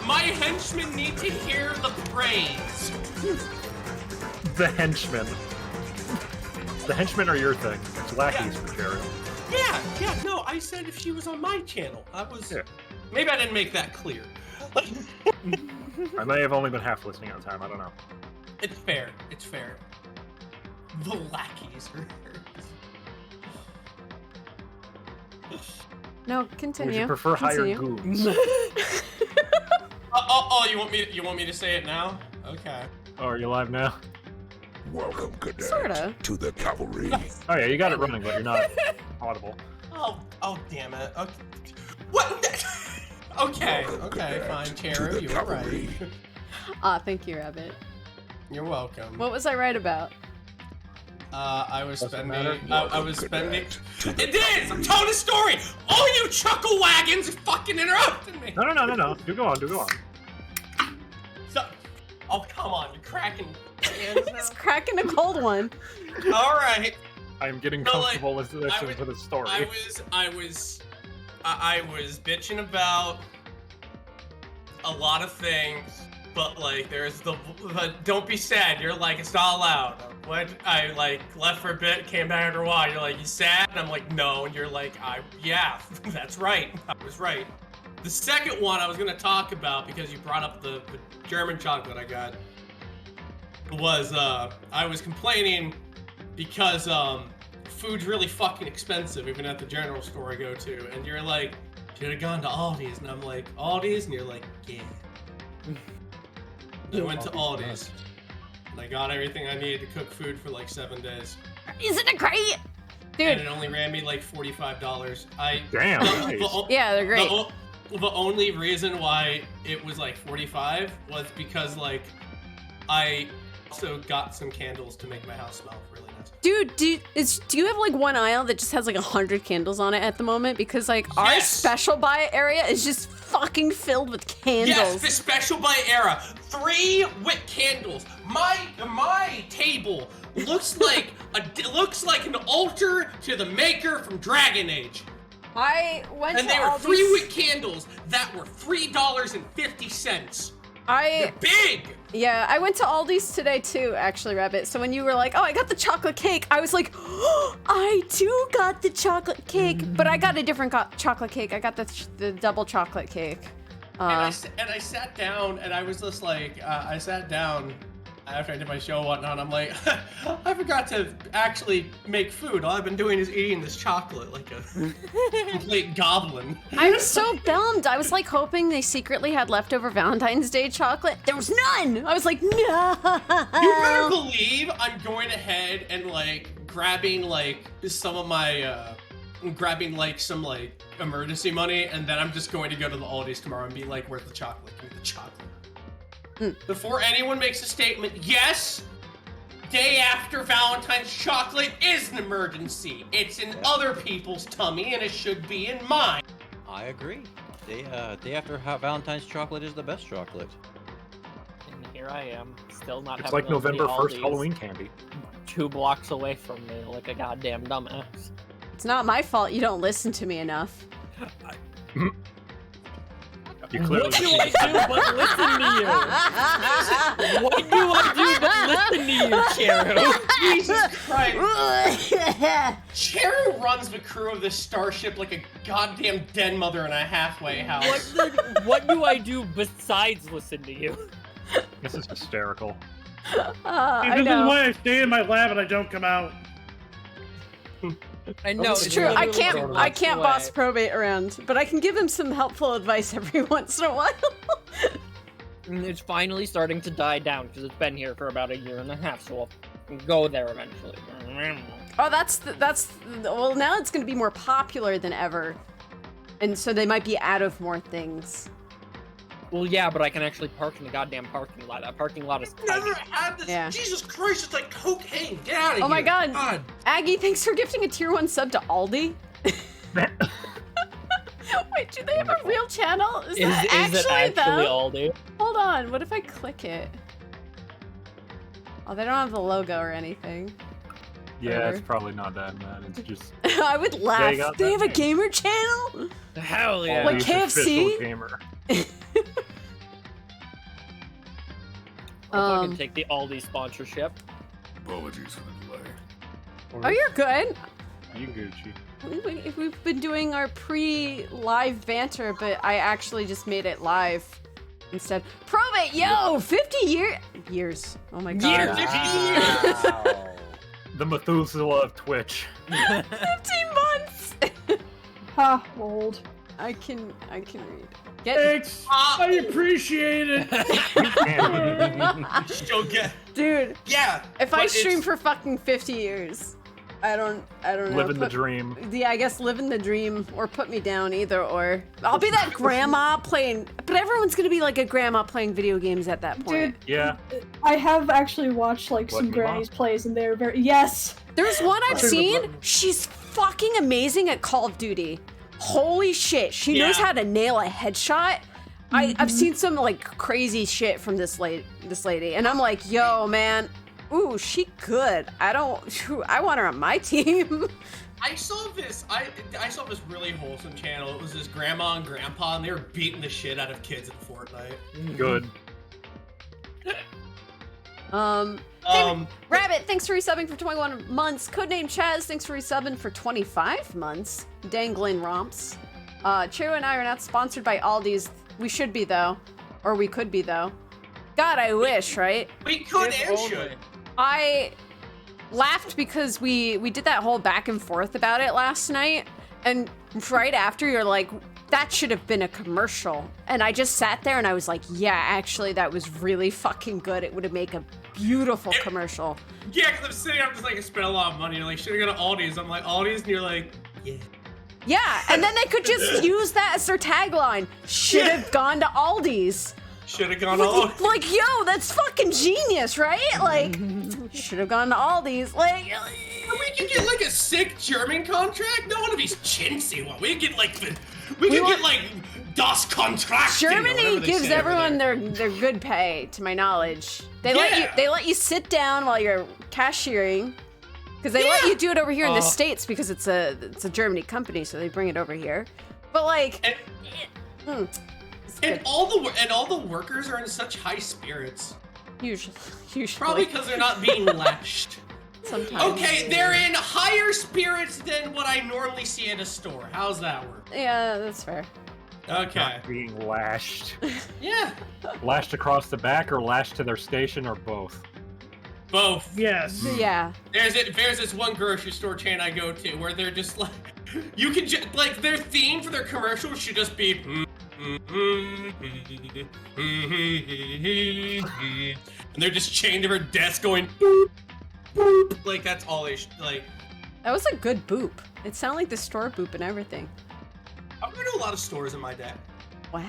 My henchmen need to hear the praise. The henchmen. The henchmen are your thing. It's lackeys for Cheru. Yeah, no, I said if she was on my channel. I was... Yeah. Maybe I didn't make that clear. I may have only been half listening at the time, I don't know. It's fair. The lackeys are hers. No, continue. Would you prefer higher goons? Oh, you want me to say it now? Okay. Oh, are you live now? Welcome, cadet, Sorta. to the cavalry. Oh yeah, you got it running, but you're not audible. Oh, damn it. Okay. What? Okay, fine, Cheru, you were right. Thank you, Rabbit. You're welcome. What was I right about? I was spending. It is! I'm telling a story! All you chuckle wagons are fucking interrupting me! No. Do go on. So, oh, come on, you're cracking cans now. He's cracking a cold one. Alright. I'm getting comfortable with this story. I was bitching about a lot of things, but like there's the don't be sad. You're like, it's not allowed. What I like left for a bit, came back after a while. You're like, you sad? And I'm like, no. And you're like, yeah, that's right. I was right. The second one I was gonna talk about, because you brought up the German chocolate I got, was I was complaining because food's really fucking expensive, even at the general store I go to. And you're like, should have gone to Aldi's. And I'm like, Aldi's? And you're like, yeah. I went to Aldi's. And I got everything I needed to cook food for like 7 days. Isn't it great? Dude. And it only ran me like $45. Damn, nice. Yeah, they're great. The only reason why it was like 45 was because like I also got some candles to make my house smell really nice. Dude, do you have like one aisle that just has like 100 candles on it at the moment? Because like our special buy area is just fucking filled with candles. Yes, the special buy era. 3 wick candles. My table looks like an altar to the maker from Dragon Age. I went and to they were Aldi's. 3 wick candles that were $3.50. They're big. Yeah, I went to Aldi's today too, actually, Rabbit. So when you were like, oh, I got the chocolate cake, I was like, oh, I too got the chocolate cake. But I got a different chocolate cake. I got the double chocolate cake. And I sat down and I was just like, I sat down after I did my show and whatnot. I'm like, I forgot to actually make food. All I've been doing is eating this chocolate like a complete goblin. I was so bummed. I was like hoping they secretly had leftover Valentine's Day chocolate. There was none. I was like, no. You better believe I'm going ahead and like grabbing like some of my, some like emergency money, and then I'm just going to go to the Aldi's tomorrow and be like, where's the chocolate? Give me the chocolate. Before anyone makes a statement, yes, day after Valentine's chocolate is an emergency. It's in other people's tummy, and it should be in mine. I agree. Day after Valentine's chocolate is the best chocolate. And here I am, still not. It's like November 1st Halloween candy. 2 blocks away from me, like a goddamn dumbass. It's not my fault you don't listen to me enough. You clearly what do I do but listen to you? What do I do but listen to you, Cheru? Jesus Christ. Cheru runs the crew of this starship like a goddamn den mother in a halfway house. What do I do besides listen to you? This is hysterical. I this know. is why I stay in my lab and I don't come out. I know. It's true. I can't away. boss probate around, but I can give him some helpful advice every once in a while. It's finally starting to die down because it's been here for about 1.5 years, so we'll go there eventually. Oh, well, now it's going to be more popular than ever. And so they might be out of more things. Well, yeah, but I can actually park in the goddamn parking lot. That parking lot is Never tiny. had this. Yeah. Jesus Christ, it's like cocaine. Get out of here. Oh my god. Aggie, thanks for gifting a tier 1 sub to Aldi. Wait, do they have a real channel? Is that actually though? Aldi? Hold on, what if I click it? Oh, they don't have the logo or anything. Yeah, Whatever. it's probably not that bad. It's just I would laugh. got They that have a name. gamer channel? Hell yeah. Like Aldi's KFC? official gamer. I'll fucking take the Aldi sponsorship. Apologies for the delay. Oh, you're good. You Gucci. We've been doing our pre-live banter, but I actually just made it live instead. Probate, yo, 50 years. Oh my god. The Methuselah of Twitch. 15 months. Ha, old. I can read. Thanks. I appreciate it. Still get. Dude, Yeah. if but I it's- stream for fucking 50 years, I don't know. Living the dream. Yeah, I guess living the dream or put me down, either or. I'll be that grandma playing, but everyone's gonna be like a grandma playing video games at that point. Dude, Yeah. I have actually watched like some Lucky grannies Mom. plays, and they're very yes. There's one I've Turn the seen. button. She's fucking amazing at Call of Duty. Holy shit, she knows Yeah. how to nail a headshot. I've seen some like crazy shit from this lady, and I'm like, yo, man, ooh, she good. I want her on my team. I saw this. I saw this really wholesome channel. It was this grandma and grandpa, and they were beating the shit out of kids in Fortnite. Good. Rabbit, thanks for resubbing for 21 months. Codename Chaz, thanks for resubbing for 25 months. Dangling Romps. Cheru and I are not sponsored by Aldi's. We should be, though. Or we could be, though. God, I wish, right? We could If and only. should. I laughed because we did that whole back and forth about it last night. And right after, you're like, that should have been a commercial. And I just sat there and I was like, yeah, actually, that was really fucking good. It would have made a beautiful commercial. Yeah, because I'm sitting up just like, I spent a lot of money. You're like, should I go to Aldi's? I'm like, Aldi's? And you're like, yeah. Yeah, and then they could just use that as their tagline. Should have gone to Aldi's. Should have gone to Aldi's. Like, yo, that's fucking genius, right? Like, should have gone to Aldi's. Like, We could get like a sick German contract. No one of these chintzy one. We could get like get like Das Contract. Germany gives everyone their good pay, to my knowledge. They let you sit down while you're cashiering, because they let you do it over here in the States because it's a Germany company, so they bring it over here. But like, And all the workers are in such high spirits. usually, Probably because they're not being lashed. sometimes. Okay, they're in higher spirits than what I normally see at a store. How's that work? Yeah, that's fair. Okay. Not being lashed. Yeah. Lashed across the back or lashed to their station or both? Both. Yes. Yeah. There's this one grocery store chain I go to where they're just like, you can just like their theme for their commercials should just be. And they're just chained to her desk going. Boop, boop. Like that's all they like. That was a good boop. It sounded like the store boop and everything. I've been to a lot of stores in my day. Wow.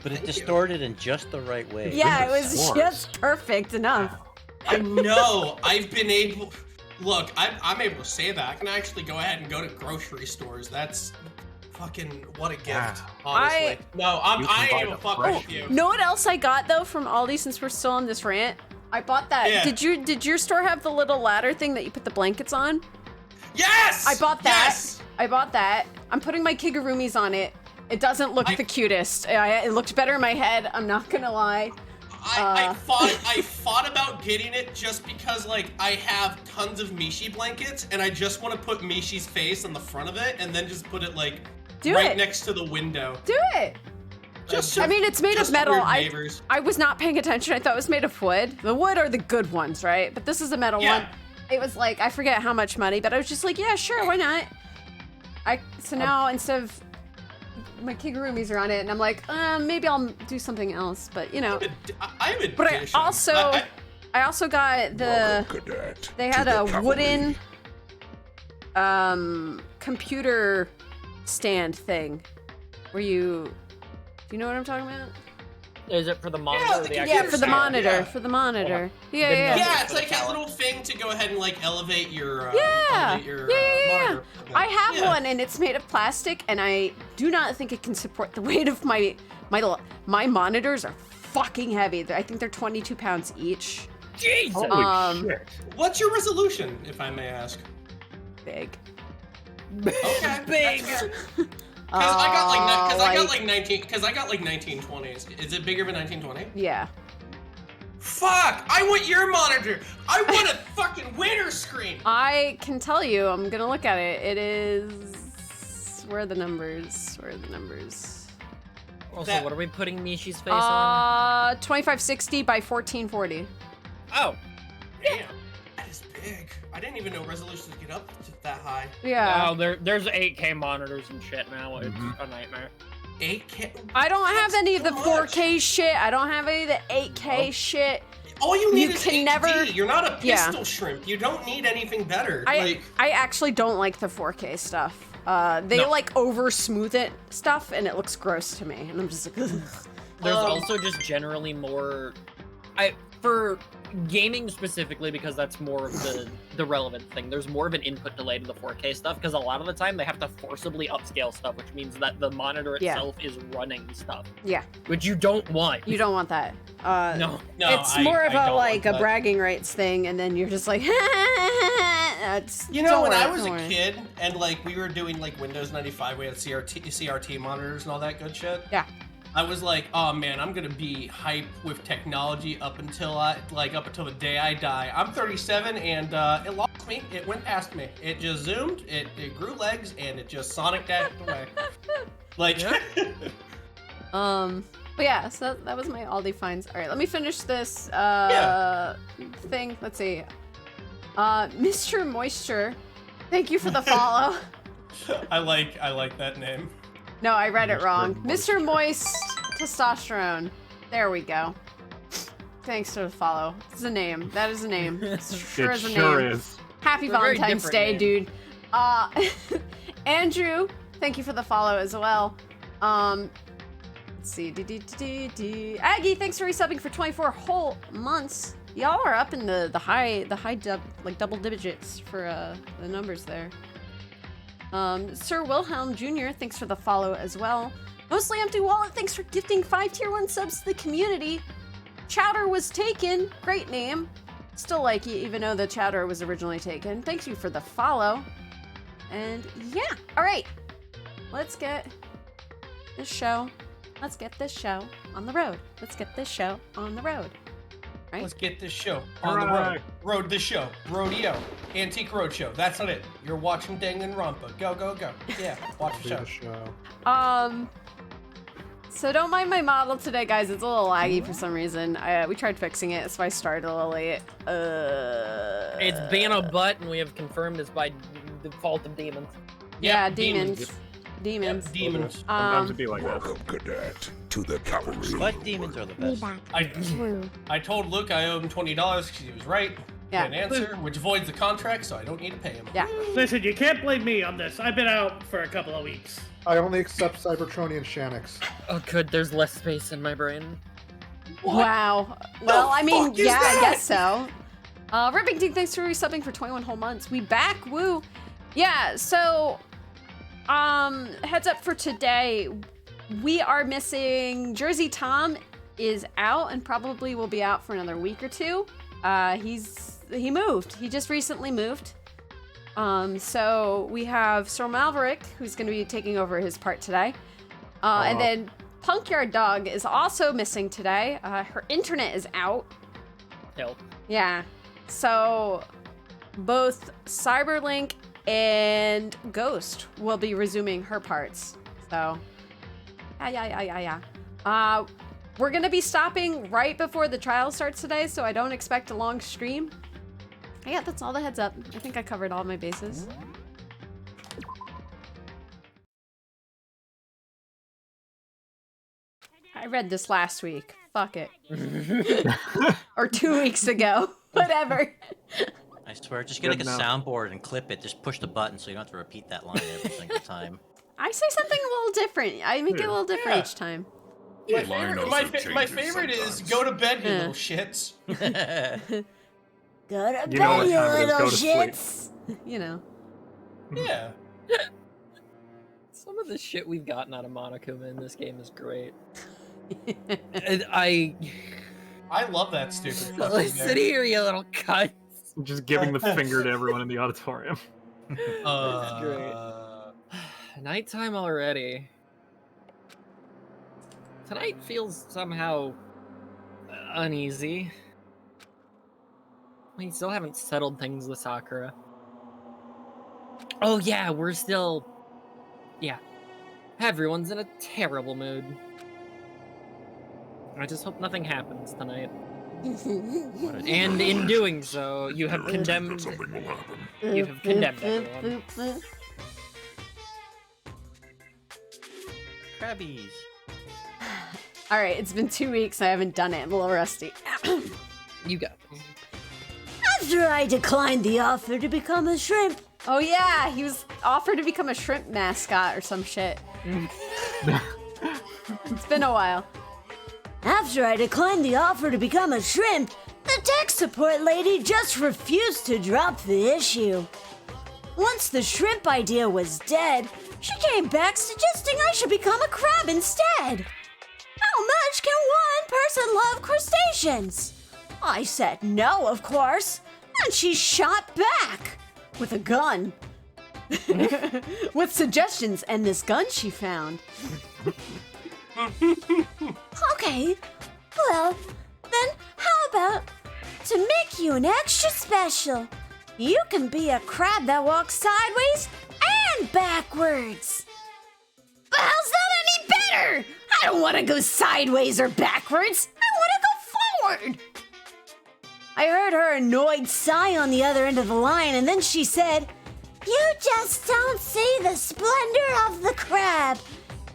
But it Thank you. distorted in just the right way. Yeah, it was Stores. just perfect enough. I know. I've been able. Look, I'm able to say that. I can actually go ahead and go to grocery stores. That's fucking what a gift. Honestly. I ain't even fuck with you. Know what else I got though from Aldi since we're still on this rant? I bought that. Yeah. Did your store have the little ladder thing that you put the blankets on? Yes. I bought that. Yes! I bought that. I'm putting my kigurumis on it. It doesn't look the cutest. It looked better in my head. I'm not gonna lie. I fought about getting it just because like I have tons of Mishi blankets and I just want to put Mishi's face on the front of it and then just put it like next to the window. Do it. I mean, it's made of just metal. weird neighbors. I was not paying attention. I thought it was made of wood. The wood are the good ones, right? But this is a metal one. it was like, I forget how much money, but I was just like, yeah, sure, why not? So now instead of my Kigurumis are on it, and I'm like, maybe I'll do something else, but you know. I'm a But I also got the, they had a wooden computer stand thing where do you know what I'm talking about? Is it for the monitor? the the computer Yeah, for the stand, monitor, yeah. for the monitor. Yeah. Yeah. Yeah, it's like a little thing to go ahead and like elevate your Yeah. monitor. I have Yeah. one and it's made of plastic and I do not think it can support the weight of my monitors are fucking heavy. I think they're 22 pounds each. Jesus! Holy shit. What's your resolution, if I may ask? Big. Okay. Big. Because I got like 1920s. Is it bigger than 1920? Yeah. Fuck! I want your monitor. I want a fucking winter screen. I can tell you, I'm gonna look at it. It is, where are the numbers? Also, what are we putting Mishi's face on? 2560 by 1440. Oh. Damn, that is big. I didn't even know resolutions get up to that high. Yeah. Oh, there's 8K monitors and shit now. It's a nightmare. 8K. I don't have any of the too 4K shit. I don't have any of the 8K shit. All you need You is can HD. never- You're not a Yeah. pistol shrimp. You don't need anything better. I actually don't like the 4K stuff. They No. like over smooth it stuff and it looks gross to me. And I'm just like, ugh. There's also just generally more, for gaming specifically, because that's more of the relevant thing. There's more of an input delay to the 4K stuff because a lot of the time they have to forcibly upscale stuff, which means that the monitor Yeah. itself is running stuff, Yeah, which you don't want. you don't want that. No. It's more of I a don't like want a that. bragging rights thing, and then you're just like, You know, when I was a kid and like we were doing like Windows 95, we had CRT monitors and all that good shit. Yeah. I was like, oh man, I'm gonna be hype with technology up until the day I die. I'm 37 and it lost me. It went past me. It just zoomed. It grew legs and it just sonic dashed away. Like. But yeah, so that was my Aldi finds. All right, let me finish this thing. Let's see. Mr. Moisture, thank you for the follow. I like that name. No, I read it wrong. Moisture. Mr. Moist Testosterone. There we go. Thanks for the follow. It's a name. That is a name. Sure It is a sure name. is. Happy It's a very Valentine's different Day, name. dude. Andrew, thank you for the follow as well. Let's see. Aggie, thanks for resubbing for 24 whole months. Y'all are up in the high double digits for the numbers there. Sir Wilhelm Jr., thanks for the follow as well. Mostly Empty Wallet, thanks for gifting 5 tier 1 subs to the community. Chowder was taken, great name. Still like you, even though the chowder was originally taken. Thank you for the follow. And yeah, all right. Let's get this show on the road. Let's get this show on the road. Right? Let's get this show on the road. Alright. Road the show. Rodeo. Antique Roadshow. That's not it. You're watching Danganronpa. Go, go, go. Yeah, watch the Do show. the show. So don't mind my model today, guys. It's a little laggy for some reason. We tried fixing it, so I started a little late. It's being a butt, and we have confirmed it's by the fault of demons. Yeah, Yep, demons. Yep, Demons. demons. Sometimes it'd be like that. Welcome, cadet, to the cavalry. But demons are the best. I told Luke I owed him $20 because he was right. Yeah. An answer, which voids the contract, so I don't need to pay him. Yeah. Listen, you can't blame me on this. I've been out for a couple of weeks. I only accept Cybertronian Shanix. Oh, good. There's less space in my brain. Wow. Well, I mean, fuck is yeah, that? I guess so. Ripping Team, thanks for resubbing for 21 whole months. We back, woo. Yeah, so, heads up for today. We are missing Jersey Tom is out and probably will be out for another week or two. He moved. He just recently moved. So we have Sir Malverick, who's going to be taking over his part today. And then PunkyardDog is also missing today. Her internet is out. Hell. Yeah. So both Cyberlink and Ghost will be resuming her parts. So, yeah. We're going to be stopping right before the trial starts today, so I don't expect a long stream. Yeah, that's all the heads up. I think I covered all my bases. I read this last week. Fuck it. Or 2 weeks ago. Whatever. I swear, just get like a soundboard and clip it. Just push the button so you don't have to repeat that line every single time. I say something a little different. I make it a little different each time. My favorite is go to bed, you little shits. Go to bed, You know what you time it is, little go to sleep. shits. You know. Yeah. Some of the shit we've gotten out of Monokuma in this game is great. And I love that stupid. sit here, you little cunt. Just giving the finger to everyone in the auditorium. It's great. Nighttime already. Tonight feels somehow uneasy. We still haven't settled things with Sakura. Oh yeah, we're still... Yeah. Everyone's in a terrible mood. I just hope nothing happens tonight. And in doing so, you have condemned... Something will happen. You have condemned everyone. Crabbies. Alright, it's been 2 weeks. I haven't done it. I'm a little rusty. You got this. After I declined the offer to become a shrimp. Oh yeah, he was offered to become a shrimp mascot or some shit. It's been a while. After I declined the offer to become a shrimp, the tech support lady just refused to drop the issue. Once the shrimp idea was dead, she came back suggesting I should become a crab instead. How much can one person love crustaceans? I said no, of course, and she shot back with a gun. With suggestions and this gun she found. Okay, well, then how about to make you an extra special? You can be a crab that walks sideways and backwards. But how's that any better? I don't want to go sideways or backwards. I want to go forward. I heard her annoyed sigh on the other end of the line, and then she said, "You just don't see the splendor of the crab.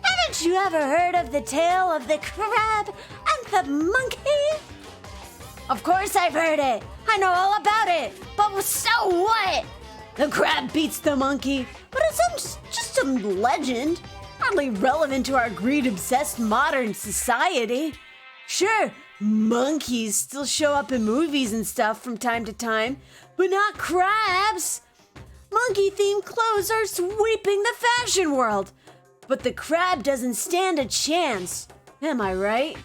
Haven't you ever heard of the tale of the crab and the monkey?" Of course I've heard it. I know all about it. But so what? The crab beats the monkey, but it's just a legend. Hardly relevant to our greed-obsessed modern society. Sure, monkeys still show up in movies and stuff from time to time, but not crabs. Monkey-themed clothes are sweeping the fashion world, but the crab doesn't stand a chance. Am I right?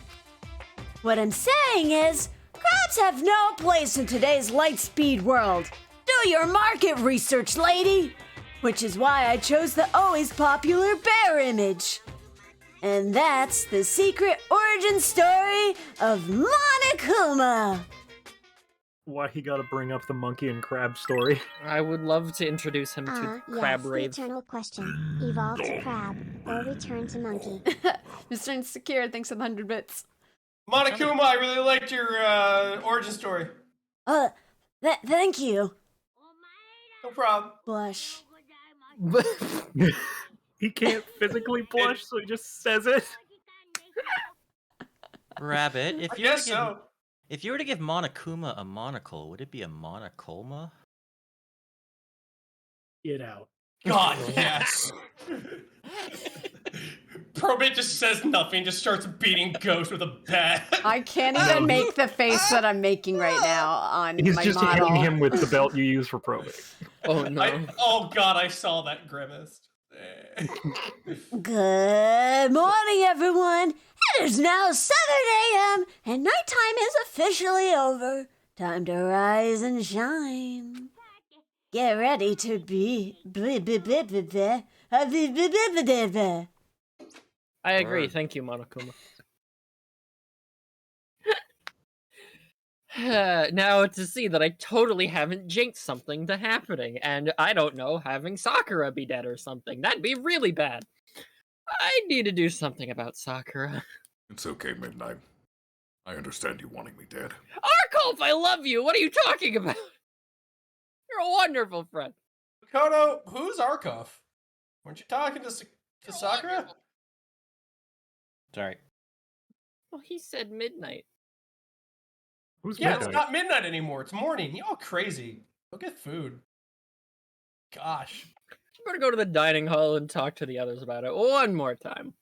What I'm saying is, crabs have no place in today's light-speed world. Do your market research, lady! Which is why I chose the always popular bear image. And that's the secret origin story of Monokuma. Why he gotta bring up the monkey and crab story? I would love to introduce him to Crab The Rave. eternal question. Evolve to crab or return to monkey. Mr. Insecure, thanks for the 100 bits. Monokuma, I really liked your origin story. Thank you. No problem. Blush. He can't physically blush, so he just says it. Rabbit, I guess so. if you were to give Monokuma a monocle, would it be a monocoma? Get out. God, yes. Probate just says nothing, just starts beating Ghost with a bat. I can't even make the face that I'm making right now on He's my just model. hitting him with the belt you use for probate. Oh no. Oh God, I saw that grimace. Good morning, everyone. It is now 7 a.m. and nighttime is officially over. Time to rise and shine. Get ready to be. I agree. Thank you, Monokuma. Now to see that I totally haven't jinxed something to happening, and I don't know, having Sakura be dead or something. That'd be really bad. I need to do something about Sakura. It's okay, Midnight. I understand you wanting me dead. Arcolf, I love you! What are you talking about? You're a wonderful friend. Makoto, who's Arcolf? Weren't you talking to Sakura? Sorry. Well, he said midnight. Who's Yeah, midnight? it's not midnight anymore. It's morning. You all crazy. Go get food. Gosh. You better go to the dining hall and talk to the others about it one more time.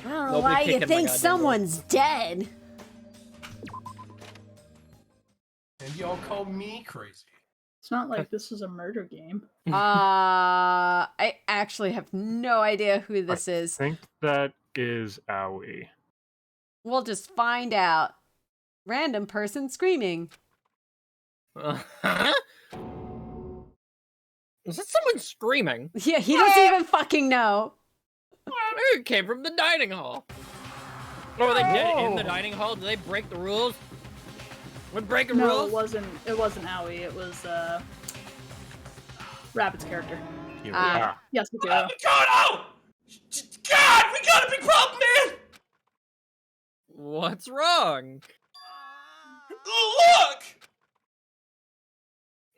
Oh, why you kicking my think goddamn someone's dead? And you all call me crazy. It's not like this is a murder game. I actually have no idea who this is. I think that is Aoi. We'll just find out. Random person screaming. Huh? Is that someone screaming? Yeah, he doesn't even fucking know. It came from the dining hall. Oh, they did it in the dining hall? Did they break the rules? We're breaking No, rules? it wasn't Aoi, it was Rabbit's character. Ah. Yasuhiro. Makoto! God, we got a big problem, man! What's wrong? Look!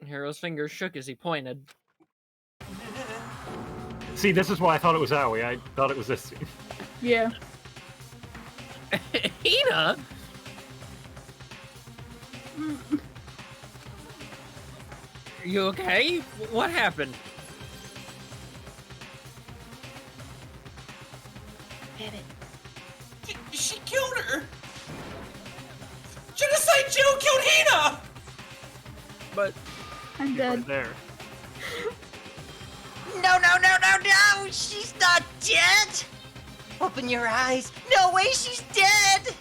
Hiro's fingers shook as he pointed. See, this is why I thought it was Aoi. I thought it was this scene. Yeah. Hina? Are you okay? What happened? She killed her! Genocide Jack killed Hina! But I'm Right dead. there. No! She's not dead! Open your eyes! No way, she's dead!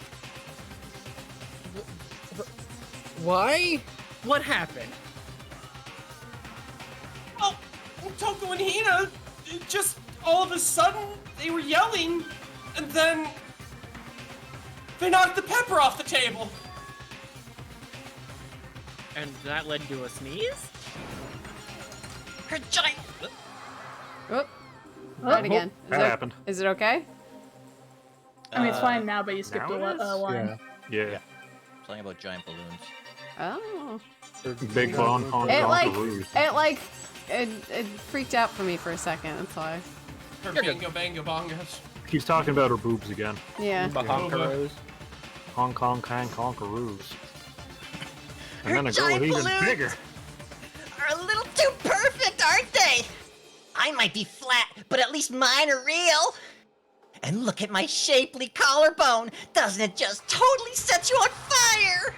why? What happened? Oh, Toko and Hina, just all of a sudden, they were yelling, and then they knocked the pepper off the table. And that led to a sneeze? Her giant... Oh, try it again. That happened. Is it okay? I mean, it's fine now, but you skipped now a it is? line. Yeah. Something about giant balloons. Oh. Big bone on It freaked out for me for a second, that's why. Her bingo bango bongas. He's talking about her boobs again. Yeah. Bahonkaros. Hong Kong conqueroos. And Her then a girl giant even balloons bigger. are a little too perfect, aren't they? I might be flat, but at least mine are real. And look at my shapely collarbone. Doesn't it just totally set you on fire?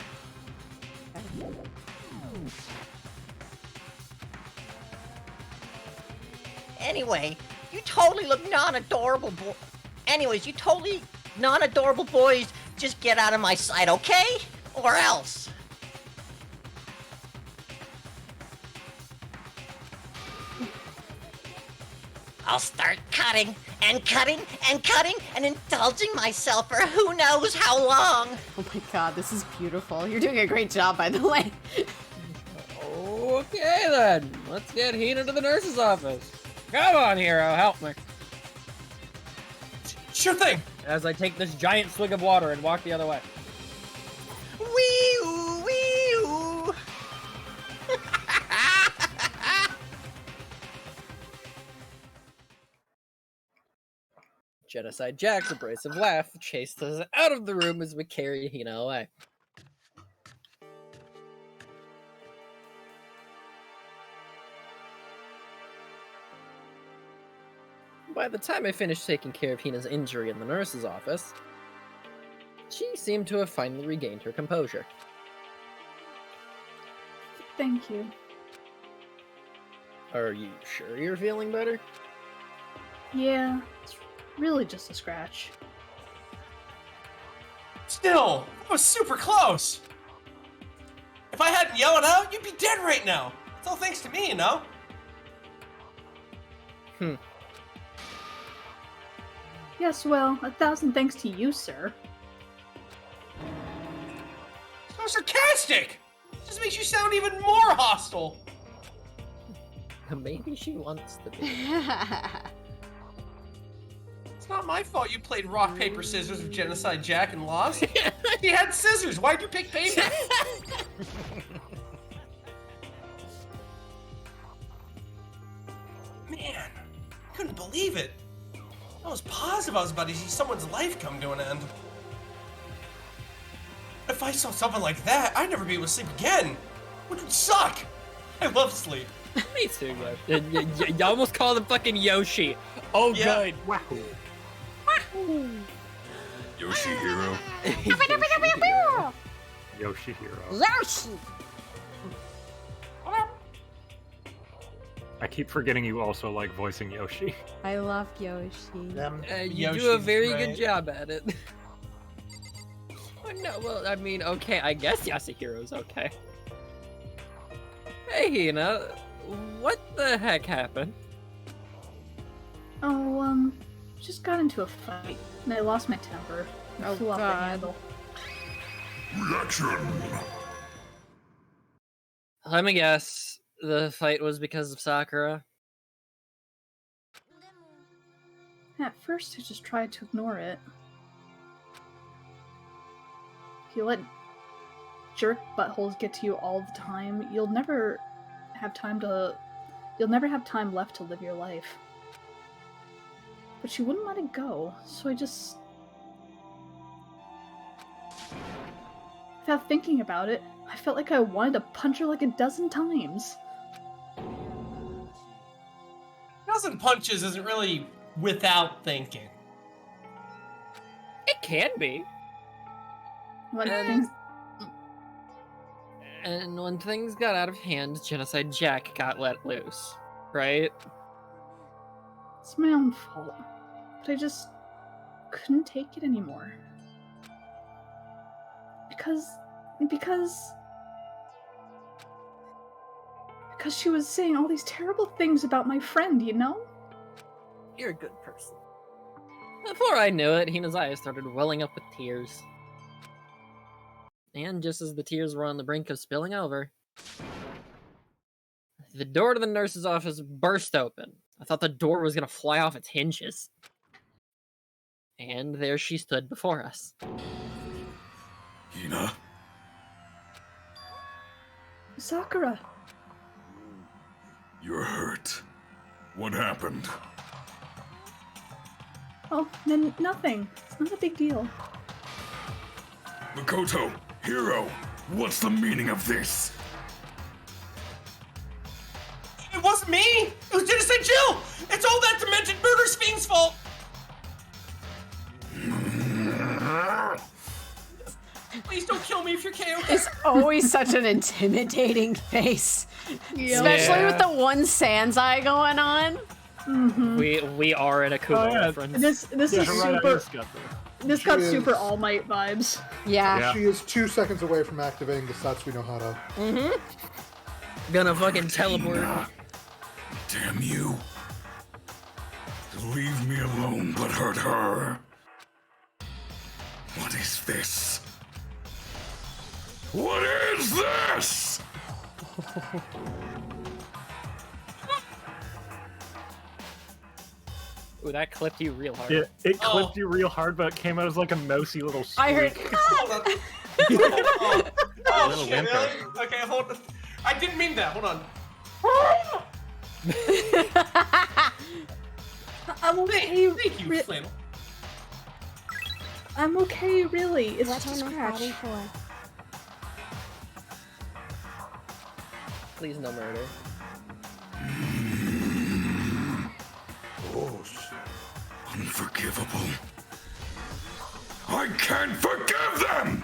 Anyway, you totally look non-adorable boys. Just get out of my sight, okay? Or else. I'll start cutting and indulging myself for who knows how long. Oh my god, this is beautiful. You're doing a great job, by the way. Okay then, let's get Hina to the nurse's office. Come on, Hiro, help me. Sure thing. As I take this giant swig of water and walk the other way. Wee-oo, wee-oo. Genocide Jack's abrasive laugh chased us out of the room as we carry Hina away. By the time I finished taking care of Hina's injury in the nurse's office, she seemed to have finally regained her composure. Thank you. Are you sure you're feeling better? Yeah, it's really just a scratch. Still, that was super close. If I hadn't yelled out, you'd be dead right now. It's all thanks to me, you know? Yes, well, 1,000 thanks to you, sir. So sarcastic! Just makes you sound even more hostile. Maybe she wants to be. not my fault you played rock, paper, scissors with Genocide Jack and lost. He had scissors. Why'd you pick paper? Man, couldn't believe it. I was positive I was about to see someone's life come to an end. If I saw something like that, I'd never be able to sleep again. Which would suck. I love sleep. Me too, yeah. You almost called him fucking Yoshi. Oh, Yeah. good. Wahoo. Yoshihiro. Yoshihiro. Yoshi! I keep forgetting you also like voicing Yoshi. I love Yoshi. You do a Yoshi's very great. good job at it. Oh, no, well, I mean, okay, I guess Yasuhiro's okay. Hey, Hina, what the heck happened? Oh, just got into a fight, and I lost my temper. I Oh, flew off the God. handle. Reaction. Let me guess, the fight was because of Sakura? At first, I just tried to ignore it. If you let jerk buttholes get to you all the time, you'll never have time left to live your life. But she wouldn't let it go, so I just... Without thinking about it, I felt like I wanted to punch her like a dozen times. Dozen punches isn't really without thinking. It can be. When And- things... And when things got out of hand, Genocide Jack got let loose, right? It's my own fault. But I just couldn't take it anymore. Because she was saying all these terrible things about my friend, you know? You're a good person. Before I knew it, Hina's eyes started welling up with tears. And just as the tears were on the brink of spilling over, the door to the nurse's office burst open. I thought the door was gonna fly off its hinges. And there she stood before us. Hina. Sakura. You're hurt. What happened? Oh, then nothing. It's not a big deal. Makoto, Hiro, what's the meaning of this? It wasn't me! It was Genocide Jill! It's all that demented murder fiend's fault! Please don't kill me if you're KO. It's always such an intimidating face. Especially with the one Sans eye going on. Mm-hmm. We are in a Kuma reference. This is super. This got She super is- All Might vibes. Yeah. She is 2 seconds away from activating the Satsui no Hara. Gonna fucking teleport. Hina. Damn you. Leave me alone, but hurt her. What is this? What is this? Ooh, that clipped you real hard. It clipped you real hard, but it came out as like a mousy little squeak. I heard. Hold on. Oh, Little shit, whimper. really? Okay, hold on. I didn't mean that. Hold on. I'm okay. Thank you, Flannel. I'm okay, really. It's What just a am I scratch. fighting for? Please no murder. Oh, unforgivable. I can't forgive them!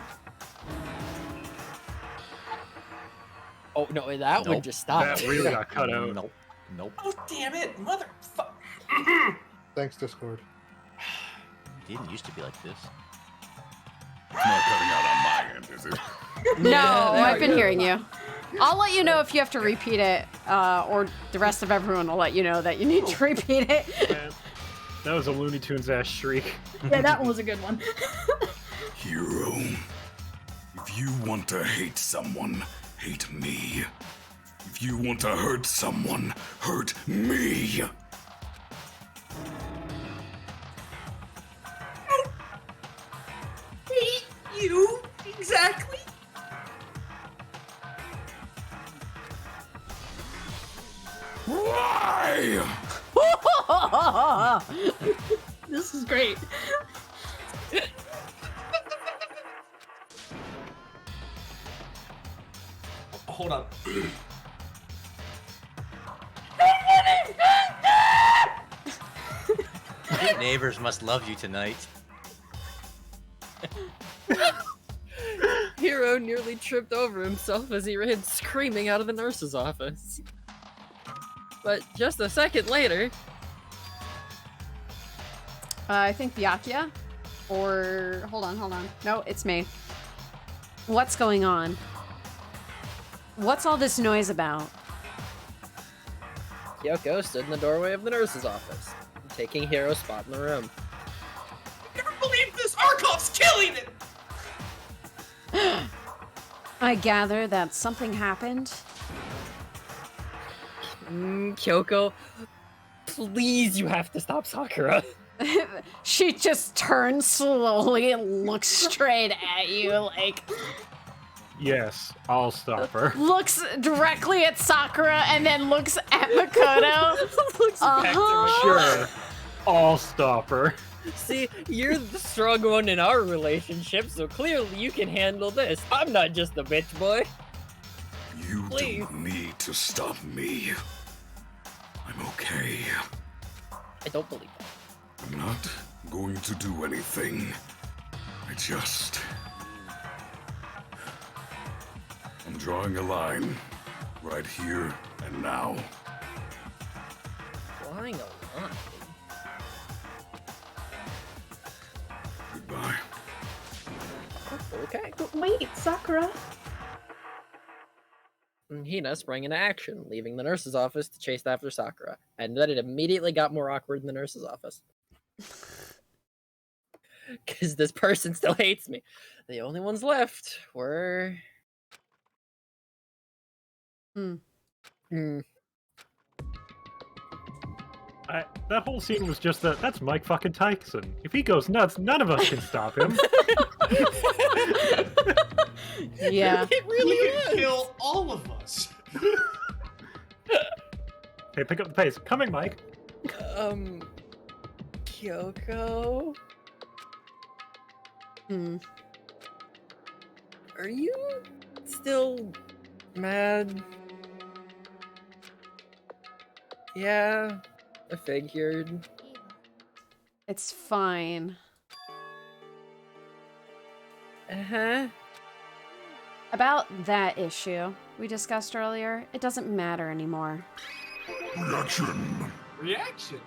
Oh no, that one Nope. just stopped. That really got cut out. Nope. Nope. Oh, damn it, motherfucker. Thanks, Discord. It didn't used to be like this. It's not cutting out on my end, is it? No, there I've we been go. hearing you. I'll let you know if you have to repeat it, or the rest of everyone will let you know that you need to repeat it. Man, that was a Looney Tunes ass shriek. Yeah, that one was a good one. Hero, if you want to hate someone, hate me. If you want to hurt someone, hurt me. Why? This is great. Hold on. Neighbors must love you tonight. Hiro nearly tripped over himself as he ran screaming out of the nurse's office. But just a second later... I think Byakuya? Or... Hold on. No, it's me. What's going on? What's all this noise about? Kyoko stood in the doorway of the nurse's office, taking Hiro's spot in the room. I never believe this! Arcolf's killing it! I gather that something happened. Kyoko, please, you have to stop Sakura. She just turns slowly and looks straight at you, like... Yes, I'll stop her. Looks directly at Sakura and then looks at Makoto. Looks back to Makoto. Sure, I'll stop her. See, you're the strong one in our relationship, so clearly you can handle this. I'm not just a bitch boy. You Please. don't need to stop me. I'm okay. I don't believe that. I'm not going to do anything. I'm drawing a line right here and now. Drawing a line? Goodbye. Okay. But wait, Sakura. Hina sprang into action, leaving the nurse's office to chase after Sakura, and then it immediately got more awkward in the nurse's office. Because this person still hates me. The only ones left were... That whole scene was just that's Mike fucking Tyson. If he goes nuts, none of us can stop him. Yeah. It really He is. could kill all of us. Hey, pick up the pace. Coming, Mike. Kyoko? Are you still mad? Yeah, I figured. It's fine. Uh-huh. About that issue we discussed earlier, it doesn't matter anymore. Reaction.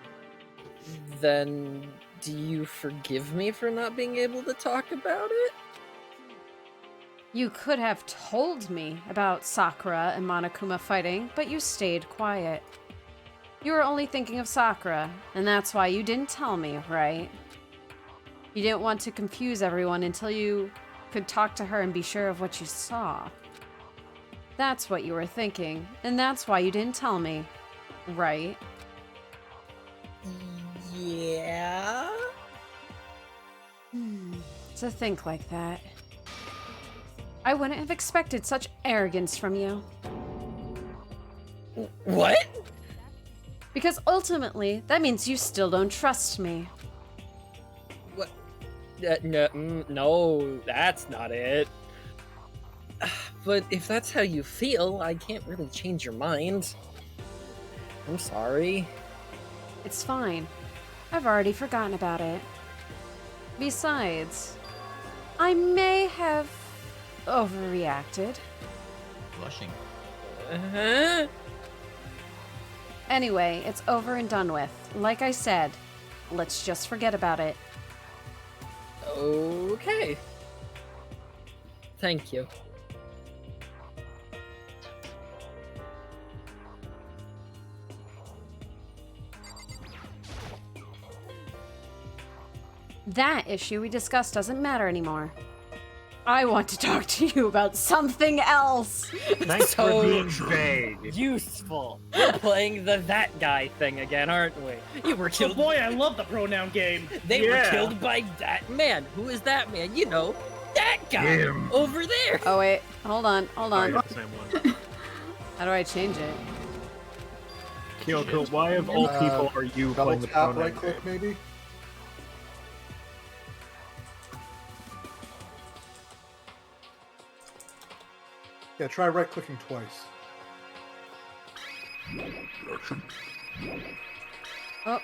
Then, do you forgive me for not being able to talk about it? You could have told me about Sakura and Monokuma fighting, but you stayed quiet. You were only thinking of Sakura, and that's why you didn't tell me, right? You didn't want to confuse everyone until you could talk to her and be sure of what you saw. That's what you were thinking, and that's why you didn't tell me, right? Yeah? To think like that. I wouldn't have expected such arrogance from you. What? Because ultimately, that means you still don't trust me. What? No, that's not it. But if that's how you feel, I can't really change your mind. I'm sorry. It's fine. I've already forgotten about it. Besides, I may have overreacted. Blushing. Uh-huh. Anyway, it's over and done with. Like I said, let's just forget about it. Okay. Thank you. That issue we discussed doesn't matter anymore. I want to talk to you about something else. Thanks for being vague. Useful. We're playing the that guy thing again, aren't we? You were Oh killed. boy, I love the pronoun game. They were Yeah. killed by that man. Who is that man? You know, that guy over there. Oh wait, hold on. I got the same one. How do I change it? Kyoko, why of all people are you double playing the tap, pronoun right click, game? maybe? Yeah, try right clicking twice. Oh.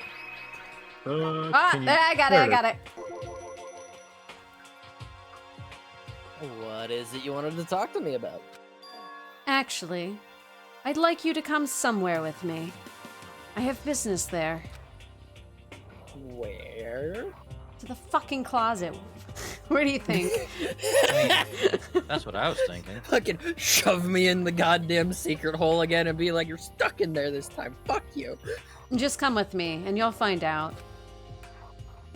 Can you- I got it, there I got it. What is it you wanted to talk to me about? Actually, I'd like you to come somewhere with me. I have business there. Where? To the fucking closet. Where do you think? That's what I was thinking. Fucking shove me in the goddamn secret hole again and be like, you're stuck in there this time. Fuck you. Just come with me, and you'll find out.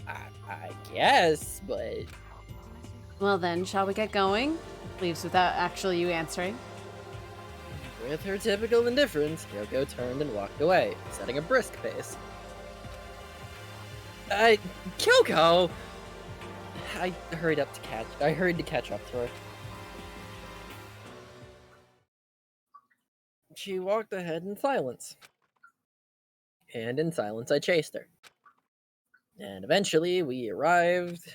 I guess, but... Well then, shall we get going? Leaves without actually you answering. With her typical indifference, Kyoko turned and walked away, setting a brisk pace. Kyoko! I hurried to catch up to her. She walked ahead in silence. And in silence I chased her. And eventually we arrived...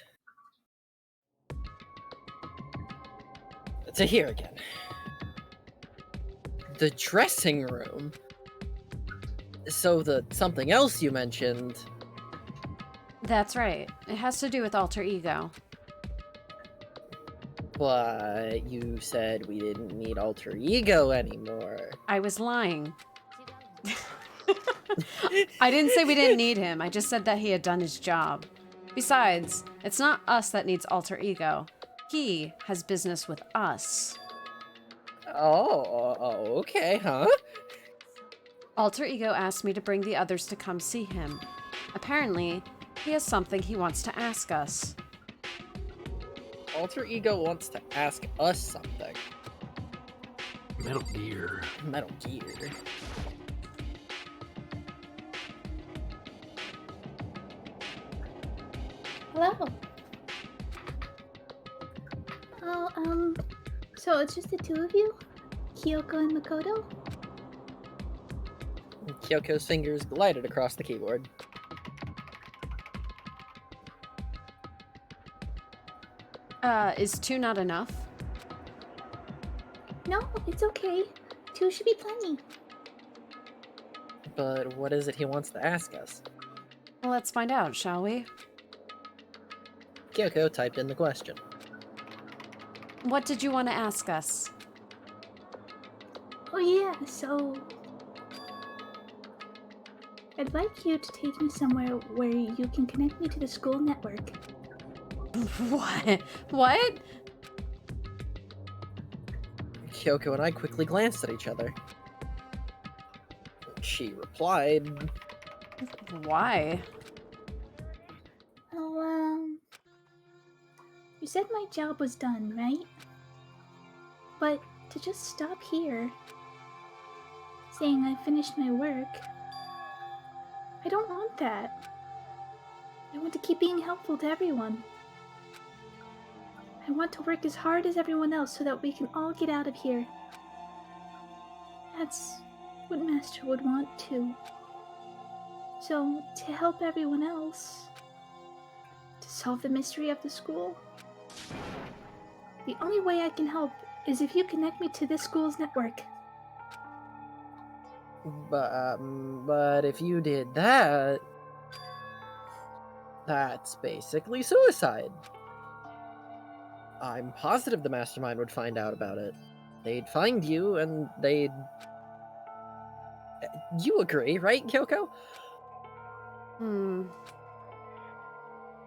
to here again. The dressing room? So the something else you mentioned... That's right. It has to do with alter ego. But you said we didn't need alter ego anymore. I was lying. I didn't say we didn't need him. I just said that he had done his job. Besides, it's not us that needs alter ego. He has business with us. Oh, okay, huh? Alter ego asked me to bring the others to come see him. Apparently, he has something he wants to ask us. Alter ego wants to ask us something. Metal Gear. Metal Gear. Hello. Oh, so it's just the two of you? Kyoko and Makoto? Kyoko's fingers glided across the keyboard. Is 2 not enough? No, it's okay. 2 should be plenty. But what is it he wants to ask us? Well, let's find out, shall we? Kyoko typed in the question. What did you want to ask us? Oh yeah, so... I'd like you to take me somewhere where you can connect me to the school network. What? What? Kyoko and I quickly glanced at each other. She replied... Why? Oh, you said my job was done, right? But to just stop here, saying I finished my work, I don't want that. I want to keep being helpful to everyone. I want to work as hard as everyone else so that we can all get out of here. That's what Master would want too. So, to help everyone else, to solve the mystery of the school, the only way I can help is if you connect me to this school's network. But if you did that... that's basically suicide. I'm positive the mastermind would find out about it. They'd find you, and they'd... You agree, right, Kyoko?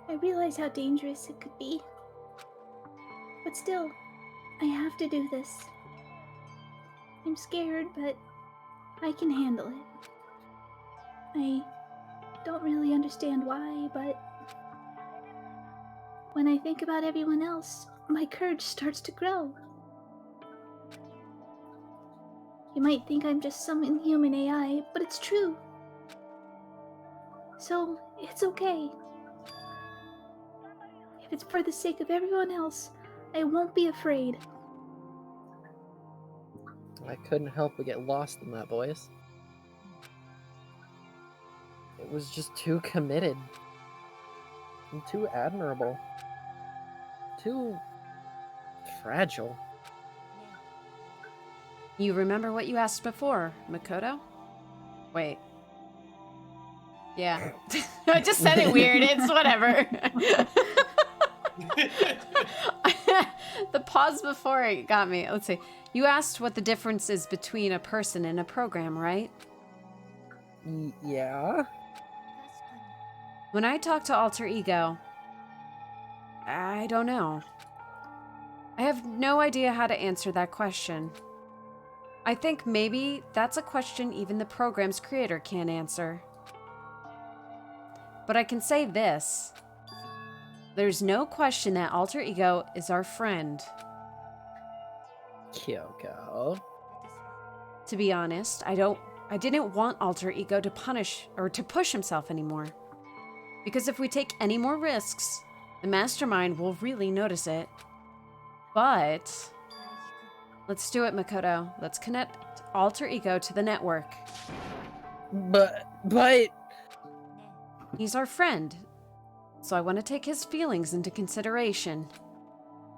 I realize how dangerous it could be. But still, I have to do this. I'm scared, but I can handle it. I don't really understand why, but when I think about everyone else, my courage starts to grow. You might think I'm just some inhuman AI, but it's true. So, it's okay. If it's for the sake of everyone else, I won't be afraid. I couldn't help but get lost in that voice. It was just too committed. And too admirable. Too fragile. You remember what you asked before, Makoto? Wait. Yeah. I just said it weird. It's whatever. The pause before it got me. Let's see. You asked what the difference is between a person and a program, right? Yeah? When I talk to Alter Ego, I don't know. I have no idea how to answer that question. I think maybe that's a question even the program's creator can't answer. But I can say this. There's no question that Alter Ego is our friend. Kyoko. To be honest, I didn't want Alter Ego to punish or to push himself anymore. Because if we take any more risks, the mastermind will really notice it. But let's do it, Makoto. Let's connect Alter Ego to the network. But he's our friend. So I want to take his feelings into consideration.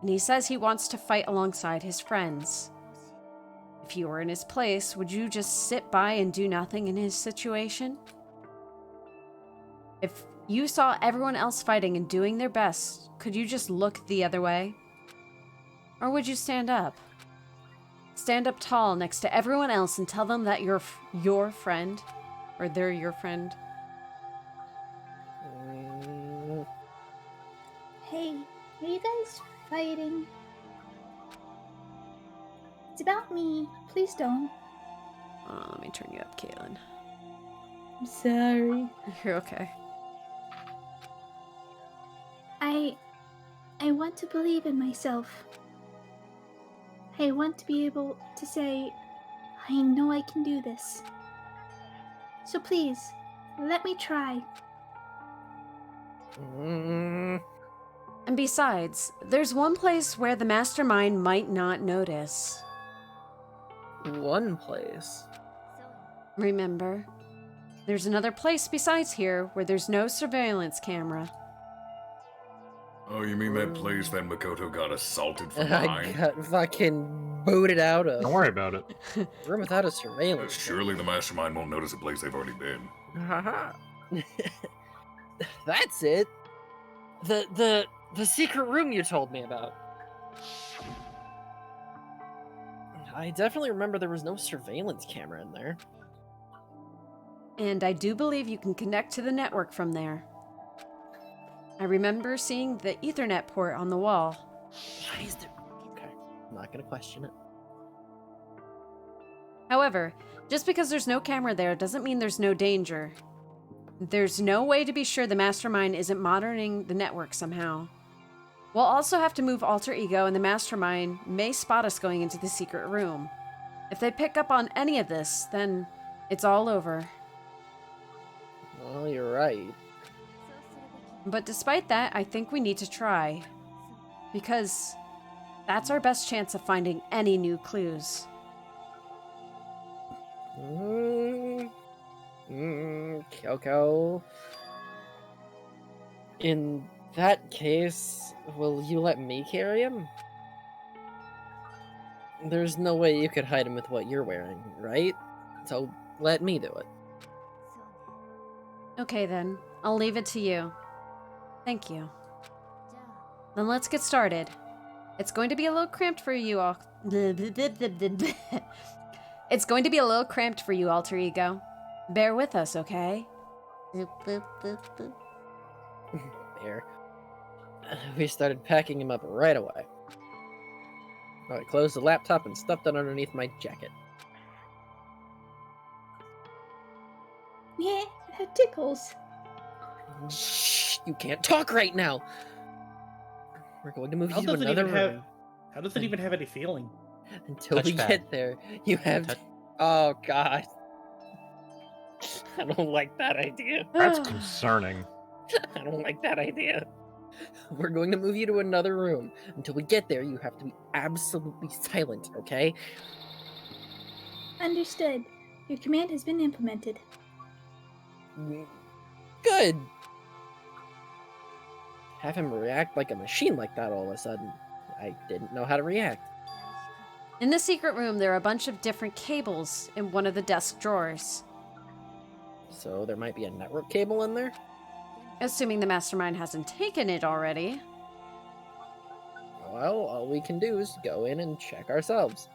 And he says he wants to fight alongside his friends. If you were in his place, would you just sit by and do nothing in his situation? If you saw everyone else fighting and doing their best, could you just look the other way? Or would you stand up? Stand up tall next to everyone else and tell them that you're your friend? Or they're your friend? Hey, are you guys fighting? It's about me. Please don't. Let me turn you up, Caitlin. I'm sorry. You're okay. I want to believe in myself. I want to be able to say, I know I can do this. So please, let me try. And besides, there's one place where the mastermind might not notice. One place? Remember, there's another place besides here where there's no surveillance camera. Oh, you mean that place that Makoto got assaulted from I behind? got fucking booted out of. Don't worry about it. Room without a surveillance. Surely the mastermind won't notice a place they've already been. Haha. That's it. The secret room you told me about. I definitely remember there was no surveillance camera in there. And I do believe you can connect to the network from there. I remember seeing the Ethernet port on the wall. Why is there... Okay, I'm not gonna question it. However, just because there's no camera there doesn't mean there's no danger. There's no way to be sure the mastermind isn't monitoring the network somehow. We'll also have to move Alter Ego, and the mastermind may spot us going into the secret room. If they pick up on any of this, then it's all over. Well, you're right. But despite that, I think we need to try. Because that's our best chance of finding any new clues. Kyoko. In that case, will you let me carry him? There's no way you could hide him with what you're wearing, right? So let me do it. Okay then, I'll leave it to you. Thank you. Then let's get started. It's going to be a little cramped for you all. It's going to be a little cramped for you, Alter Ego. Bear with us, okay? There. We started packing him up right away. I closed the laptop and stuffed it underneath my jacket. Yeah, that tickles. Shh! You can't talk right now! We're going to move you to another room. How does it even have any feeling? Until we get there, you have... Oh, God. I don't like that idea. That's concerning. I don't like that idea. We're going to move you to another room. Until we get there, you have to be absolutely silent, okay? Understood. Your command has been implemented. good. Have him react like a machine like that all of a sudden. I didn't know how to react. In the secret room, there are a bunch of different cables in one of the desk drawers. So there might be a network cable in there? Assuming the mastermind hasn't taken it already. Well, all we can do is go in and check ourselves.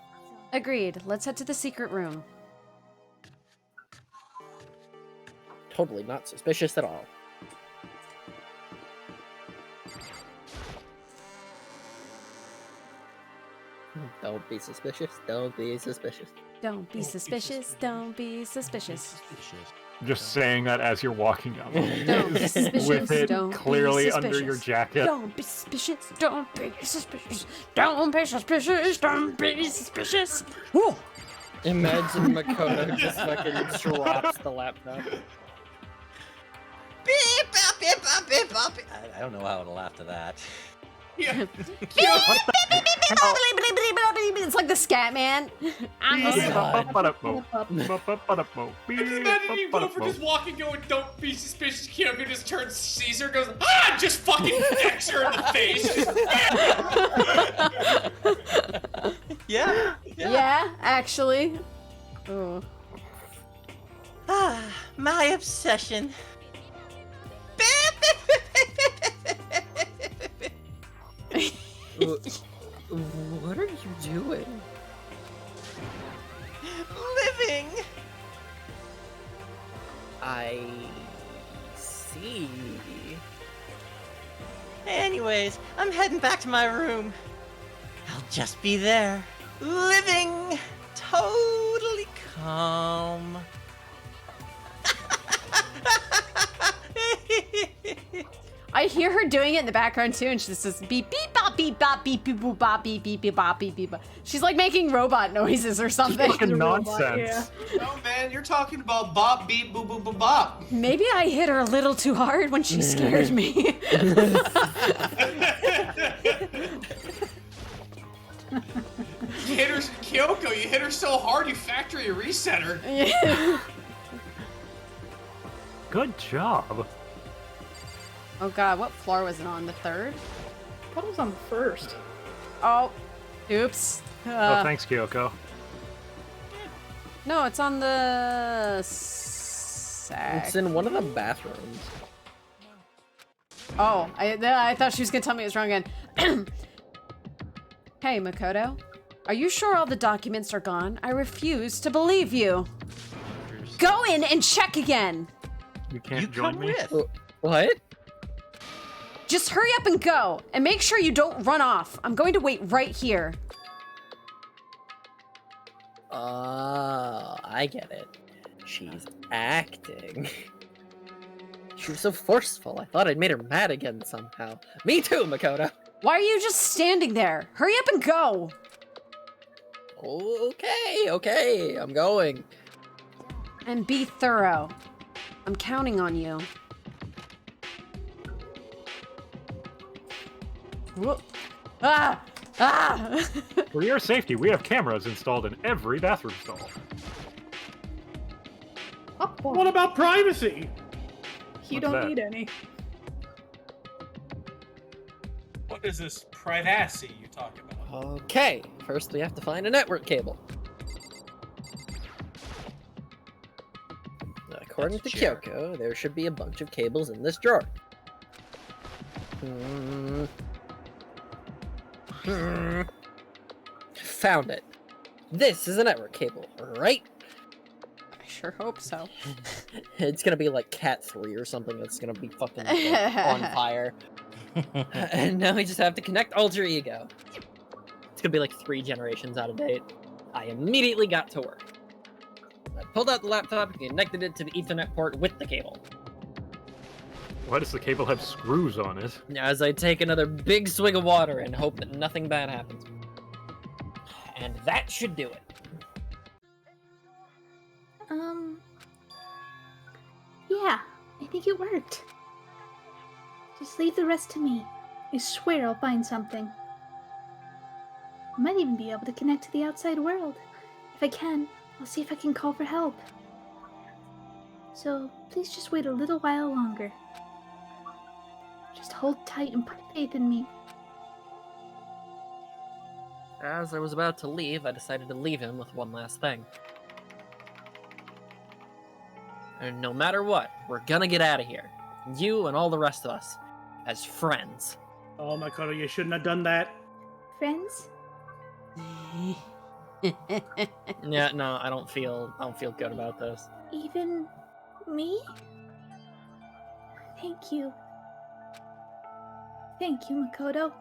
Agreed. Let's head to the secret room. Totally not suspicious at all. Don't be suspicious. Don't be suspicious. Don't be suspicious. Don't be suspicious. Just saying that as you're walking down. Don't be suspicious. With it Don't clearly be under your suspicious. jacket. Don't be suspicious. Don't be suspicious. Don't be suspicious. Don't be suspicious. Whoa. Imagine Makoto just fucking drops the laptop. Beep, bop, beep, bop, beep, bop. I don't know how to laugh to that. Yeah. It's like the scat man. I can imagine you go for just walking, going, "Don't be suspicious." Kyoko just turns Caesar, goes, "Ah!" Just fucking decks her in the face. Yeah, actually. Oh. Ah, my obsession. What are you doing? Living. I see. Anyways, I'm heading back to my room. I'll just be there, living, totally calm. I hear her doing it in the background too, and she just says beep beep bop beep bop beep beep boop bop beep beep beep bop beep beep bop. She's like making robot noises or something. Fucking nonsense. No man, you're talking about bop beep boop boop boop bop. Maybe I hit her a little too hard when she scared me. You hit her, Kyoko. You hit her so hard, you factory reset her. Yeah. Good job. Oh god, what floor was it on? The third? I thought it was on the first. Oh, oops. Oh, thanks, Kyoko. No, it's on the It's in one of the bathrooms. Oh, I thought she was gonna tell me it was wrong again. Hey, Makoto. Are you sure all the documents are gone? I refuse to believe you. Go in and check again. You can't join me? What? Just hurry up and go, and make sure you don't run off. I'm going to wait right here. I get it. She's acting. She was so forceful, I thought I'd made her mad again somehow. Me too, Makoto! Why are you just standing there? Hurry up and go! Okay, I'm going. And be thorough. I'm counting on you. Whoop. Ah! Ah! For your safety, we have cameras installed in every bathroom stall. What about privacy? You What's don't that? need any. What is this privacy you talking about? Okay, first we have to find a network cable. According to Kyoko, there should be a bunch of cables in this drawer. Found it. This is a network cable, right? I sure hope so. It's gonna be like Cat 3 or something that's gonna be fucking on fire. And now we just have to connect Alter Ego. It's gonna be like 3 generations out of date. I immediately got to work. I pulled out the laptop and connected it to the Ethernet port with the cable. Why does the cable have screws on it? As I take another big swig of water and hope that nothing bad happens. And that should do it. Yeah, I think it worked. Just leave the rest to me. I swear I'll find something. I might even be able to connect to the outside world. If I can, I'll see if I can call for help. So please just wait a little while longer. Just hold tight and put faith in me. As I was about to leave, I decided to leave him with one last thing. And no matter what, we're gonna get out of here. You and all the rest of us. As friends. Oh, Makoto, you shouldn't have done that. Friends? Yeah, no, I don't feel good about this. Even me? Thank you. Thank you, Makoto.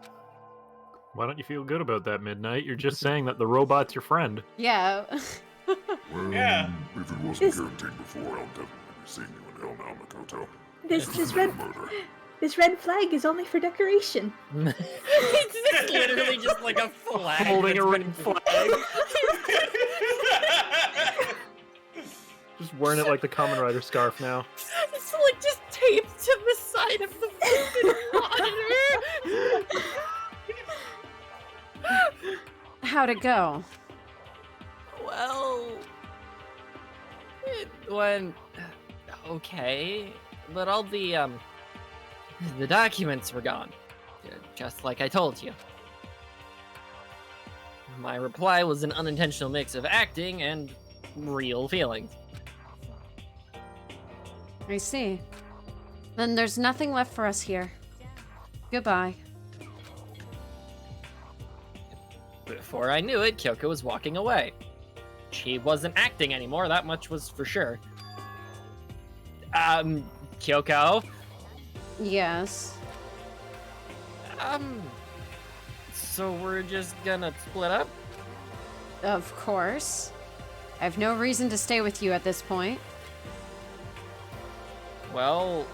Why don't you feel good about that, Midnight? You're just saying that the robot's your friend. Yeah. Well, Yeah. if it wasn't guaranteed before, I'll definitely be seeing you in hell now, Makoto. This red flag is only for decoration. It's literally just like a flag. Holding a red flag. Just wearing it like the Kamen Rider scarf now. It's like just taped to the side of the fucking monitor. How'd it go? Well, it went okay, but all the documents were gone, just like I told you. My reply was an unintentional mix of acting and real feelings. I see. Then there's nothing left for us here. Goodbye. Before I knew it, Kyoko was walking away. She wasn't acting anymore, that much was for sure. Kyoko? Yes. So we're just gonna split up? Of course. I have no reason to stay with you at this point. Well,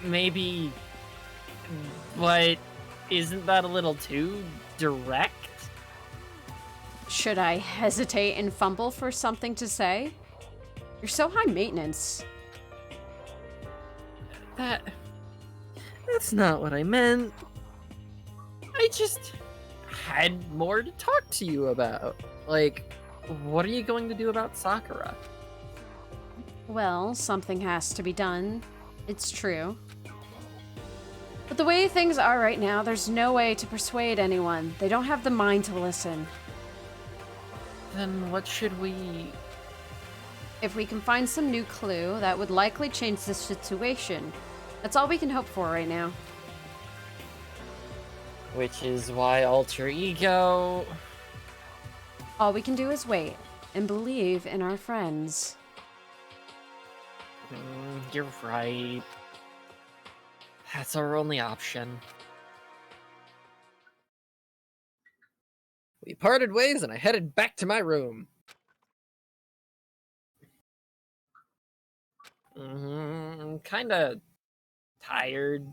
maybe... But isn't that a little too direct? Should I hesitate and fumble for something to say? You're so high maintenance. That's not what I meant. I just had more to talk to you about. Like, what are you going to do about Sakura? Well, something has to be done. It's true. But the way things are right now, there's no way to persuade anyone. They don't have the mind to listen. Then what should we... If we can find some new clue, that would likely change the situation. That's all we can hope for right now. Which is why Alter Ego... All we can do is wait and believe in our friends. You're right. That's our only option. We parted ways and I headed back to my room. I'm kinda tired.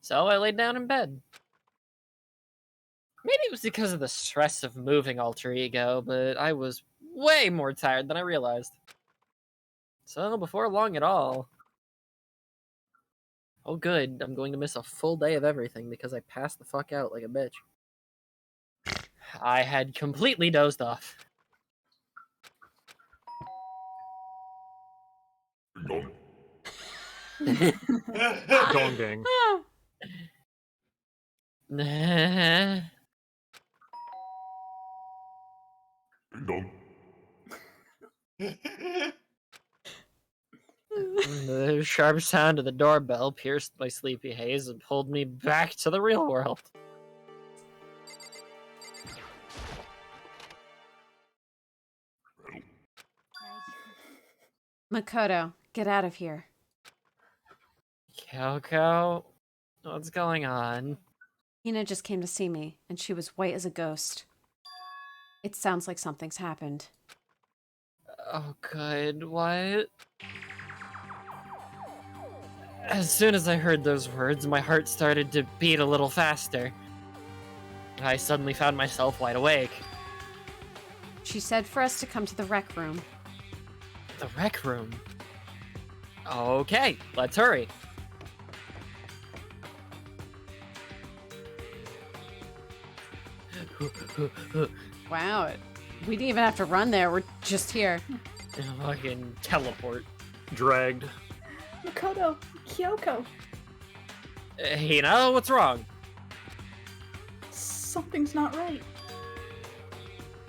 So I laid down in bed. Maybe it was because of the stress of moving Alter Ego, but I was way more tired than I realized. So before long at all... Oh good, I'm going to miss a full day of everything because I passed the fuck out like a bitch. I had completely dozed off. Dong ding. The sharp sound of the doorbell pierced my sleepy haze and pulled me back to the real world. Makoto, get out of here. Kyoko, what's going on? Hina just came to see me, and she was white as a ghost. It sounds like something's happened. Oh, good. What? As soon as I heard those words, my heart started to beat a little faster. I suddenly found myself wide awake. She said for us to come to the rec room. The rec room? Okay, let's hurry. Wow, we didn't even have to run there, we're just here. Fucking teleport. Dragged. Makoto, Kyoko, Hina, what's wrong? something's not right.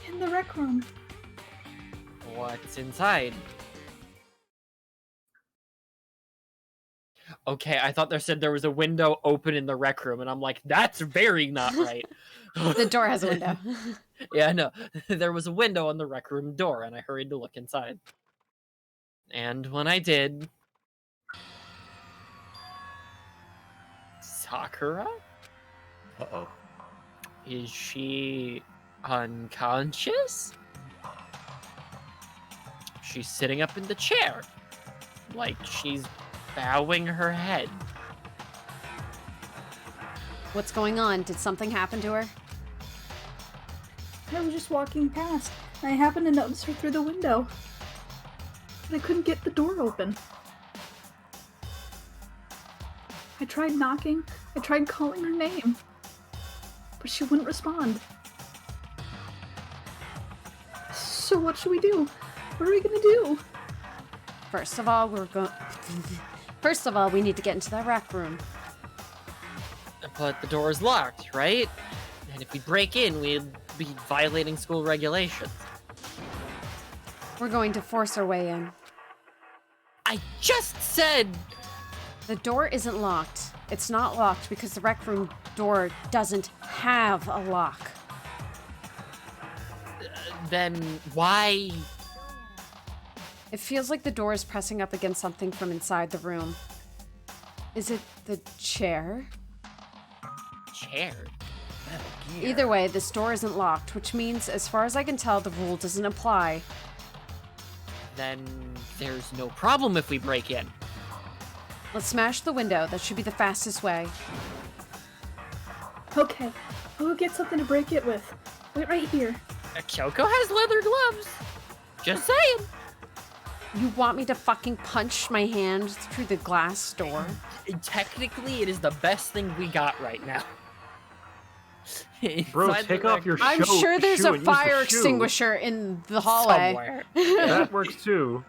In the rec room. What's inside? Okay, I thought they said there was a window open in the rec room, and I'm like, that's very not right. The door has a window. Yeah, no. There was a window on the rec room door, and I hurried to look inside. And when I did... Sakura? Uh-oh. Is she unconscious? She's sitting up in the chair. Like she's bowing her head. What's going on? Did something happen to her? I was just walking past, and I happened to notice her through the window. But I couldn't get the door open. I tried knocking, I tried calling her name, but she wouldn't respond. So what should we do? What are we gonna do? First of all, we need to get into that rec room. But the door is locked, right? And if we break in, we'd be violating school regulations. We're going to force our way in. I just said... The door isn't locked. It's not locked because the rec room door doesn't have a lock. Then why... It feels like the door is pressing up against something from inside the room. Is it the chair? Chair? Either way, this door isn't locked, which means, as far as I can tell, the rule doesn't apply. Then there's no problem if we break in. Let's smash the window. That should be the fastest way. Okay, I'll go get something to break it with. Wait right here. Kyoko has leather gloves. Just saying. You want me to fucking punch my hand through the glass door? Technically, it is the best thing we got right now. Bro, take off your shoe. I'm sure there's shoe a and use fire the shoe. extinguisher in the hallway. Somewhere. That works too.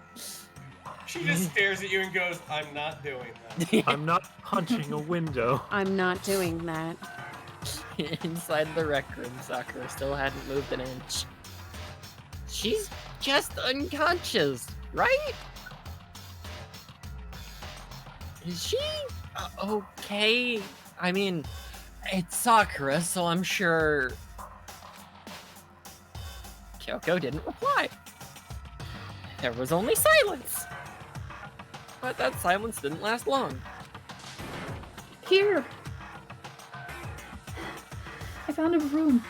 She just stares at you and goes, I'm not doing that. I'm not punching a window. I'm not doing that. Inside the rec room, Sakura still hadn't moved an inch. She's just unconscious, right? Is she okay? I mean, it's Sakura, so I'm sure... Kyoko didn't reply. There was only silence. But that silence didn't last long. Here! I found a room.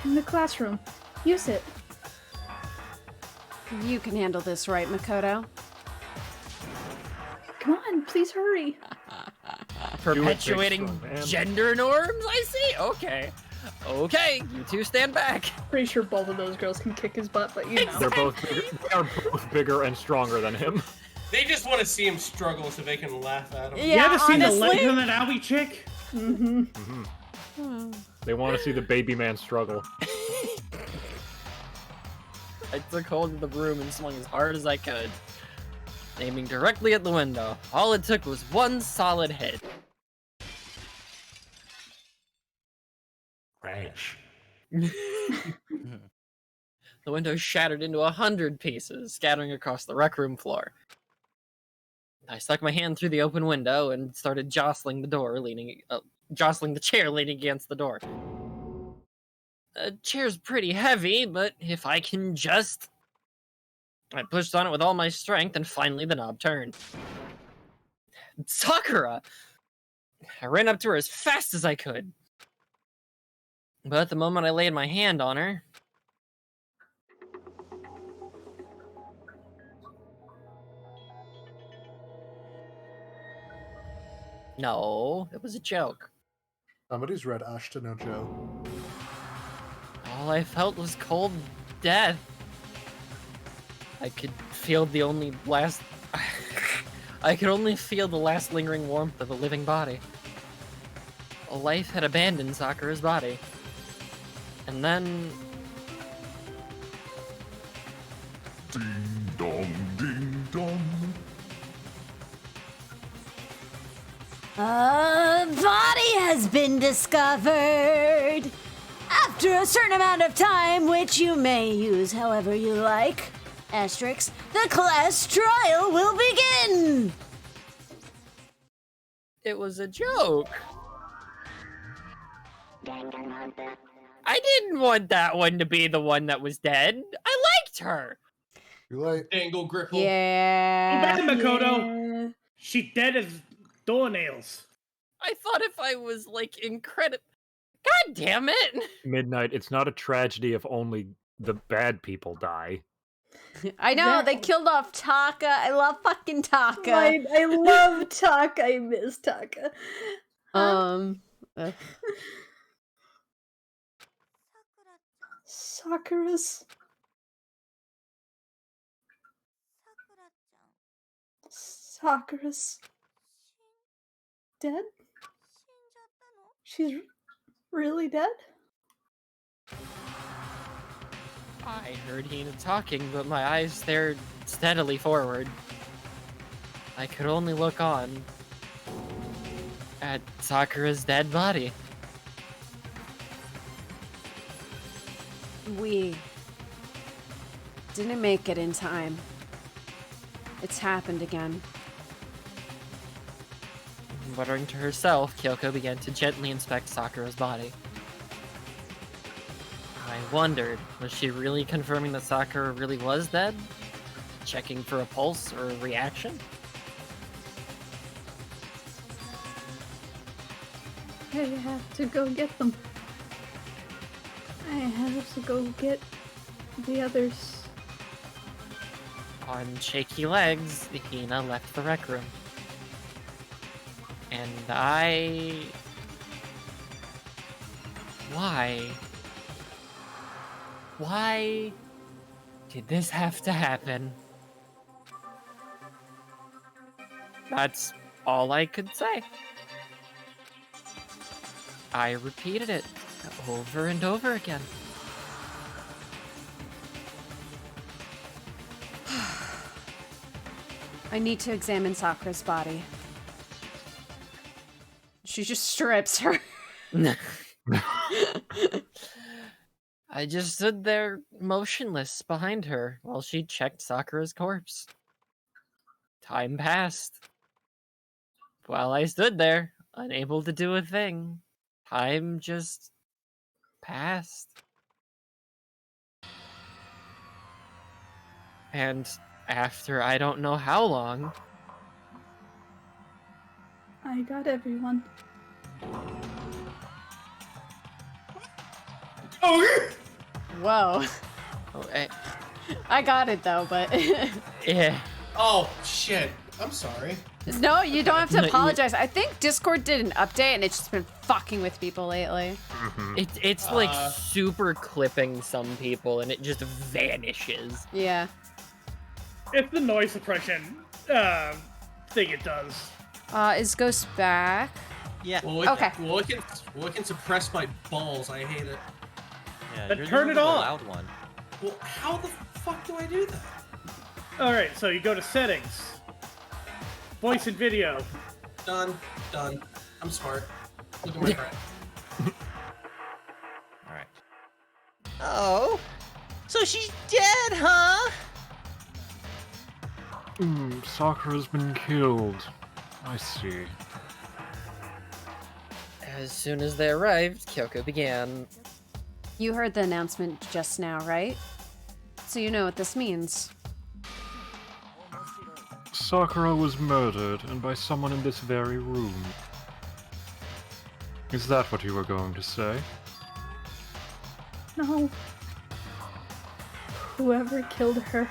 In the classroom. Use it. You can handle this, right, Makoto? Come on, please hurry. Perpetuating gender norms, I see? Okay. Okay, you two stand back. Pretty sure both of those girls can kick his butt, but you know. They are both bigger and stronger than him. They just want to see him struggle so they can laugh at him. You Yeah, ever seen the honestly. leg on that owie chick? Mm-hmm. They want to see the baby man struggle. I took hold of the broom and swung as hard as I could, aiming directly at the window. All it took was one solid hit. Crash. The window shattered into 100 pieces, scattering across the rec room floor. I stuck my hand through the open window and started jostling the chair leaning against the door. The chair's pretty heavy, but if I can just... I pushed on it with all my strength, and finally the knob turned. Sakura! I ran up to her as fast as I could. But the moment I laid my hand on her... No, it was a joke. Somebody's read Ashton no Joe. All I felt was cold death. I could feel the only last... I could only feel the last lingering warmth of a living body. Life had abandoned Sakura's body. And then... Ding dong, ding dong. A body has been discovered. After a certain amount of time, which you may use however you like, asterisk, the class trial will begin. It was a joke. I didn't want that one to be the one that was dead. I liked her. You're like, Dangle Gripple. Yeah. Oh, bad, Makoto. She dead as doornails. I thought if I was like incredible. God damn it! Midnight, it's not a tragedy if only the bad people die. I know, they killed off Taka. I love fucking Taka. I love Taka. I miss Taka. Sakura's dead? She's really dead? I heard Hina talking, but my eyes stared steadily forward. I could only look on at Sakura's dead body. We didn't make it in time. It's happened again. Muttering to herself, Kyoko began to gently inspect Sakura's body. I wondered, was she really confirming that Sakura really was dead? Checking for a pulse or a reaction? I have to go get them. I have to go get the others. On shaky legs, Hina left the rec room. And Why did this have to happen? That's all I could say. I repeated it over and over again. I need to examine Sakura's body. She just strips her. I just stood there motionless behind her while she checked Sakura's corpse. Time passed. While I stood there, unable to do a thing, time just passed. And after I don't know how long, I got everyone. Whoa. oh, I got it though, but yeah. Oh shit! I'm sorry. No, you don't have No, to you- apologize. I think Discord did an update and it's just been fucking with people lately. It's like super clipping some people and it just vanishes. Yeah. It's the noise suppression thing it does. Is Ghost back? Yeah. Okay. Well, it can suppress my balls. I hate it. Yeah, Then you're turn the it on. loud one. Well, how the fuck do I do that? Alright, so you go to settings. Voice and video. Done. I'm smart. Look at my friend. Alright. Oh, so she's dead, huh? Sakura's been killed. I see. As soon as they arrived, Kyoko began. You heard the announcement just now, right? So you know what this means. Sakura was murdered, and by someone in this very room. Is that what you were going to say? No. Whoever killed her,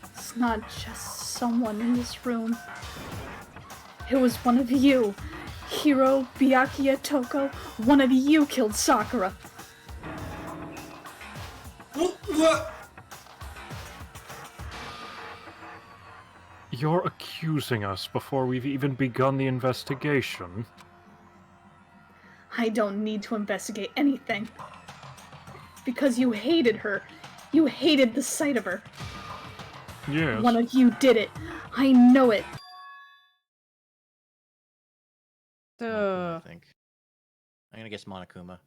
it's not just someone in this room. It was one of you. Hiro, Byakuya, Toko, one of you killed Sakura. What? You're accusing us before we've even begun the investigation. I don't need to investigate anything. Because you hated her. You hated the sight of her. Yes. One of you did it. I know it. I think. I'm gonna guess Monokuma.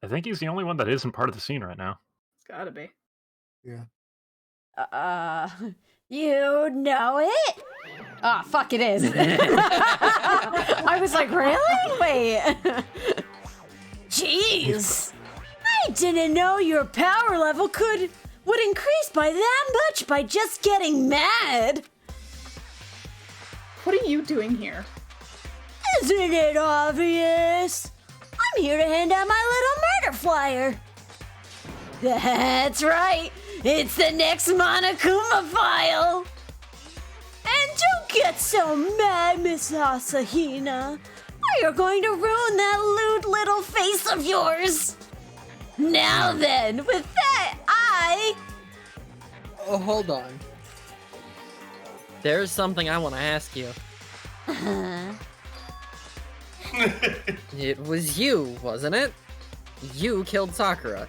I think he's the only one that isn't part of the scene right now. It's gotta be. Yeah. You know it? Ah, fuck, it is. I was like, really? Wait. Jeez. I didn't know your power level would increase by that much by just getting mad. What are you doing here? Isn't it obvious? I'm here to hand out my little murder flyer. That's right. It's the next Monokuma file. And don't get so mad, Miss Asahina. You're going to ruin that lewd little face of yours. Now then, with that, Oh, hold on. There's something I want to ask you. It was you, wasn't it? You killed Sakura.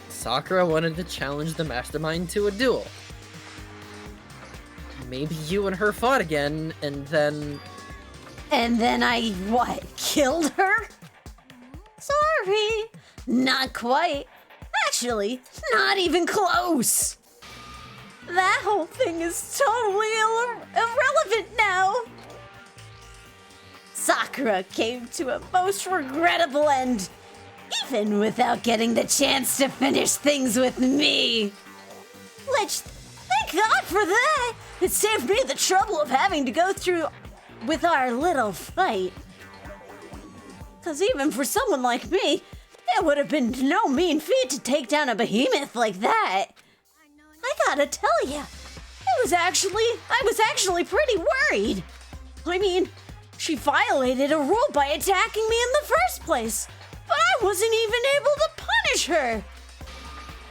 Sakura wanted to challenge the mastermind to a duel. Maybe you and her fought again, and then... And then I, what, killed her? Sorry, not quite. Actually, not even close. That whole thing is totally irrelevant now. Sakura came to a most regrettable end, even without getting the chance to finish things with me. Which, thank God for that. It saved me the trouble of having to go through with our little fight. Because even for someone like me, it would have been no mean feat to take down a behemoth like that. I gotta tell ya, I was actually pretty worried. I mean, she violated a rule by attacking me in the first place, but I wasn't even able to punish her.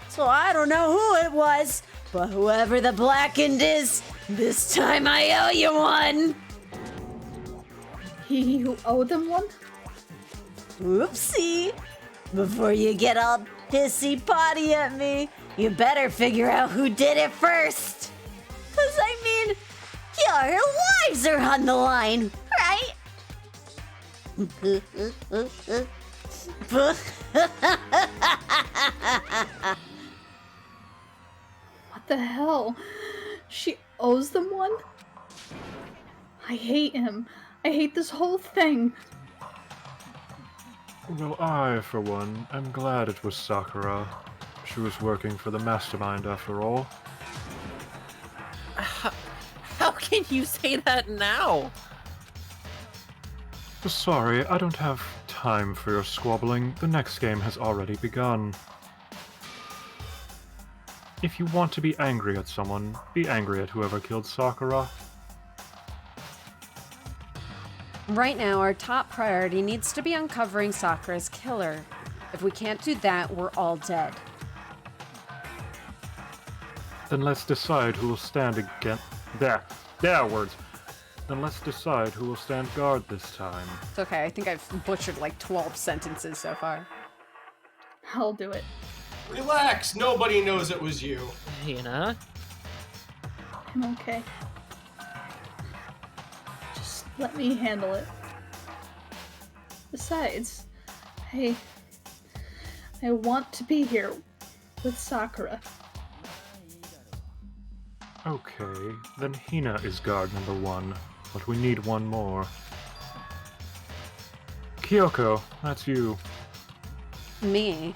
So I don't know who it was, but whoever the blackened is, this time I owe you one. You owe them one? Oopsie. Before you get all pissy-potty at me, you better figure out who did it first. 'Cause I mean, your lives are on the line, right? What the hell? She owes them one? I hate him. I hate this whole thing. Well, I, for one, am glad it was Sakura. She was working for the mastermind after all. How can you say that now? Sorry, I don't have time for your squabbling. The next game has already begun. If you want to be angry at someone, be angry at whoever killed Sakura. Right now, our top priority needs to be uncovering Sakura's killer. If we can't do that, we're all dead. Then let's decide who will stand against... There words. Then let's decide who will stand guard this time. It's okay, I think I've butchered like 12 sentences so far. I'll do it. Relax, nobody knows it was you. Hina? I'm okay. Just let me handle it. Besides, I want to be here with Sakura. Okay, then Hina is guard number 1, but we need one more. Kyoko, that's you. Me?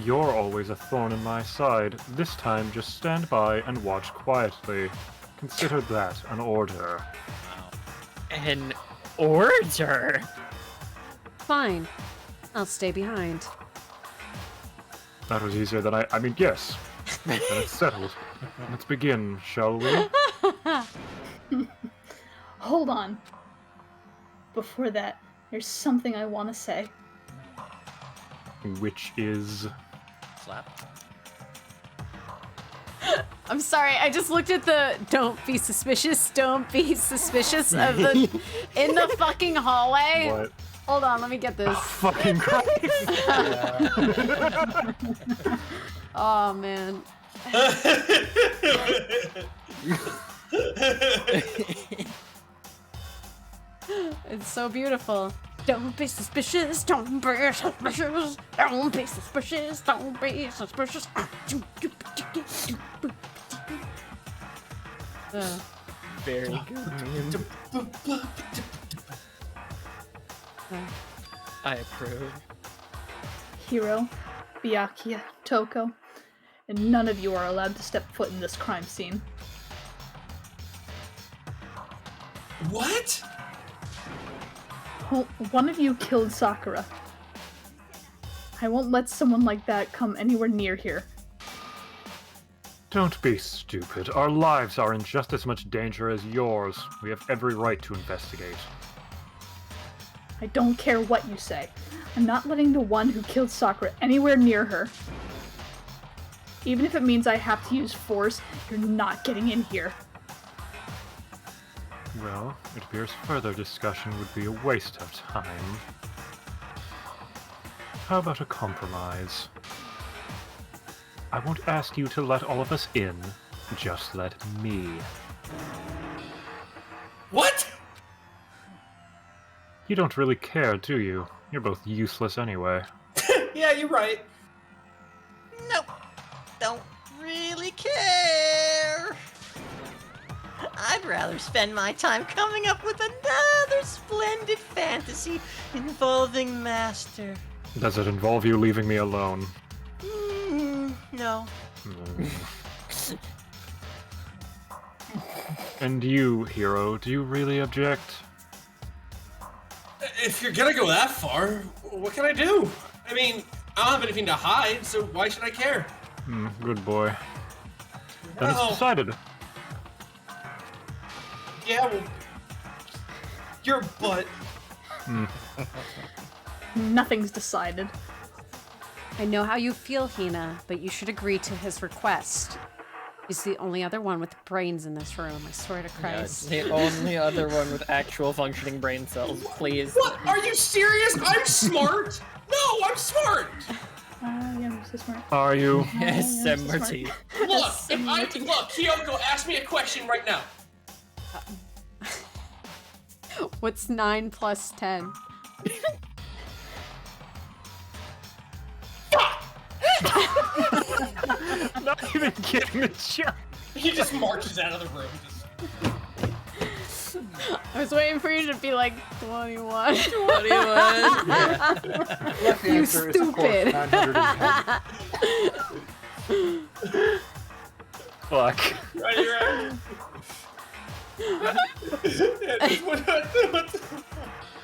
You're always a thorn in my side. This time, just stand by and watch quietly. Consider that an order. An order? Fine. I'll stay behind. That was easier than I mean, yes. Then it's settled. Let's begin, shall we? Hold on. Before that, there's something I want to say. Which is... Slap. I'm sorry, I just looked at the don't be suspicious of the in the fucking hallway. What? Hold on, let me get this. Fucking Christ. Oh man. It's so beautiful. Don't be suspicious, don't be suspicious, don't be suspicious, don't be suspicious. Very good. I approve. Hiro, Byakuya, Toko, and none of you are allowed to step foot in this crime scene. What? Well, one of you killed Sakura. I won't let someone like that come anywhere near here. Don't be stupid. Our lives are in just as much danger as yours. We have every right to investigate. I don't care what you say. I'm not letting the one who killed Sakura anywhere near her. Even if it means I have to use force, you're not getting in here. Well, it appears further discussion would be a waste of time. How about a compromise? I won't ask you to let all of us in, just let me. What? You don't really care, do you? You're both useless anyway. Yeah, you're right. Nope. Don't really care. I'd rather spend my time coming up with another splendid fantasy involving Master. Does it involve you leaving me alone? No. And you, Hiro, do you really object? If you're gonna go that far, what can I do? I mean, I don't have anything to hide, so why should I care? Good boy. Then it's decided. Yeah, well, your butt. Nothing's decided. I know how you feel, Hina, but you should agree to his request. He's the only other one with brains in this room, I swear to Christ. Yeah, the only other one with actual functioning brain cells, please. What? Are you serious? I'm smart? No, I'm smart! Yeah, I'm so smart. Are you? Yes, Marty. Look, look, Kyoko, ask me a question right now. What's 9 plus 10? Not even getting a shot. He just marches out of the room. I was waiting for you to be like 21. 21. Yeah. You stupid. Fuck. Right.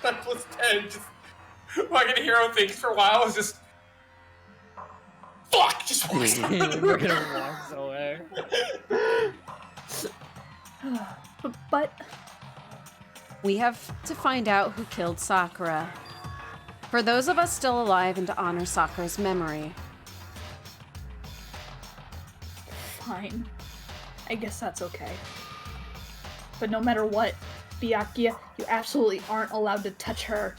That was 10. Just fucking hero things for a while. Was just fuck. Just walks out of the We're room. gonna walk somewhere. But We have to find out who killed Sakura. For those of us still alive and to honor Sakura's memory. fine. I guess that's okay. But no matter what, Byakuya, you absolutely aren't allowed to touch her.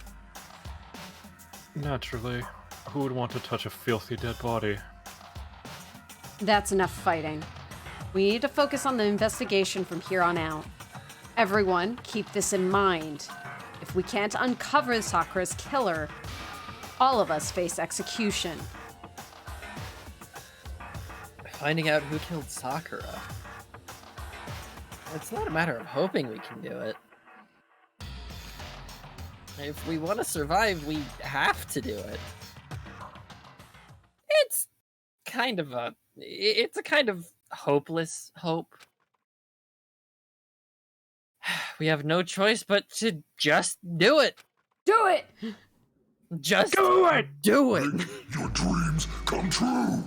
Naturally. Who would want to touch a filthy dead body? That's enough fighting. We need to focus on the investigation from here on out. Everyone, keep this in mind. If we can't uncover Sakura's killer, all of us face execution. Finding out who killed Sakura. It's not a matter of hoping we can do it. If we want to survive, we have to do it. It's kind of a kind of hopeless hope. We have no choice but to just do it. Do it! Just do it! Do it! Your dreams come true!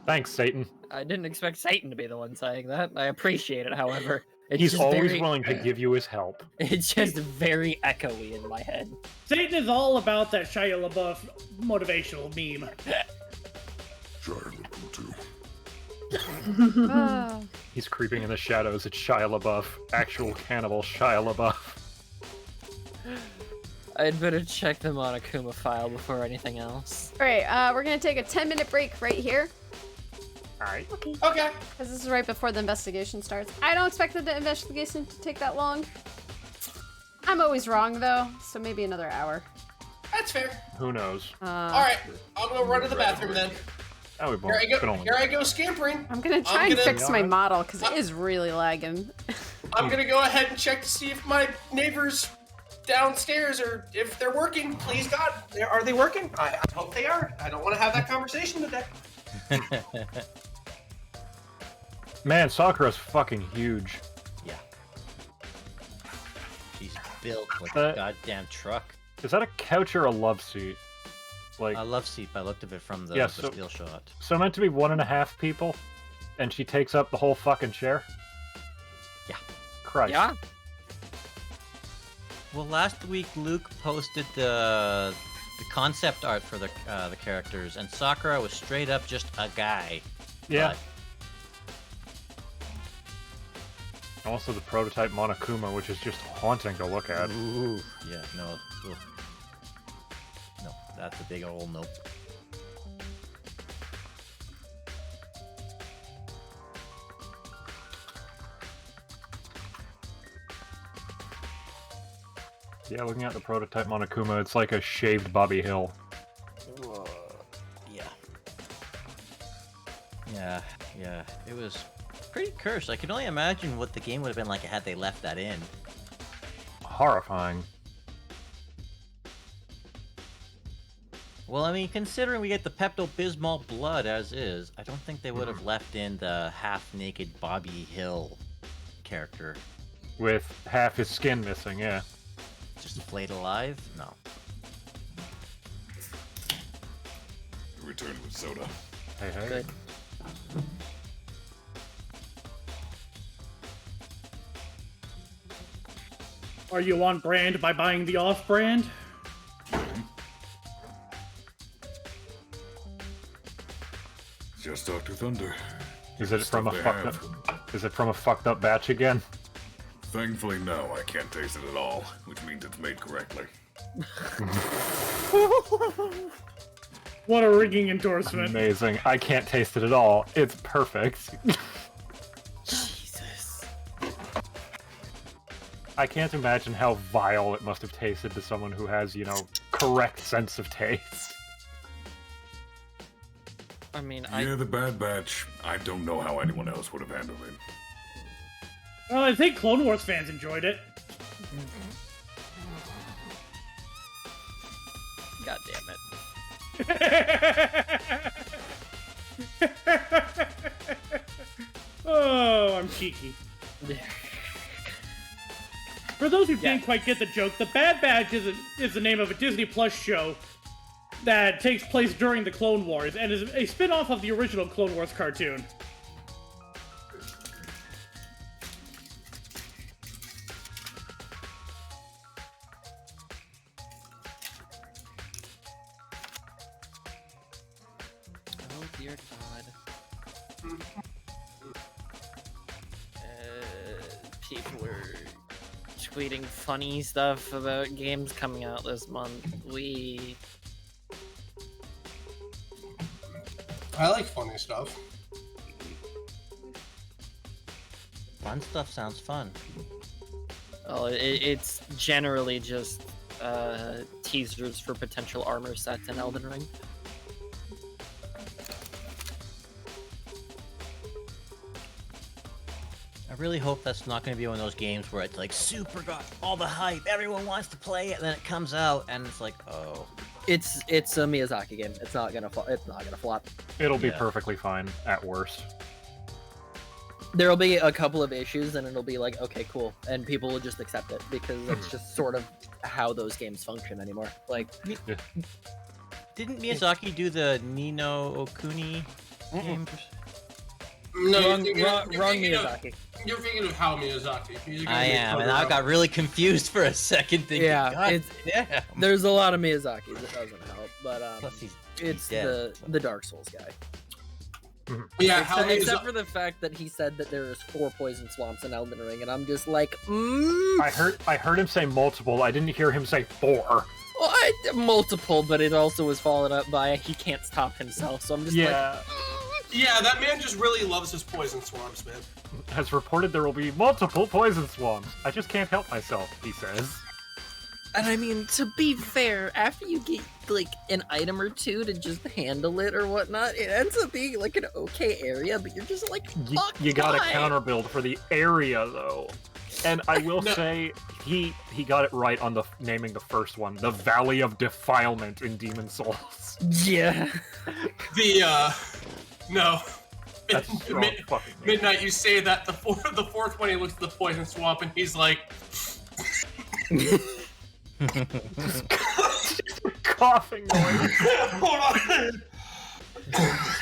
Thanks, Satan. I didn't expect Satan to be the one saying that. I appreciate it, however. It's He's just always very, willing to give you his help. It's just very echoey in my head. Satan is all about that Shia LaBeouf motivational meme. Shia LaBeouf too. He's creeping in the shadows. It's Shia LaBeouf. Actual cannibal Shia LaBeouf. I'd better check the Monokuma file before anything else. Alright, we're gonna take a 10-minute break right here. Alright. Okay. Okay. Because this is right before the investigation starts. I don't expect the investigation to take that long. I'm always wrong, though, so maybe another hour. That's fair. Who knows? Alright, I'll go run to the bathroom then. Oh, we Here I go scampering. I'm gonna try and fix my model, because it is really lagging. I'm gonna go ahead and check to see if my neighbors downstairs or if they're working. Please God, are they working? I hope they are. I don't want to have that conversation today. Man, Sakura's fucking huge. Yeah. She's built like a goddamn truck. Is that a couch or a love seat? Like I love seat by looked of it from the steel shot. So meant to be 1.5 people, and she takes up the whole fucking chair? Yeah. Christ. Yeah. Well, last week Luke posted the concept art for the characters, and Sakura was straight up just a guy. Yeah. Also the prototype Monokuma, which is just haunting to look at. Ooh. Yeah. No. Ugh. No, that's a big old nope. Yeah, looking at the prototype Monokuma, it's like a shaved Bobby Hill. Yeah. Yeah. It was pretty cursed. I can only imagine what the game would have been like had they left that in. Horrifying. Well, I mean, considering we get the Pepto-Bismol blood as is, I don't think they would have left in the half-naked Bobby Hill character. With half his skin missing, yeah. Just flayed alive? No. Return with soda. Hey. Good. Are you on brand by buying the off-brand? Just Dr. Thunder. Is it from a fucked up batch again? Thankfully, no. I can't taste it at all, which means it's made correctly. What a ringing endorsement. Amazing. I can't taste it at all. It's perfect. Jesus. I can't imagine how vile it must have tasted to someone who has, correct sense of taste. I mean, Yeah, the Bad Batch. I don't know how anyone else would have handled it. Well, I think Clone Wars fans enjoyed it. God damn it. Oh, I'm cheeky. For those who didn't quite get the joke, the Bad Batch is the name of a Disney Plus show that takes place during the Clone Wars and is a spin-off of the original Clone Wars cartoon. Oh dear God. People are tweeting funny stuff about games coming out this month. I like funny stuff. Fun stuff sounds fun. Well, it's generally just teasers for potential armor sets in Elden Ring. I really hope that's not going to be one of those games where it's like super got all the hype, everyone wants to play it, and then it comes out and it's like, oh. It's a Miyazaki game. It's not gonna flop. It'll be perfectly fine at worst. There'll be a couple of issues, and it'll be like, okay, cool, and people will just accept it because that's just sort of how those games function anymore. Like, didn't Miyazaki do the Nino Okuni game? No, wrong Miyazaki. Miyazaki. You're thinking of how Miyazaki. I am, and I got really confused for a second thinking, Yeah, God damn. There's a lot of Miyazaki that doesn't help, but Plus he's it's dead. the Dark Souls guy. Yeah, how many except for the fact that he said that there is 4 poison swamps in Elden Ring, and I'm just like, I heard him say multiple. I didn't hear him say 4. What? Multiple, but it also was followed up by he can't stop himself. So I'm just like, yeah, that man just really loves his poison swamps, man. Has reported there will be multiple poison swamps. I just can't help myself, he says. And I mean, to be fair, after you get like an item or two to just handle it or whatnot, it ends up being like an okay area, but you're just like, fuck, You got a why? counter build for the area though. And I will say he got it right on the naming the first one, the Valley of Defilement in Demon Souls. Yeah. No. That's strong fucking name. Midnight, you say that the fourth one, he looks at the poison swamp and he's like, coughing noise. hold on.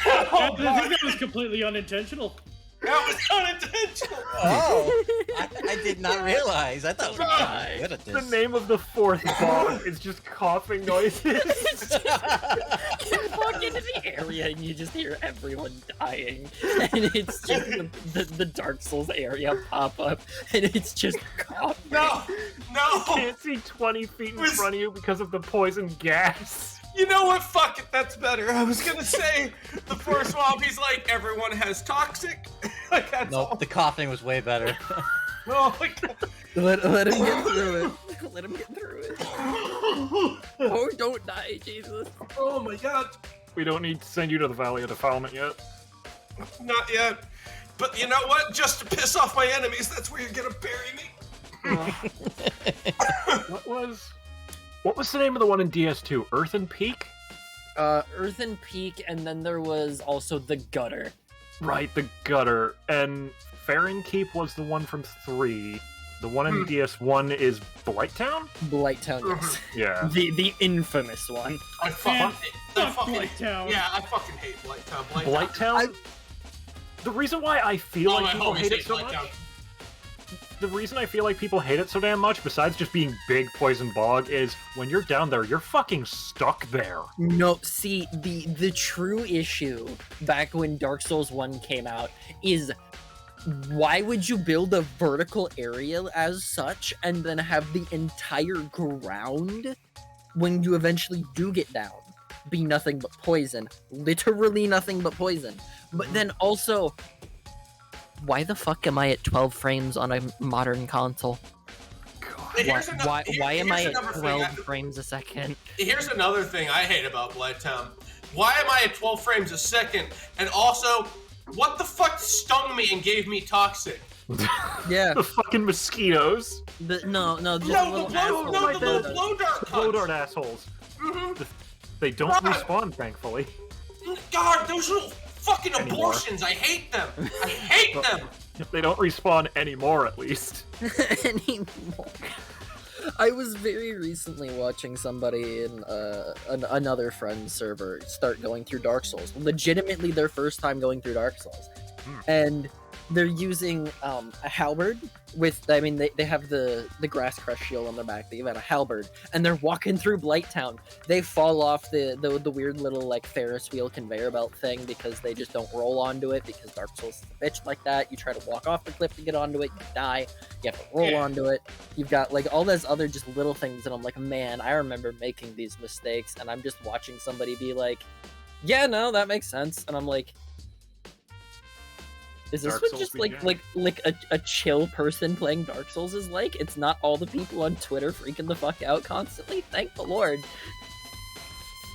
I think that was completely unintentional. That was unintentional. Oh, I did not realize. I thought we were good at The this. name of the 4th bog is just coughing noises. You walk into the area and you just hear everyone dying, and it's just the Dark Souls area pop up, and it's just coughing. No. You can't see 20 feet in front of you because of the poison gas. You know what? Fuck it. That's better. I was gonna say the fourth swamp. He's like, everyone has toxic. Like, that's all. Nope, the coughing was way better. Oh my God. Let him get through it. Let him get through it. Oh, don't die, Jesus. Oh my God. We don't need to send you to the Valley of Defilement yet. Not yet. But you know what? Just to piss off my enemies, that's where you're gonna bury me. What was the name of the one in DS2? Earthen Peak? Earthen Peak, and then there was also the Gutter. Right, the Gutter. And Farron Keep was the one from 3. The one in DS1 is Blighttown? Blighttown, yes. Yeah. The infamous one. I fucking Blighttown. Yeah, I fucking hate Blighttown. Blighttown? The reason why I feel All like my people homies hate it hate so Blighttown. much... The reason I feel like people hate it so damn much, besides just being big poison bog, is when you're down there, you're fucking stuck there. No, see, the true issue back when Dark Souls 1 came out is why would you build a vertical area as such and then have the entire ground, when you eventually do get down, be nothing but poison? Literally nothing but poison. But then also, why the fuck am I at 12 frames on a modern console? Why am I at 12 frames a second? Here's another thing I hate about Blighttown. Why am I at 12 frames a second? And also, what the fuck stung me and gave me toxic? Yeah. The fucking mosquitoes. The blow dart Blow dart assholes. Mm-hmm. They don't respawn, thankfully. God, those little fucking abortions. I hate them. I hate them. They don't respawn anymore, at least. Anymore. I was very recently watching somebody in another friend's server start going through Dark Souls. Legitimately their first time going through Dark Souls. And they're using a halberd with, I mean, they have the grass crush shield on their back. They've got a halberd, and they're walking through Blighttown. They fall off the weird little like Ferris wheel conveyor belt thing because they just don't roll onto it, because Dark Souls is a bitch like that. You try to walk off the cliff to get onto it, you die. You have to roll onto it. You've got like all those other just little things, and I'm like, man, I remember making these mistakes, and I'm just watching somebody be like, yeah, no, that makes sense, and I'm like, is this what just like a chill person playing Dark Souls is like? It's not all the people on Twitter freaking the fuck out constantly? Thank the Lord.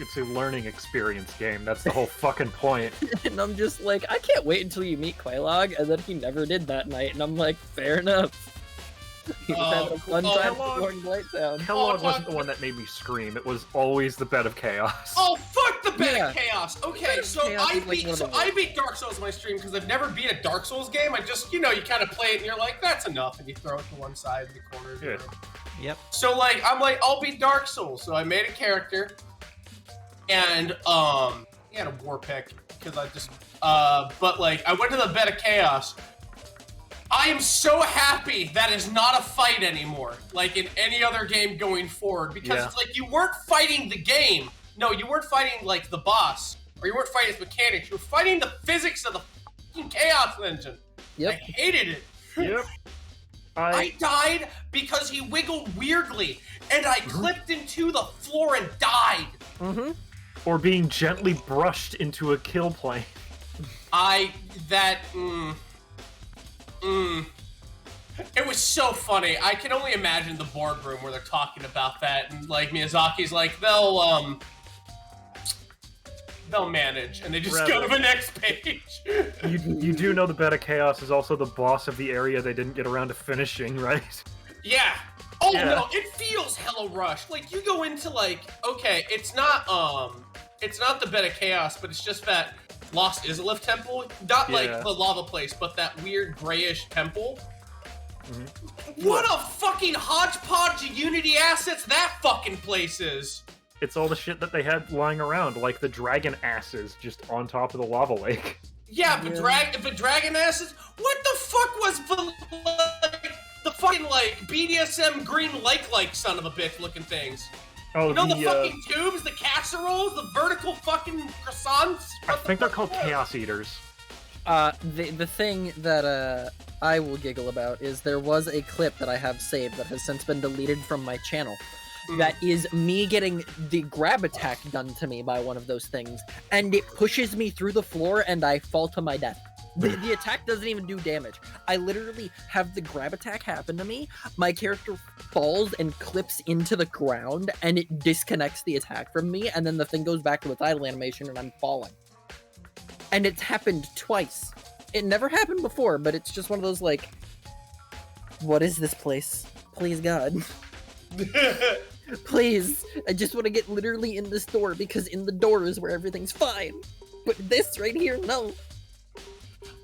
It's a learning experience game. That's the whole fucking point. And I'm just like, I can't wait until you meet Quaylog, and then he never did that night, and I'm like, fair enough. He was having a fun time exploring Blighttown. Kellogg wasn't the one that made me scream. It was always the bed of chaos. Oh, fuck the bed of chaos. Okay, so I Chaos beat Dark Souls in my stream because I've never beat a Dark Souls game. I just, you kind of play it and you're like, that's enough, and you throw it to one side in the corner. Yeah. Yep. So I'm like, I'll beat Dark Souls. So I made a character, and he had a war pick because I just but like I went to the bed of chaos. I am so happy that is not a fight anymore, like in any other game going forward, because it's like you weren't fighting the game. No, you weren't fighting like the boss. or you weren't fighting its mechanics. You were fighting the physics of the fucking Chaos Engine. Yep. I hated it. Yep. I died because he wiggled weirdly, and I clipped into the floor and died. Mm-hmm. Or being gently brushed into a kill plane. It was so funny. I can only imagine the boardroom where they're talking about that, and like Miyazaki's like, they'll manage, and they just go to the next page. You do know the Bed of Chaos is also the boss of the area they didn't get around to finishing, right? Yeah. Oh no, it feels hella rushed. Like you go into like, okay, it's not the Bed of Chaos, but it's just that Lost Izalith temple, not like the lava place, but that weird grayish temple. Mm-hmm. What a fucking hodgepodge of Unity assets that fucking place is. It's all the shit that they had lying around, like the dragon asses just on top of the lava lake. Yeah, but dragon asses. What the fuck was the fucking like BDSM green like son of a bitch looking things? Oh, you know the fucking tubes, the casseroles, the vertical fucking croissants? I think they're called Chaos Eaters. The thing that I will giggle about is there was a clip that I have saved that has since been deleted from my channel. That is me getting the grab attack done to me by one of those things, and it pushes me through the floor and I fall to my death. The attack doesn't even do damage. I literally have the grab attack happen to me, my character falls and clips into the ground, and it disconnects the attack from me, and then the thing goes back to its idle animation and I'm falling. And it's happened twice. It never happened before, but it's just one of those like, what is this place? Please God. Please, I just want to get literally in this door, because in the door is where everything's fine. But this right here, no.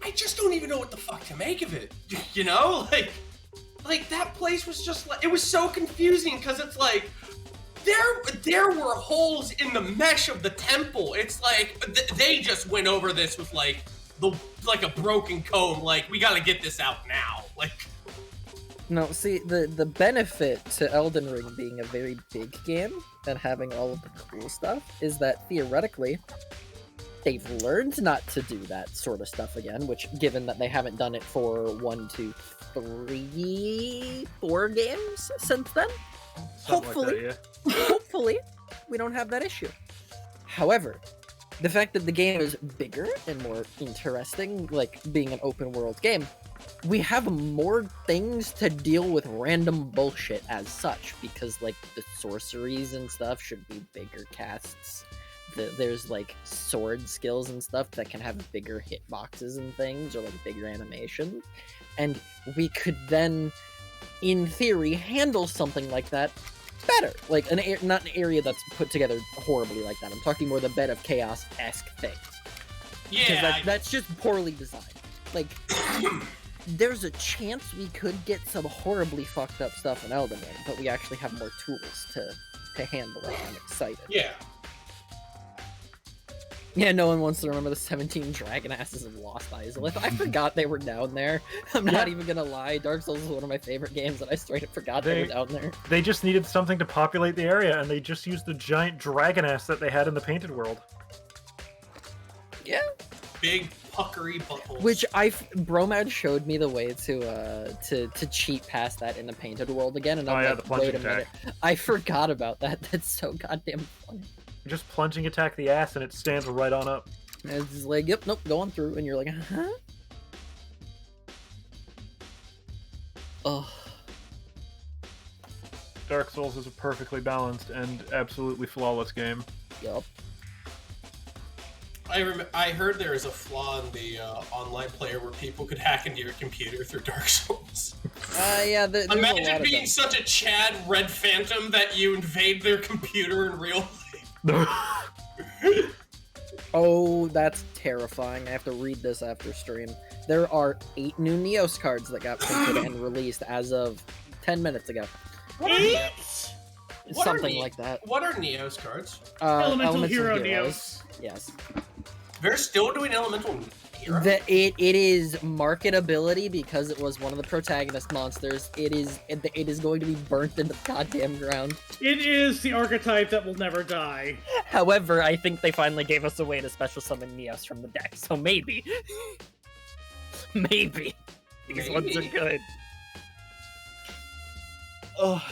I just don't even know what the fuck to make of it. You know? Like that place was just like, it was so confusing, because it's like, there were holes in the mesh of the temple. It's like, they just went over this with like a broken comb, like, we gotta get this out now. Like... No, see, the benefit to Elden Ring being a very big game and having all of the cool stuff is that theoretically they've learned not to do that sort of stuff again, which, given that they haven't done it for 1, 2, 3, 4 games since then, hopefully we don't have that issue. However, the fact that the game is bigger and more interesting, like being an open world game, we have more things to deal with random bullshit as such, because like the sorceries and stuff should be bigger casts. There's like sword skills and stuff that can have bigger hitboxes and things, or like bigger animation, and we could then, in theory, handle something like that better. Like not an area that's put together horribly like that. I'm talking more the Bed of Chaos-esque things. Yeah, that's just poorly designed. Like. There's a chance we could get some horribly fucked up stuff in Elden Ring, but we actually have more tools to handle it. I'm excited. Yeah. Yeah, no one wants to remember the 17 dragon asses of Lost Izalith. I forgot they were down there. I'm not even gonna lie. Dark Souls is one of my favorite games, and I straight up forgot they were down there. They just needed something to populate the area, and they just used the giant dragon ass that they had in the Painted World. Yeah. Big puckery buttholes. Which Bromad showed me the way to cheat past that in the Painted World again, and I'm like, wait a minute, I forgot about that. That's so goddamn funny. Just plunging attack the ass and it stands right on up. And it's just like, yep, nope, going through, and you're like, huh? Ugh. Dark Souls is a perfectly balanced and absolutely flawless game. Yup. I heard there is a flaw in the online player where people could hack into your computer through Dark Souls. Yeah, there's Imagine a lot being of such a Chad Red Phantom that you invade their computer in real life. Oh, that's terrifying. I have to read this after stream. There are 8 new Neos cards that got printed and released as of 10 minutes ago. What are Neos? Something like that. What are Neos cards? Elemental Hero Neos. Yes. They're still doing Elemental It is marketability because it was one of the protagonist monsters. It is going to be burnt into the goddamn ground. It is the archetype that will never die. However, I think they finally gave us a way to special summon Neos from the deck, so maybe. Maybe. These ones are good. Oh,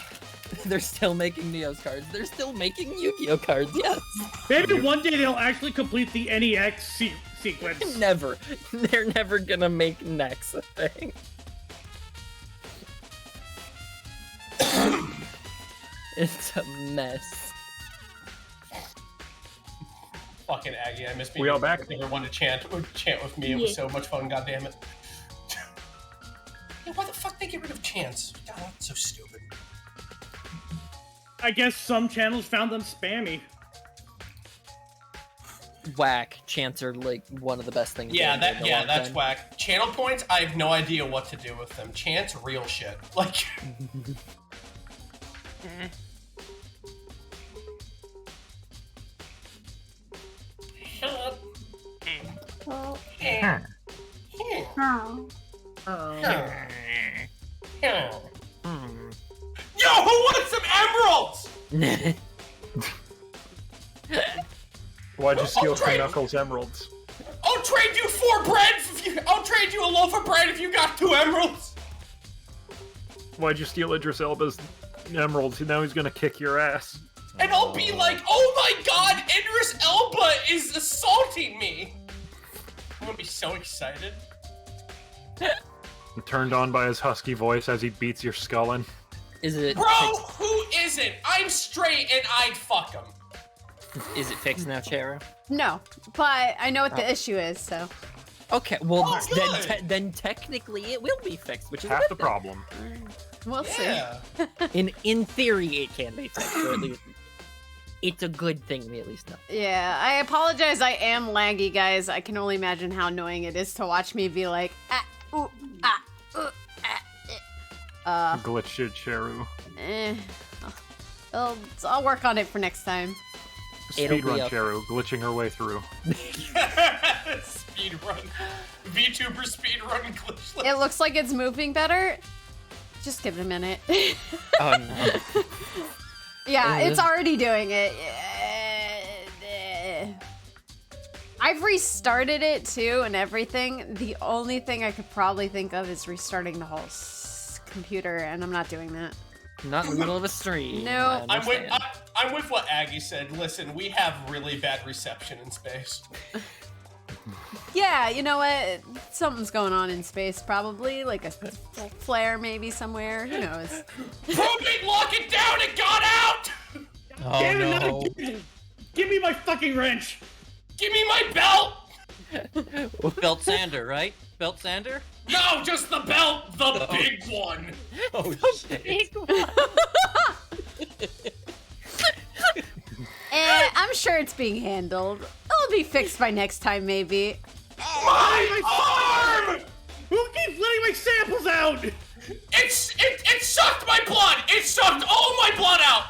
they're still making Neos cards. They're still making Yu-Gi-Oh cards, yes. Maybe one day they'll actually complete the NEX sequence. Never. They're never gonna make Nex a thing. It's a mess. Fucking Aggie, I miss being We all back? Everyone to chant with me. It was so much fun. God damn it. Yeah, why the fuck they get rid of chants? God, that's so stupid. I guess some channels found them spammy. Whack. Chants are like one of the best things. Yeah, that's that's whack. Channel points, I have no idea what to do with them. Chants, real shit. Like. Oh. Yo, who wants some emeralds? Why'd you steal from Knuckles emeralds? I'll trade you 4 bread. I'll trade you a loaf of bread if you got 2 emeralds. Why'd you steal Idris Elba's emeralds? Now he's gonna kick your ass. And I'll be like, oh my god, Idris Elba is assaulting me. I'm gonna be so excited. I'm turned on by his husky voice as he beats your skull in. Is it? Bro, who isn't? I'm straight and I'd fuck him. Is it fixed now, Cheru? No, but I know what the issue is, so. Okay, well Oh, then technically it will be fixed, which is half a the good thing. problem. We'll Yeah. see. In theory, it can be fixed, or at least it's a good thing. We at least know. Yeah, I apologize. I am laggy, guys. I can only imagine how annoying it is to watch me be like, Glitched Cheru. I'll work on it for next time. It'll be Speedrun up. Cheru, glitching her way through. Speedrun. VTuber speedrun glitch. It looks like it's moving better. Just give it a minute. Oh no. Yeah, it's already doing it. I've restarted it too and everything. The only thing I could probably think of is restarting the whole computer, and I'm not doing that. Not in the middle of a stream. No. I'm with what Aggie said. Listen, we have really bad reception in space. Yeah, you know what? Something's going on in space, probably. Like a flare maybe somewhere. Who knows? Probate, lock it down, it got out! Oh Damn it, no. no. Give me my fucking wrench! Give me my belt! Belt sander, right? Belt sander? No, just the belt, the big one! Oh shit. I'm sure it's being handled. It'll be fixed by next time, maybe. My arm! Who keeps letting my samples out? It sucked my blood! It sucked all my blood out!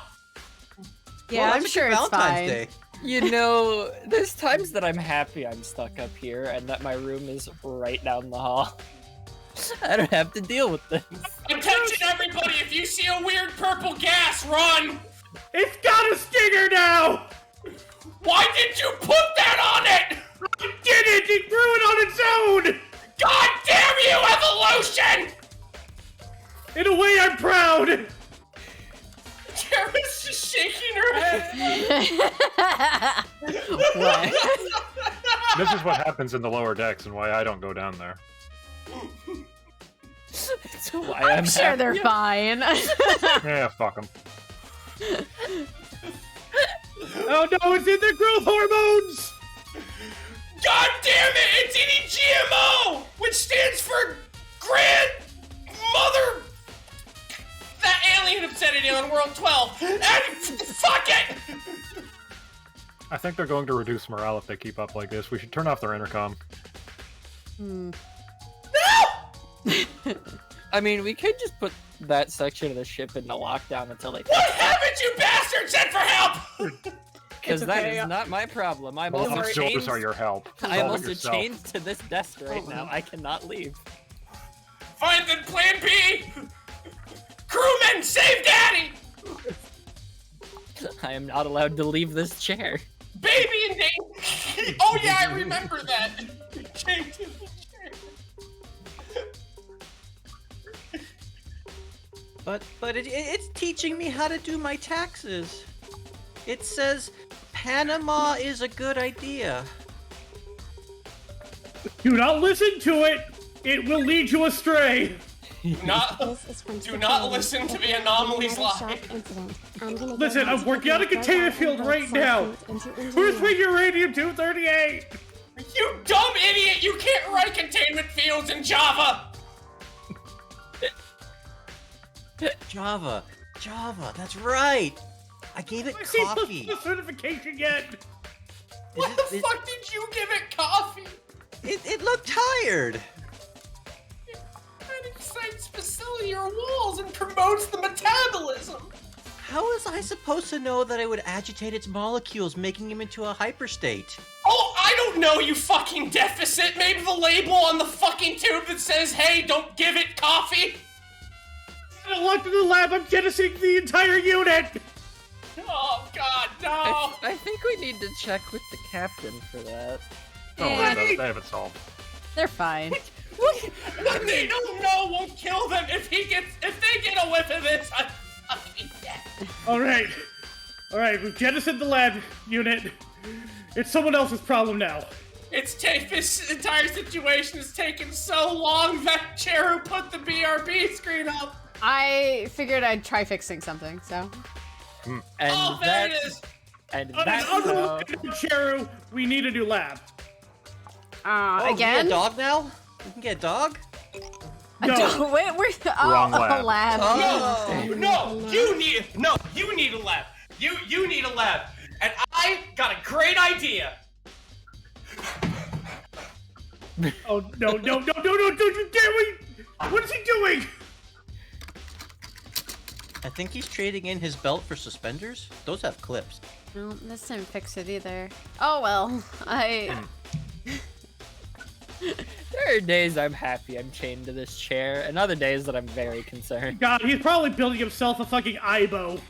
Yeah, Well, I'm that's sure it's Valentine's fine. Day. You know, there's times that I'm happy I'm stuck up here and that my room is right down the hall. I don't have to deal with this. Attention everybody, if you see a weird purple gas, run! It's got a stinger now! Why did you put that on it? I didn't! It grew it on its own! God damn you, evolution! In a way, I'm proud! Tara's just shaking her head. What? This is what happens in the lower decks and why I don't go down there. That's why I'm sure happy. they're fine. Yeah, fuck them. Oh no, it's in the growth hormones! God damn it, it's eating GMO, which stands for Grand Mother... That alien obscenity on World 12. And fuck it! I think they're going to reduce morale if they keep up like this. We should turn off their intercom. No! I mean, we could just put that section of the ship into lockdown until they... What haven't you bastards said for help? Because It's that okay. is not my problem. I'm All also the shoulders chained. are your help. I am Solve it also yourself. chained to this desk right now. I cannot leave. Find the plan B! Crewmen, save Daddy! I am not allowed to leave this chair. Baby and Nate! Oh yeah, I remember that! Chained to the chair. But it's teaching me how to do my taxes. It says Panama is a good idea. Do not listen to it. It will lead you astray. Do not listen to the anomalies lie. Listen, I'm working on a containment field right now. Where's my uranium-238? You dumb idiot! You can't write containment fields in Java! Java, that's right. I gave it coffee. C++ certification yet? What the fuck did you give it coffee? It looked tired. It excites facility or walls and promotes the metabolism. How was I supposed to know that I would agitate its molecules, making them into a hyperstate? Oh, I don't know, you fucking deficit. Maybe the label on the fucking tube that says, hey, don't give it coffee. I locked in the lab. I'm jettisoning the entire unit. Oh, God, no. I think we need to check with the captain for that. Oh, they have it solved. They're fine. What they don't know won't kill them. If they get a whiff of this, I'm fucking dead. All right, we've jettisoned the lab unit. It's someone else's problem now. This entire situation has taken so long that Cheru put the BRB screen up. I figured I'd try fixing something, so. And Oh, there it is. And That's Cheru, we need a new lab. Oh, Again? You get a dog now? You can get a dog? No. Wait, where's the Wrong lab. lab? You need a lab. You need a lab. And I got a great idea. Oh, no, don't you dare me! What is he doing? I think he's trading in his belt for suspenders. Those have clips. No, this didn't fix it either. Oh well, There are days I'm happy I'm chained to this chair, and other days that I'm very concerned. God, he's probably building himself a fucking Aibo.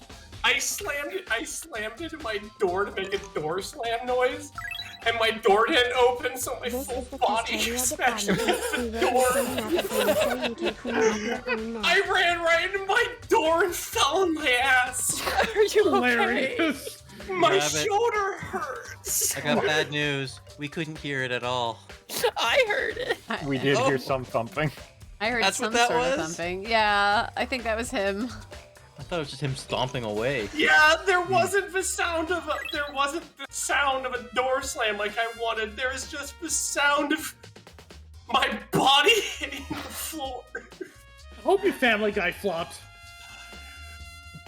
I slammed into my door to make a door slam noise, and my door didn't open, so my full body smashed into the door. I ran right into my door and fell on my ass. Are you Hilarious. My Rabbit. shoulder hurts. I got bad news. We couldn't hear it at all. I heard it. We did hear some thumping. I heard That's some what that sort of was? something. Yeah, I think that was him. I thought it was just him stomping away. Yeah, there wasn't the sound of a door slam like I wanted. There was just the sound of my body hitting the floor. I hope your Family Guy flopped.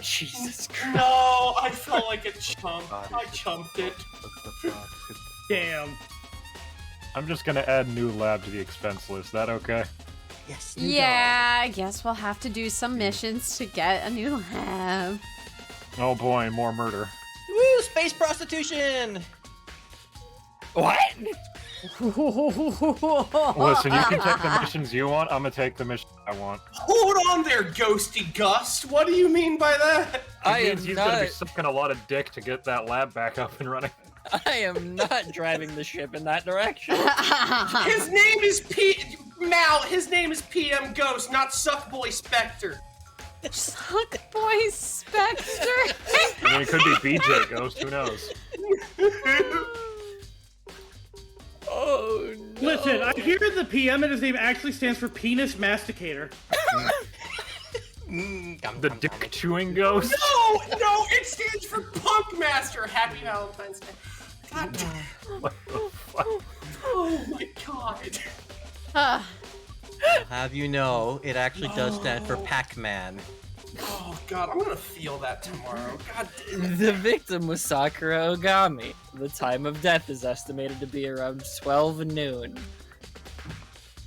Jesus Christ. No, I felt like a chump. I chumped it. Damn. I'm just gonna add new lab to the expense list. That okay? Yes. Yeah, I guess we'll have to do some missions to get a new lab. Oh boy, more murder. Woo! Space prostitution. What? Listen, you can take the missions you want. I'm gonna take the mission I want. Hold on there, Ghosty Gust. What do you mean by that? I It am means he's gonna be not. sucking a lot of dick to get that lab back up and running. I am not driving the ship in that direction. His name is His name is PM Ghost, not Suckboy Spectre. Suckboy Spectre. I mean, it could be BJ Ghost. Who knows? Oh no. Listen, I hear the PM and his name actually stands for Penis Masticator. The dick chewing ghost. No, it stands for Punk Master. Happy Valentine's Day. God damn. What the fuck? Oh my god. Have you know, it actually does stand for Pac-Man. Oh god, I'm gonna feel that tomorrow. God damn it. The victim was Sakura Ogami. The time of death is estimated to be around 12 noon.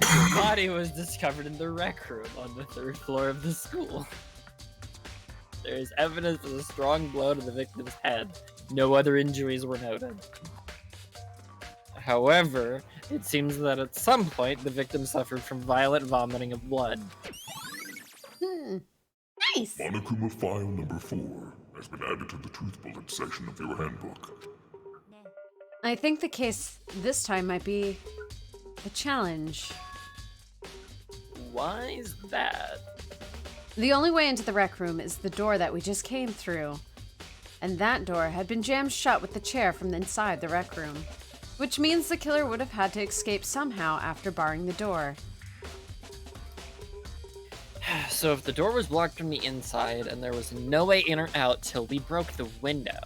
Her body was discovered in the rec room on the 3rd floor of the school. There is evidence of a strong blow to the victim's head. No other injuries were noted. However, it seems that at some point the victim suffered from violent vomiting of blood. Nice. Monokuma file number 4 has been added to the truth bullet section of your handbook. I think the case this time might be a challenge. Why is that? The only way into the rec room is the door that we just came through. And that door had been jammed shut with the chair from inside the rec room. Which means the killer would have had to escape somehow after barring the door. So if the door was blocked from the inside and there was no way in or out till we broke the window,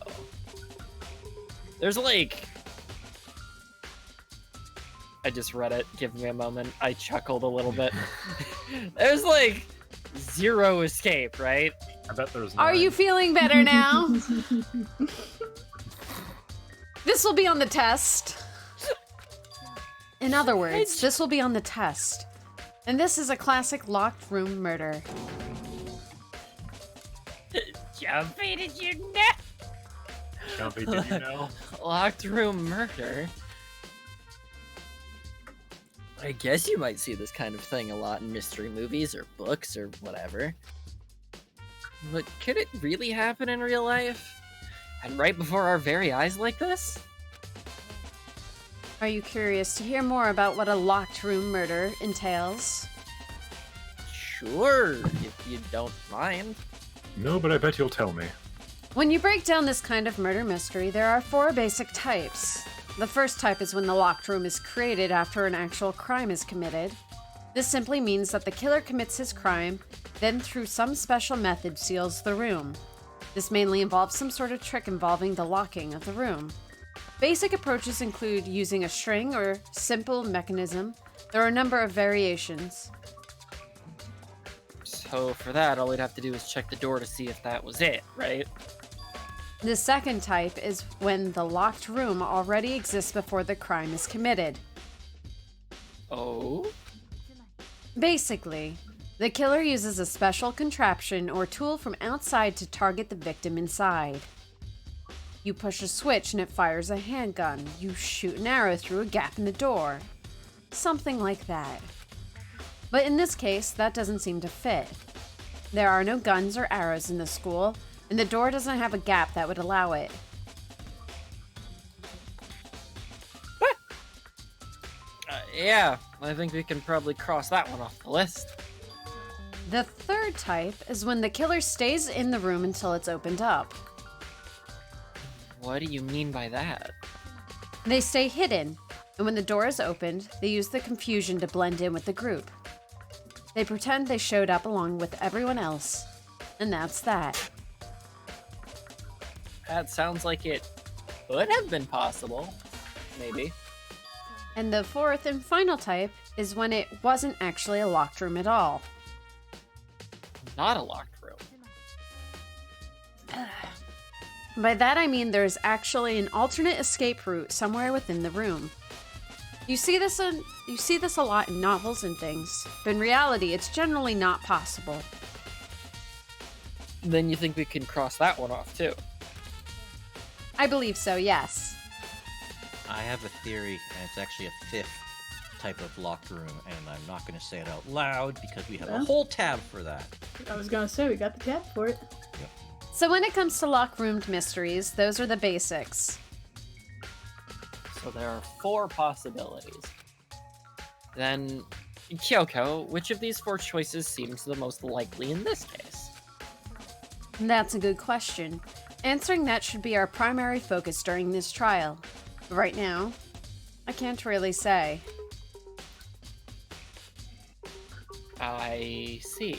there's like... I just read it, give me a moment, I chuckled a little bit. There's like 0 escape, right? I bet there's Are you feeling better now? This will be on the test. In other words, this will be on the test. And this is a classic locked room murder. Jumpy, did you know? Jumpy, did you know? Locked room murder? I guess you might see this kind of thing a lot in mystery movies or books or whatever. But could it really happen in real life? And right before our very eyes like this? Are you curious to hear more about what a locked room murder entails? Sure, if you don't mind. No, but I bet you'll tell me. When you break down this kind of murder mystery, there are 4 basic types. The first type is when the locked room is created after an actual crime is committed. This simply means that the killer commits his crime, then through some special method seals the room. This mainly involves some sort of trick involving the locking of the room. Basic approaches include using a string or simple mechanism. There are a number of variations. So for that, all we'd have to do is check the door to see if that was it, right? The second type is when the locked room already exists before the crime is committed. Oh? Basically, the killer uses a special contraption or tool from outside to target the victim inside. You push a switch and it fires a handgun. You shoot an arrow through a gap in the door. Something like that. But in this case, that doesn't seem to fit. There are no guns or arrows in the school, and the door doesn't have a gap that would allow it. Yeah, I think we can probably cross that one off the list. The third type is when the killer stays in the room until it's opened up. What do you mean by that? They stay hidden, and when the door is opened, they use the confusion to blend in with the group. They pretend they showed up along with everyone else, and that's that. That sounds like it could have been possible. Maybe. And the fourth and final type is when it wasn't actually a locked room at all. Not a locked room. By that I mean there's actually an alternate escape route somewhere within the room. You see this a lot in novels and things, but in reality it's generally not possible. Then you think we can cross that one off too? I believe so, yes. I have a theory, and it's actually a 5th type of locked room, and I'm not going to say it out loud because we have a whole tab for that. I was gonna say, we got the tab for it. Yep. So when it comes to locked-roomed mysteries, those are the basics. So there are 4 possibilities. Then, Kyoko, which of these 4 choices seems the most likely in this case? That's a good question. Answering that should be our primary focus during this trial. Right now, I can't really say. I see.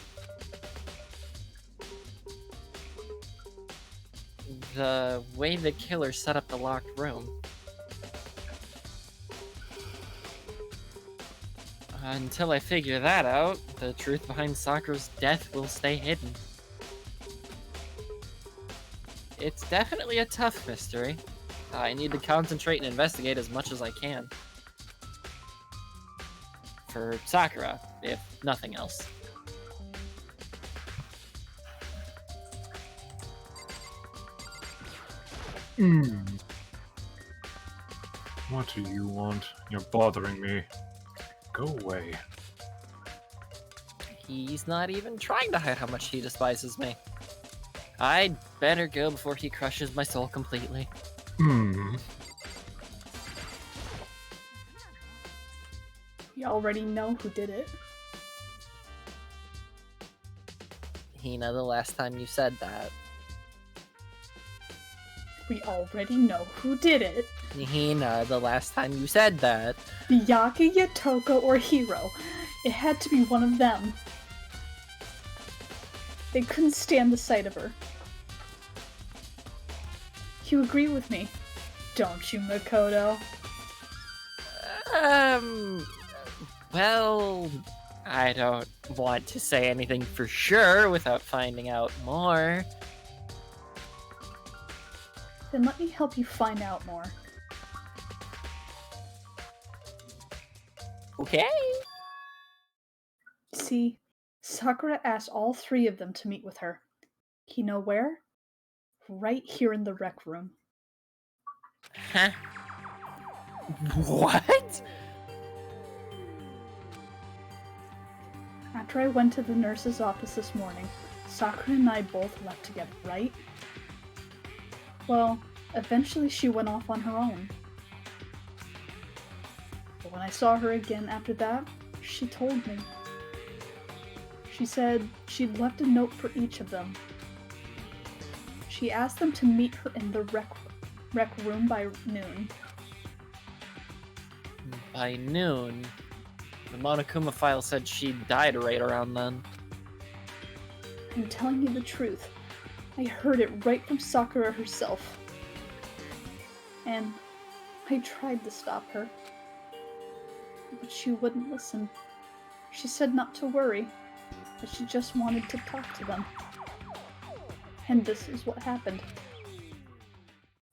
The way the killer set up the locked room. Until I figure that out, the truth behind Sakura's death will stay hidden. It's definitely a tough mystery. I need to concentrate and investigate as much as I can. For Sakura, if nothing else. What do you want? You're bothering me. Go away. He's not even trying to hide how much he despises me. I'd better go before he crushes my soul completely. You already know who did it. Hina, the last time you said that. We already know who did it. Hina, the last time you said that. Byakuya, Toko, or Hiro. It had to be one of them. They couldn't stand the sight of her. You agree with me, don't you, Makoto? Well, I don't want to say anything for sure without finding out more. Then let me help you find out more. Okay. See, Sakura asked all three of them to meet with her. You know where? Right here in the rec room. Huh? What? After I went to the nurse's office this morning, Sakura and I both left together, right? Well, eventually she went off on her own. But when I saw her again after that, she told me. She said she'd left a note for each of them. She asked them to meet her in the rec room by noon. By noon? The Monokuma file said she died right around then. I'm telling you the truth. I heard it right from Sakura herself. And I tried to stop her. But she wouldn't listen. She said not to worry, that she just wanted to talk to them. And this is what happened.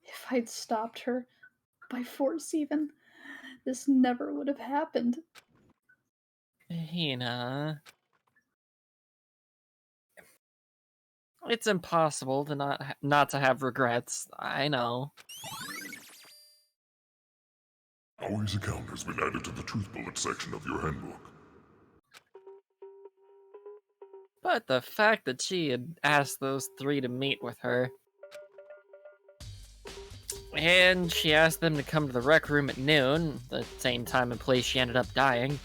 If I'd stopped her, by force even, this never would have happened. Hina. It's impossible to not to have regrets. I know. Aoi's account has been added to the truth bullet section of your handbook. But the fact that she had asked those three to meet with her, and she asked them to come to the rec room at noon, the same time and place she ended up dying,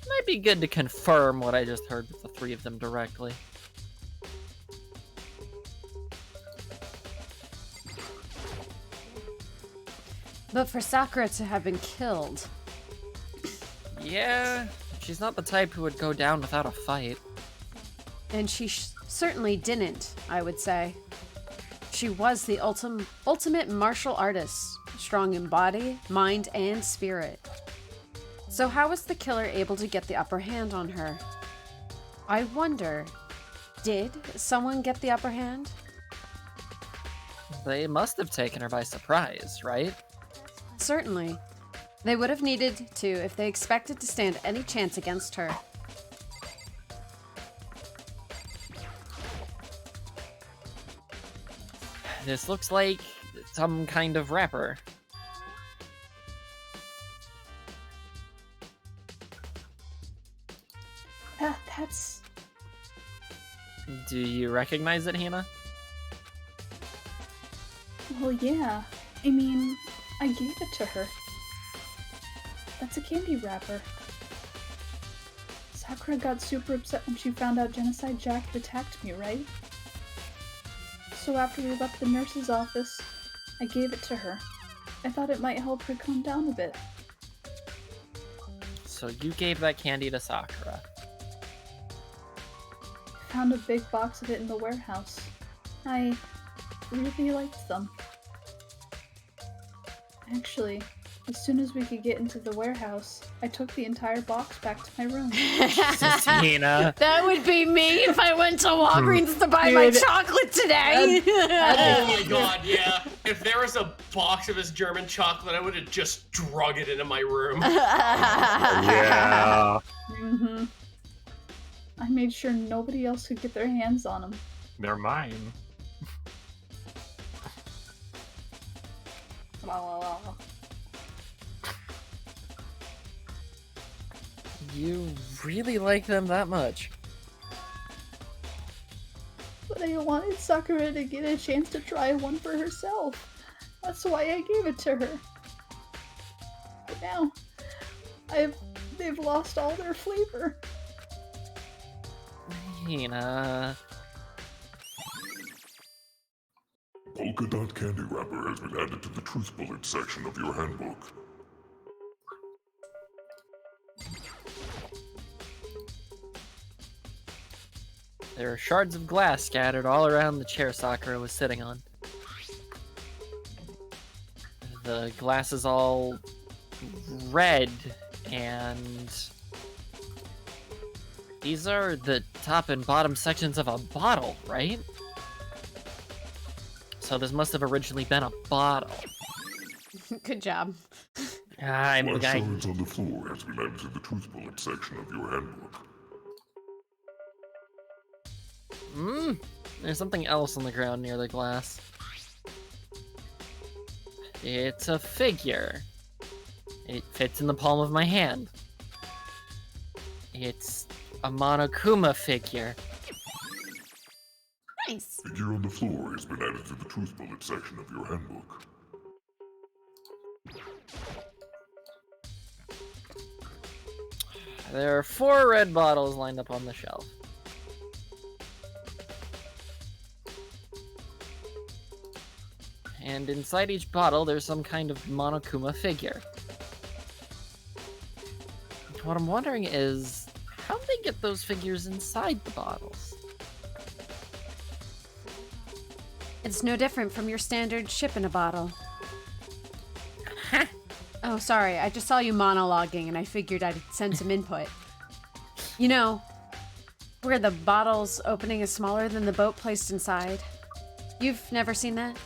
might be good to confirm what I just heard with the three of them directly. But for Sakura to have been killed... Yeah, she's not the type who would go down without a fight. And she certainly didn't, I would say. She was the ultimate martial artist, strong in body, mind, and spirit. So how was the killer able to get the upper hand on her? I wonder, did someone get the upper hand? They must have taken her by surprise, right? Certainly. They would have needed to if they expected to stand any chance against her. This looks like some kind of wrapper. That's... Do you recognize it, Hina? Well, yeah. I mean, I gave it to her. That's a candy wrapper. Sakura got super upset when she found out Genocide Jack had attacked me, right? So after we left the nurse's office, I gave it to her. I thought it might help her calm down a bit. So you gave that candy to Sakura. I found a big box of it in the warehouse. I really liked them. Actually, as soon as we could get into the warehouse, I took the entire box back to my room. Jesus, Hina. That would be me if I went to Walgreens to buy my chocolate today. Oh my god, yeah. If there was a box of his German chocolate, I would have just drug it into my room. Yeah. Mm-hmm. I made sure nobody else could get their hands on them. They're mine. La la la. You really like them that much? But I wanted Sakura to get a chance to try one for herself. That's why I gave it to her. But now, they've lost all their flavor. Hina. Polka dot candy wrapper has been added to the truth bullet section of your handbook. There are shards of glass scattered all around the chair Sakura was sitting on. The glass is all red, and these are the top and bottom sections of a bottle, right? So this must have originally been a bottle. Good job. I'm the guy. Shards on the floor has been added to the truth bullet section of your handbook. There's something else on the ground near the glass. It's a figure. It fits in the palm of my hand. It's a Monokuma figure. Nice. Figure on the floor has been added to the truth bullet section of your handbook. There are 4 red bottles lined up on the shelf. And inside each bottle, there's some kind of Monokuma figure. What I'm wondering is, how did they get those figures inside the bottles? It's no different from your standard ship in a bottle. Oh, sorry, I just saw you monologuing and I figured I'd send some input. You know, where the bottle's opening is smaller than the boat placed inside. You've never seen that?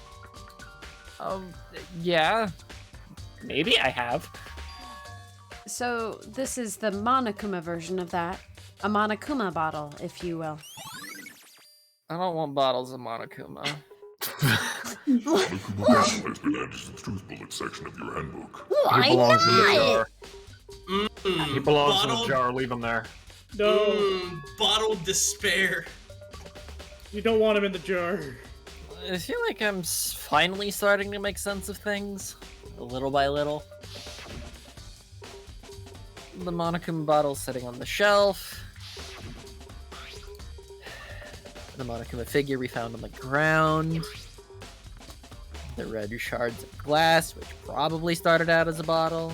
Yeah. Maybe I have. So, this is the Monokuma version of that. A Monokuma bottle, if you will. I don't want bottles of Monokuma. Monokuma bottle has been added to the truth bullet section of your handbook. Why He belongs in the not? jar. He belongs in Bottled- the jar. Leave him there. No, Bottled despair. you don't want him in the jar. I feel like I'm finally starting to make sense of things, little by little. The Monokuma bottle's sitting on the shelf. The Monokuma figure we found on the ground. The red shards of glass, which probably started out as a bottle.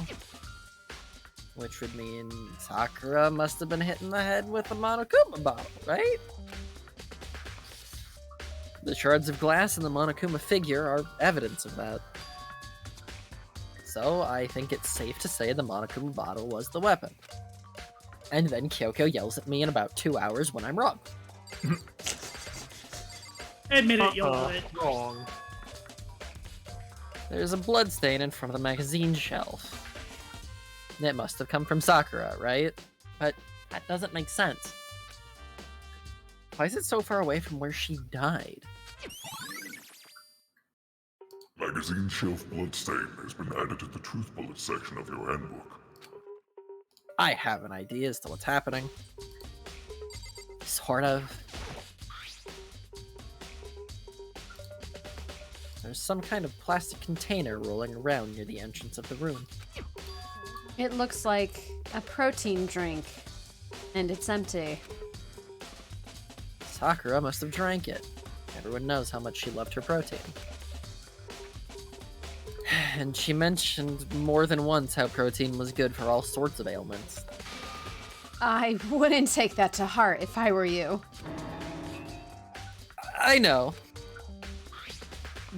Which would mean Sakura must have been hit in the head with a Monokuma bottle, right? The shards of glass and the Monokuma figure are evidence of that. So I think it's safe to say the Monokuma bottle was the weapon. And then Kyoko yells at me in about 2 hours when I'm wrong. Admit it, you'll do it. Wrong. There's a blood stain in front of the magazine shelf. It must have come from Sakura, right? But that doesn't make sense. Why is it so far away from where she died? Magazine shelf bloodstain has been added to the truth bullet section of your handbook. I have an idea as to what's happening. Sort of. There's some kind of plastic container rolling around near the entrance of the room. It looks like a protein drink, and it's empty. Sakura must have drank it. Everyone knows how much she loved her protein. And she mentioned more than once how protein was good for all sorts of ailments. I wouldn't take that to heart if I were you. I know.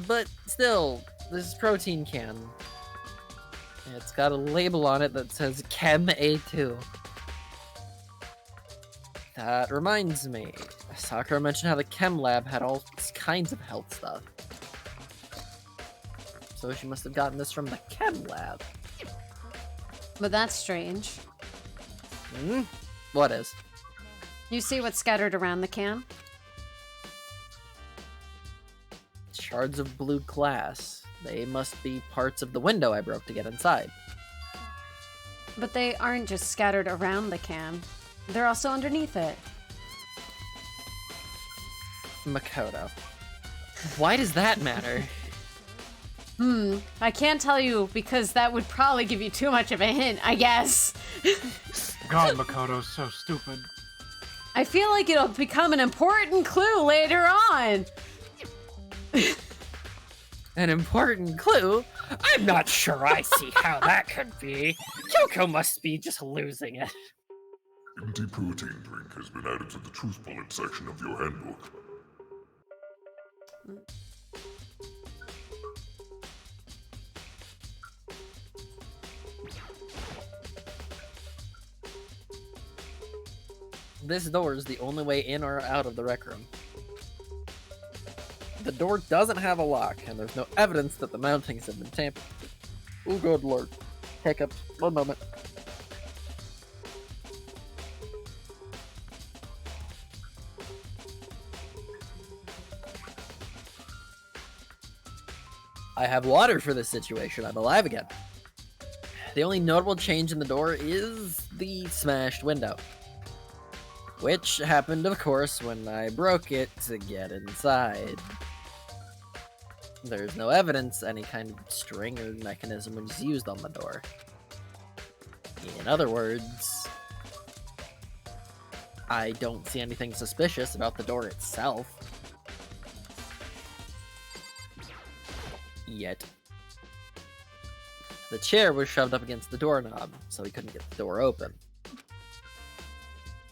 But still, this protein can. It's got a label on it that says Chem A2. That reminds me. Sakura mentioned how the Chem lab had all kinds of health stuff. So she must have gotten this from the Chem lab. But that's strange. Hmm? What is? You see what's scattered around the can? Shards of blue glass. They must be parts of the window I broke to get inside. But they aren't just scattered around the can. They're also underneath it. Makoto. Why does that matter? I can't tell you because that would probably give you too much of a hint, I guess. God, Makoto's so stupid. I feel like it'll become an important clue later on. An important clue? I'm not sure I see how that could be. Kyoko must be just losing it. Empty protein drink has been added to the truth bullet section of your handbook. This door is the only way in or out of the rec room. The door doesn't have a lock, and there's no evidence that the mountings have been tampered with. Oh, good lord. Hiccups. One moment. I have water for this situation. I'm alive again. The only notable change in the door is the smashed window. Which happened, of course, when I broke it to get inside. There's no evidence any kind of string or mechanism was used on the door. In other words, I don't see anything suspicious about the door itself. Yet. The chair was shoved up against the doorknob, so he couldn't get the door open.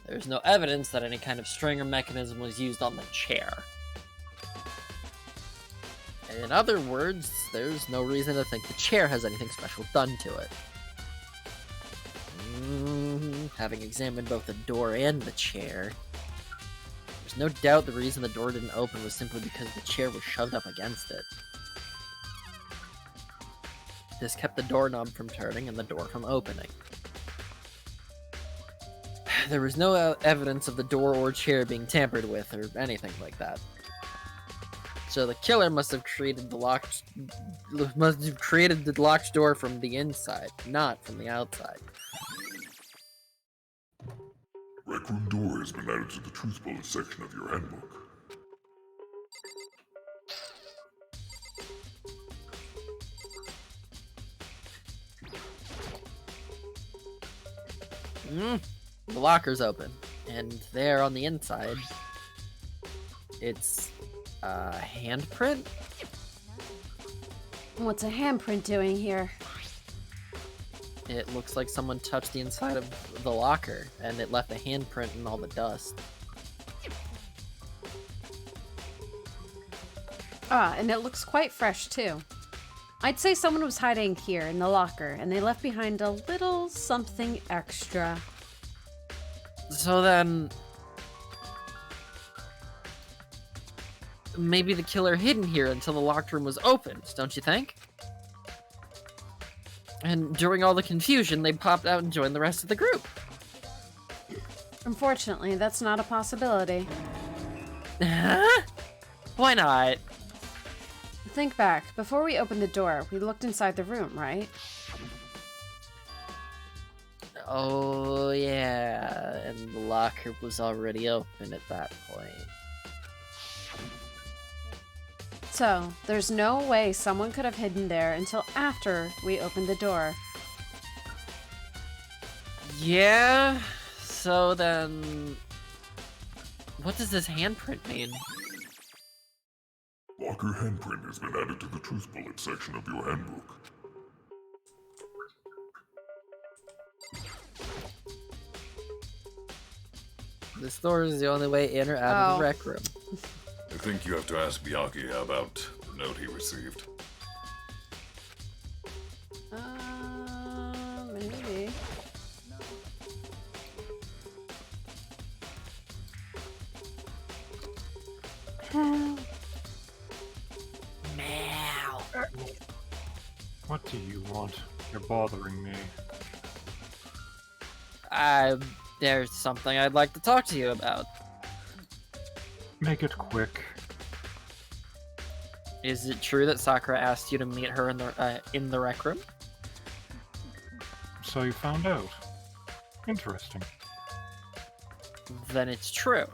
There's no evidence that any kind of string or mechanism was used on the chair. In other words, there's no reason to think the chair has anything special done to it. Having examined both the door and the chair, there's no doubt the reason the door didn't open was simply because the chair was shoved up against it. This kept the doorknob from turning and the door from opening. There was no evidence of the door or chair being tampered with or anything like that. So the killer must have created the locked door from the inside, not from the outside. Rec room door has been added to the truth bullet section of your handbook. The locker's open, and there on the inside, it's a handprint? What's a handprint doing here? It looks like someone touched the inside of the locker, and it left a handprint in all the dust. And it looks quite fresh too. I'd say someone was hiding here in the locker, and they left behind a little something extra. So then, maybe the killer hid in here until the locked room was opened, don't you think? And during all the confusion, they popped out and joined the rest of the group. Unfortunately, that's not a possibility. Huh? Why not? Think back. Before we opened the door, we looked inside the room, right? Oh, yeah, and the locker was already open at that point. So, there's no way someone could have hidden there until after we opened the door. Yeah, so then, what does this handprint mean? Locker handprint has been added to the truth bullet section of your handbook. This door is the only way in or out of the rec room. I think you have to ask Byakuya about the note he received. Maybe. Meow. What do you want? You're bothering me. There's something I'd like to talk to you about. Make it quick. Is it true that Sakura asked you to meet her in the rec room? So you found out. Interesting. Then it's true.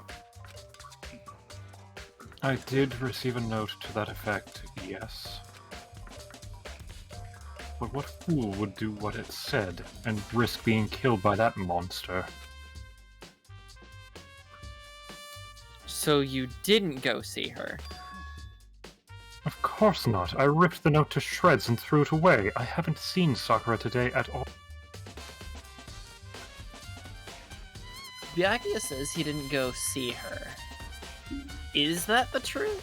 I did receive a note to that effect, yes. But what fool would do what it said and risk being killed by that monster? So you didn't go see her? Of course not. I ripped the note to shreds and threw it away. I haven't seen Sakura today at all. Byakuya says he didn't go see her. Is that the truth?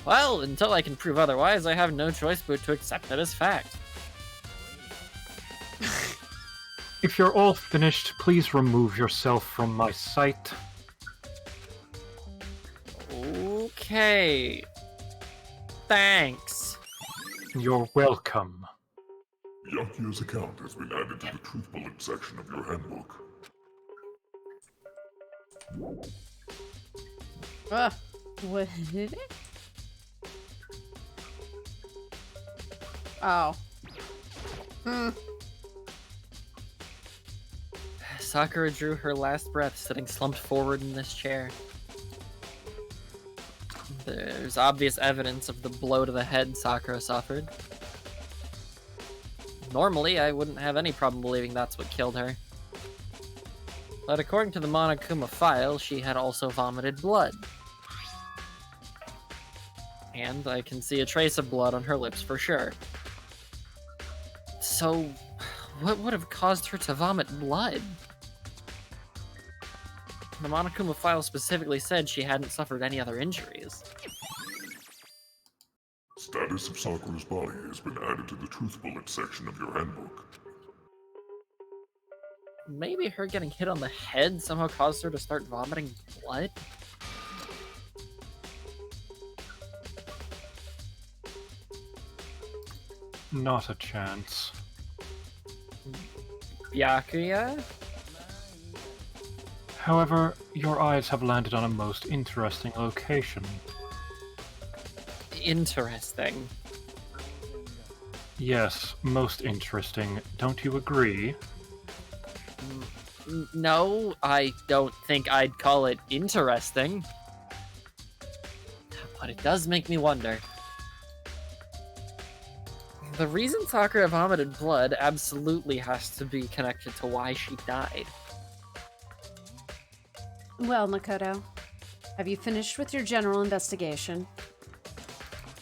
Well, until I can prove otherwise, I have no choice but to accept it as fact. If you're all finished, please remove yourself from my sight. Okay. Thanks. You're welcome. Byakuya's account has been added to the Truth Bullet section of your handbook. What did it? Oh. Sakura drew her last breath sitting slumped forward in this chair. There's obvious evidence of the blow to the head Sakura suffered. Normally, I wouldn't have any problem believing that's what killed her. But according to the Monokuma file, she had also vomited blood. And I can see a trace of blood on her lips for sure. So, what would have caused her to vomit blood? The Monokuma file specifically said she hadn't suffered any other injuries. Status of Sakura's body has been added to the Truth Bullet section of your handbook. Maybe her getting hit on the head somehow caused her to start vomiting blood? Not a chance. Byakuya? However, your eyes have landed on a most interesting location. Interesting. Yes, most interesting. Don't you agree? No, I don't think I'd call it interesting. But it does make me wonder. The reason Sakura vomited blood absolutely has to be connected to why she died. Well, Makoto, have you finished with your general investigation?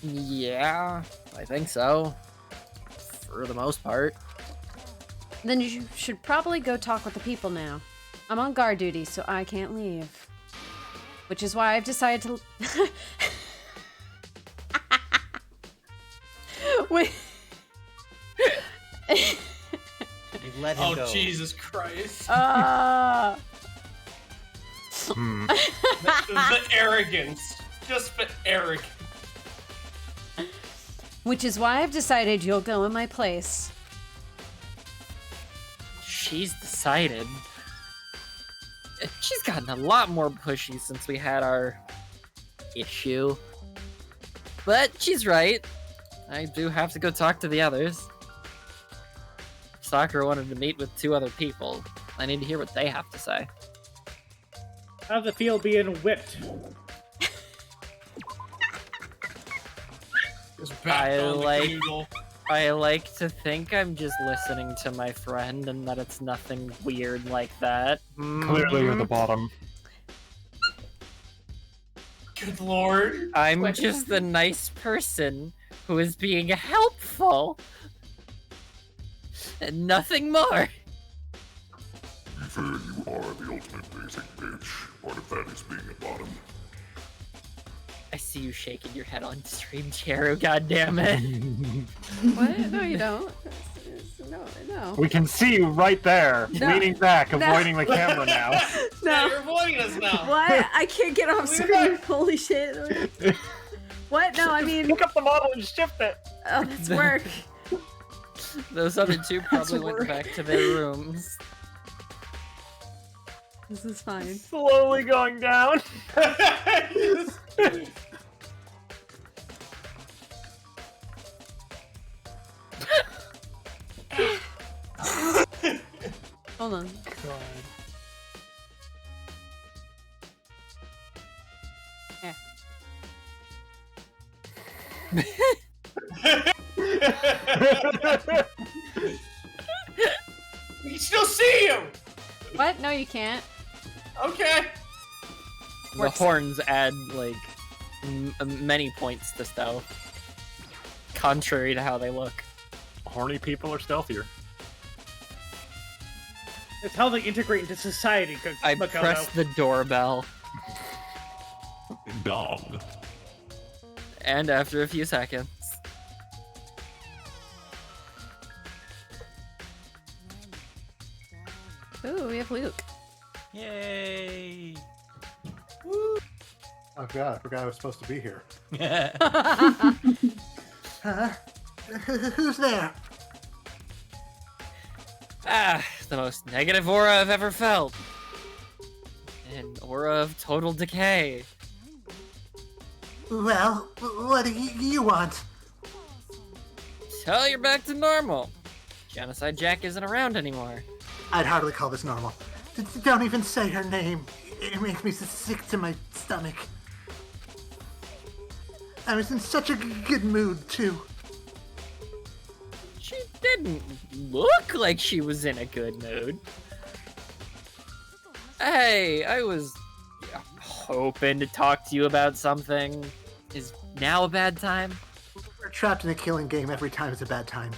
Yeah, I think so. For the most part. Then you should probably go talk with the people now. I'm on guard duty, so I can't leave. Which is why I've decided to... Wait. You let him go. Oh, Jesus Christ. Uh... the arrogance. Just the arrogance. Which is why I've decided you'll go in my place. She's decided. She's gotten a lot more pushy since we had our issue. But she's right. I do have to go talk to the others. Sakura wanted to meet with 2 other people. I need to hear what they have to say. How's it feel being whipped? I like to think I'm just listening to my friend and that it's nothing weird like that. Clearly you're the bottom. Good lord. I'm just the nice person who is being helpful. And nothing more. To be fair, you are the ultimate basic bitch. Part of that is being a bottom. I see you shaking your head on stream, Cheru, goddammit. What? No, you don't. No. We can see you right there, leaning back, avoiding the camera now. No, you're avoiding us now. What? I can't get off screen. Holy shit. What? No, I mean... Pick up the model and shift it. Oh, that's work. Those other 2 probably went back to their rooms. This is fine. Slowly going down. Hold on. God. We can still see you! What? No, you can't. Okay. The horns add, like, many points to stealth. Contrary to how they look. Horny people are stealthier. It's how they integrate into society, I Makoto. press the doorbell, Dog. and after a few seconds... Ooh, we have Luke. Yay! Oh god, I forgot I was supposed to be here. Huh? Who's there? Ah, the most negative aura I've ever felt. An aura of total decay. Well, what do you want? Tell you're back to normal. Genocide Jack isn't around anymore. I'd hardly call this normal. Don't even say her name. It makes me sick to my stomach. I was in such a good mood, too. She didn't look like she was in a good mood. Hey, I was hoping to talk to you about something. Is now a bad time? We're trapped in a killing game. Every time is a bad time.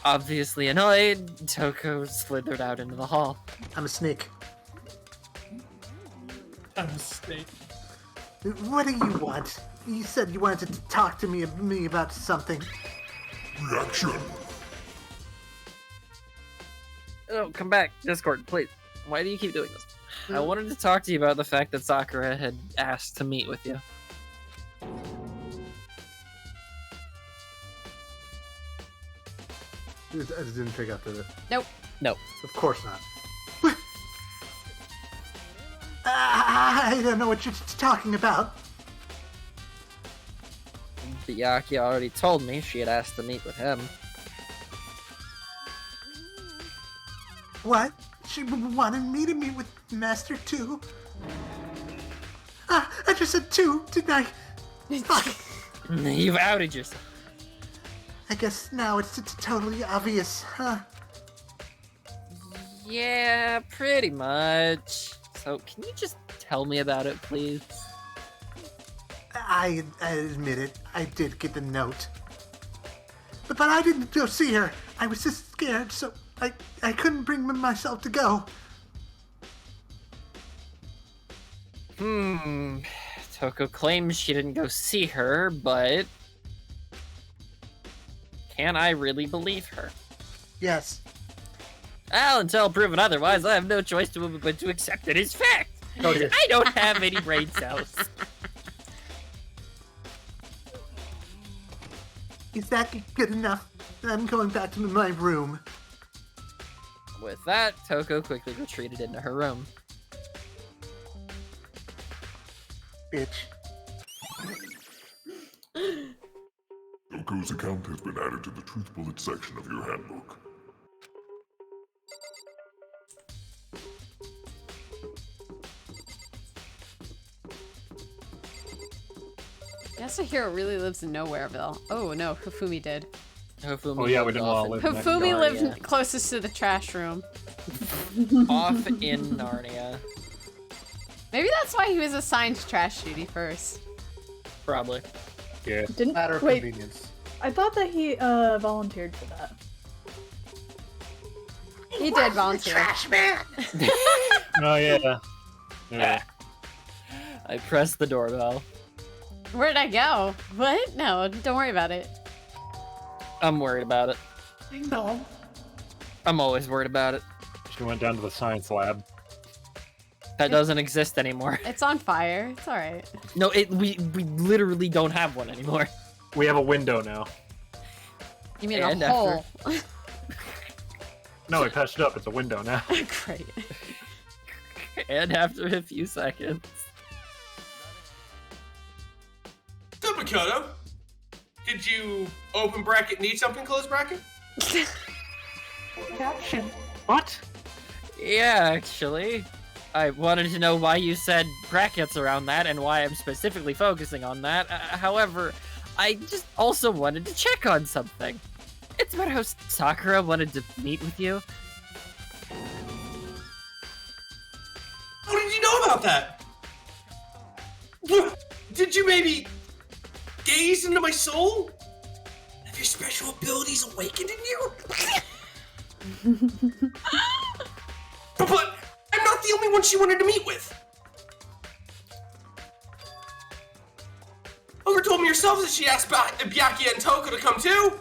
Obviously annoyed, Toko slithered out into the hall. I'm a snake. I'm a snake. What do you want? You said you wanted to talk to me about something. Reaction. Oh, come back, Discord, please. Why do you keep doing this? I wanted to talk to you about the fact that Sakura had asked to meet with you. I just didn't pick up the... Nope. Nope. Of course not. I don't know what you're talking about. Byakuya already told me she had asked to meet with him. What? She wanted me to meet with Master 2? I just said 2, didn't I? Fuck. You've outed yourself. I guess now it's totally obvious, huh? Yeah, pretty much. So, can you just tell me about it, please? I admit it. I did get the note. But I didn't go see her. I was just scared, so I couldn't bring myself to go. Toko claims she didn't go see her, but... can I really believe her? Yes. Well, until proven otherwise, I have no choice but to accept it as fact. Okay. I don't have any brain cells. Is that good enough? I'm going back to my room. With that, Toko quickly retreated into her room. Bitch. Yoko's account has been added to the Truth Bullet section of your handbook. Yasuhiro really lives in Nowhereville. Oh no, Hifumi did. Hifumi Oh yeah, we didn't want to live next door. Hifumi lived closest to the trash room. Off in Narnia. Maybe that's why he was assigned trash duty first. Probably. Yeah. Didn't Matter of wait. convenience. I thought that he volunteered for that. He did volunteer. Trash man. Oh yeah. Yeah. I pressed the doorbell. Where'd I go? What? No, don't worry about it. I'm worried about it. No. I'm always worried about it. She went down to the science lab. That doesn't exist anymore. It's on fire. It's alright. No, we literally don't have one anymore. We have a window now. You mean And a hole? No, we patched it up. It's a window now. Great. And after a few seconds. So, Makoto, Did you open bracket need something close bracket? What? Yeah, actually. I wanted to know why you said brackets around that and why I'm specifically focusing on that. However, I just also wanted to check on something. It's about how Sakura wanted to meet with you. How did you know about that? Did you maybe gaze into my soul? Have your special abilities awakened in you? But I'm not the only one she wanted to meet with. Ogre told me yourself that she asked Byakuya and Toko to come too.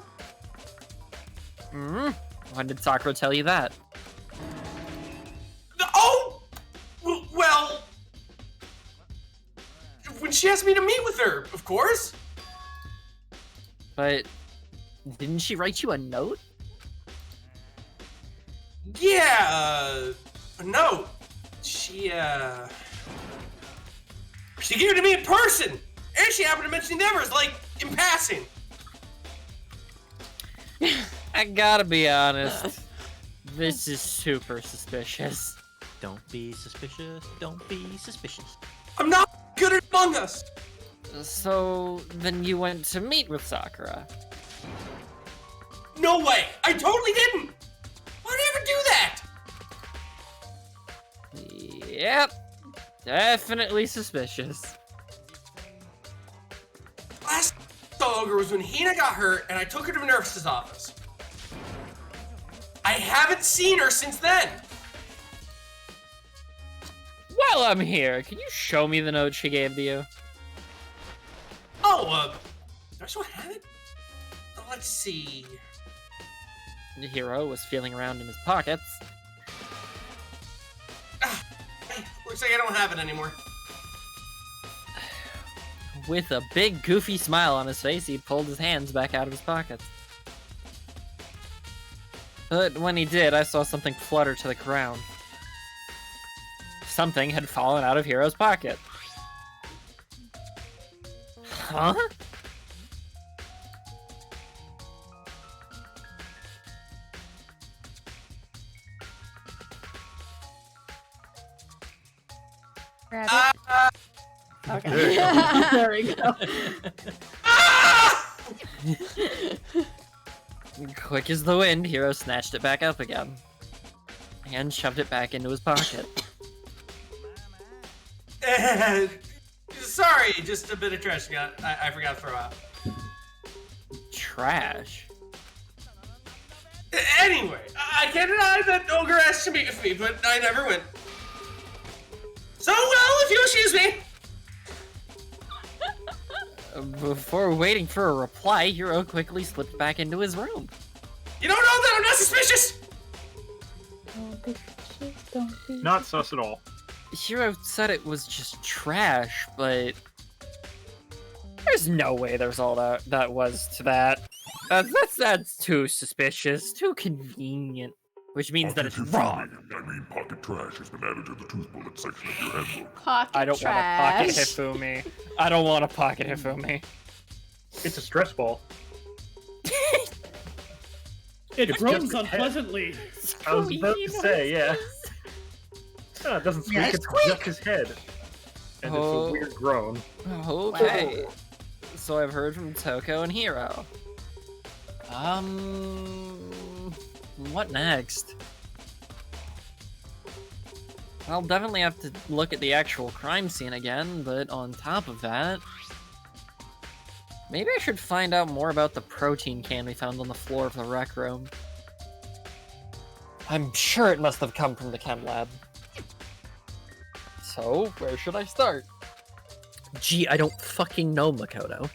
When did Sakura tell you that? Oh! Well... when she asked me to meet with her, of course. But didn't she write you a note? Yeah, a note. She gave it to me in person, and she happened to mention the others, like, in passing. I gotta be honest. This is super suspicious. Don't be suspicious. Don't be suspicious. I'm not good at Among Us. So, then you went to meet with Sakura? No way. I totally didn't. Why'd I ever do that? Yep. Definitely suspicious. Last Ogre was when Hina got hurt and I took her to a nurse's office. I haven't seen her since then. While I'm here, can you show me the note she gave to you? Oh, do I still have it? Let's see. Hiro was feeling around in his pockets. Looks like I don't have it anymore. With a big goofy smile on his face, he pulled his hands back out of his pockets. But when he did, I saw something flutter to the ground. Something had fallen out of Hiro's pocket. Huh? Okay. There we go. Quick as the wind, Hiro snatched it back up again. And shoved it back into his pocket. Sorry, just a bit of trash I forgot to throw out. Trash? Anyway, I can't deny that Ogre asked to meet with me, but I never went. So, well, if you excuse me. Before waiting for a reply, Hiro quickly slipped back into his room. You don't know that I'm not suspicious? Not sus at all. Hiro said it was just trash, but there's no way there's all that was to that. That's too suspicious, too convenient. Which means that it's wrong. I mean, pocket trash has been added to the tooth bullet section of your handbook. Pocket I don't want a pocket trash. Hifumi. I don't want a pocket Hifumi. It's a stress ball. It It's groans just a head. unpleasantly. I was about to say, yeah. No, it doesn't squeak, Yeah, it's squeak. just his head. And it's Oh. a weird groan. Okay. So I've heard from Toko and Hiro. What next? I'll definitely have to look at the actual crime scene again, but on top of that, maybe I should find out more about the protein can we found on the floor of the rec room. I'm sure it must have come from the chem lab. So, where should I start? Gee, I don't fucking know, Makoto.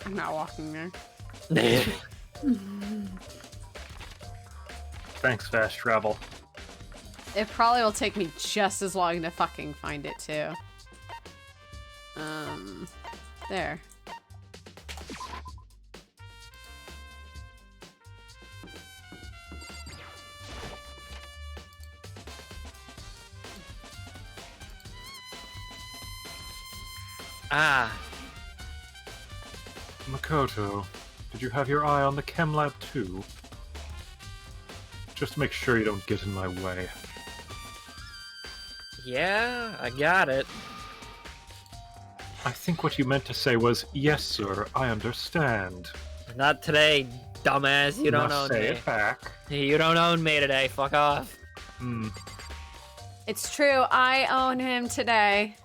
I'm not walking there. Thanks, fast travel. It probably will take me just as long to fucking find it too. There. Ah, Makoto, did you have your eye on the chem lab too? Just make sure you don't get in my way. yeah, I got it. I think what you meant to say was, yes, sir, I understand. Not today, dumbass. You don't Now own say me. it back. You don't own me today. Fuck off. Hmm. It's true. I own him today.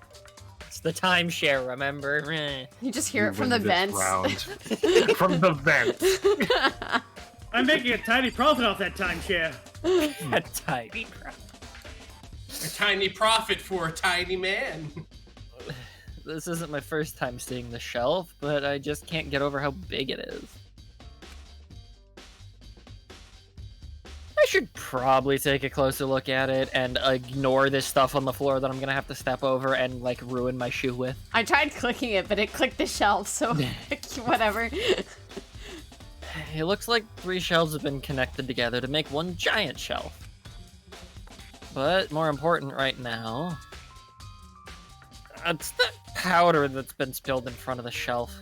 It's the timeshare, remember? You just hear it You from the win this vents. round. From the vents. I'm making a tiny profit off that timeshare. A tiny crap. A tiny profit for a tiny man. This isn't my first time seeing the shelf, but I just can't get over how big it is. I should probably take a closer look at it and ignore this stuff on the floor that I'm gonna have to step over and, like, ruin my shoe with. I tried clicking it, but it clicked the shelf, so whatever. It looks like 3 shelves have been connected together to make one giant shelf. But more important right now, it's the powder that's been spilled in front of the shelf.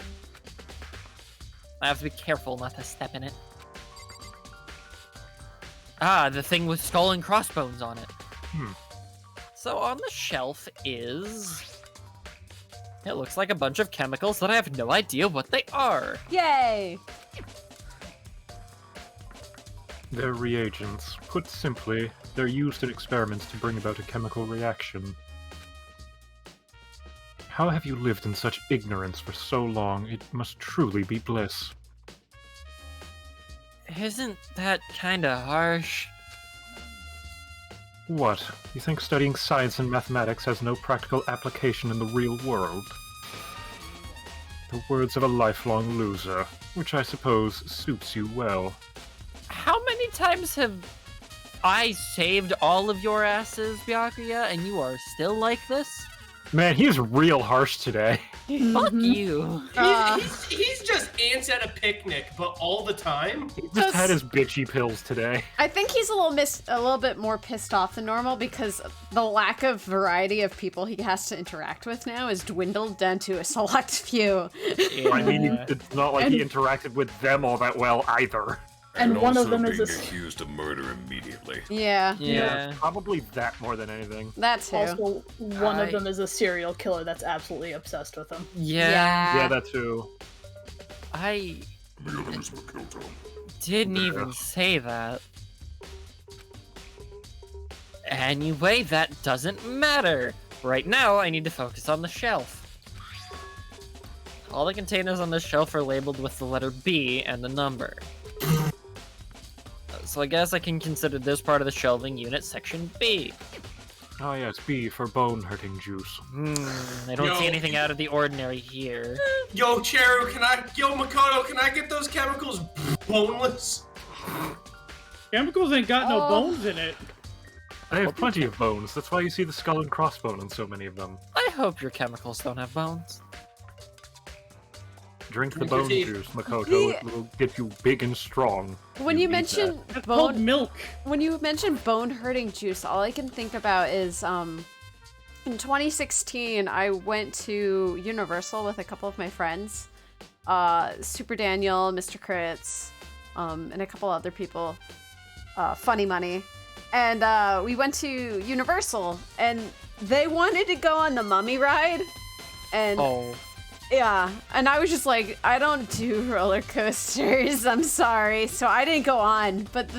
I have to be careful not to step in it. Ah, the thing with skull and crossbones on it. So on the shelf is... It looks like a bunch of chemicals that I have no idea what they are. Yay! They're reagents. Put simply, they're used in experiments to bring about a chemical reaction. How have you lived in such ignorance for so long? It must truly be bliss. Isn't that kinda harsh? What? You think studying science and mathematics has no practical application in the real world? The words of a lifelong loser, which I suppose suits you well. How many times have I saved all of your asses, Byakuya, and you are still like this? Man, he's real harsh today. Fuck you. He's just ants at a picnic, but all the time. He just had his bitchy pills today. I think he's a little bit more pissed off than normal because the lack of variety of people he has to interact with now is dwindled down to a select few. Yeah. I mean, it's not like he interacted with them all that well either. And one of also them is being a accused of murder immediately. Yeah. Yeah. Probably that more than anything. That too. Also, one of them is a serial killer that's absolutely obsessed with him. Yeah. Yeah, that too. I The other is Makoto. didn't even say that. Anyway, that doesn't matter. Right now, I need to focus on the shelf. All the containers on this shelf are labeled with the letter B and the number. So I guess I can consider this part of the shelving unit section B. Oh yes, B for bone-hurting juice. I don't see Yo. anything out of the ordinary here. Yo, Cheru, yo, Makoto, can I get those chemicals boneless? Chemicals ain't got no bones in it. I have plenty of bones. That's why you see the skull and crossbone in so many of them. I hope your chemicals don't have bones. Drink the Drink your bone teeth. juice, Makoto. Yeah. It will get you big and strong. When you eat mention That's called bone, milk. when you mention bone hurting juice, all I can think about is in 2016 I went to Universal with a couple of my friends, Super Daniel, Mr. Kritz, and a couple other people, Funny Money, and we went to Universal and they wanted to go on the Mummy ride, and Oh. yeah, and I was just like, I don't do roller coasters. I'm sorry, so I didn't go on. But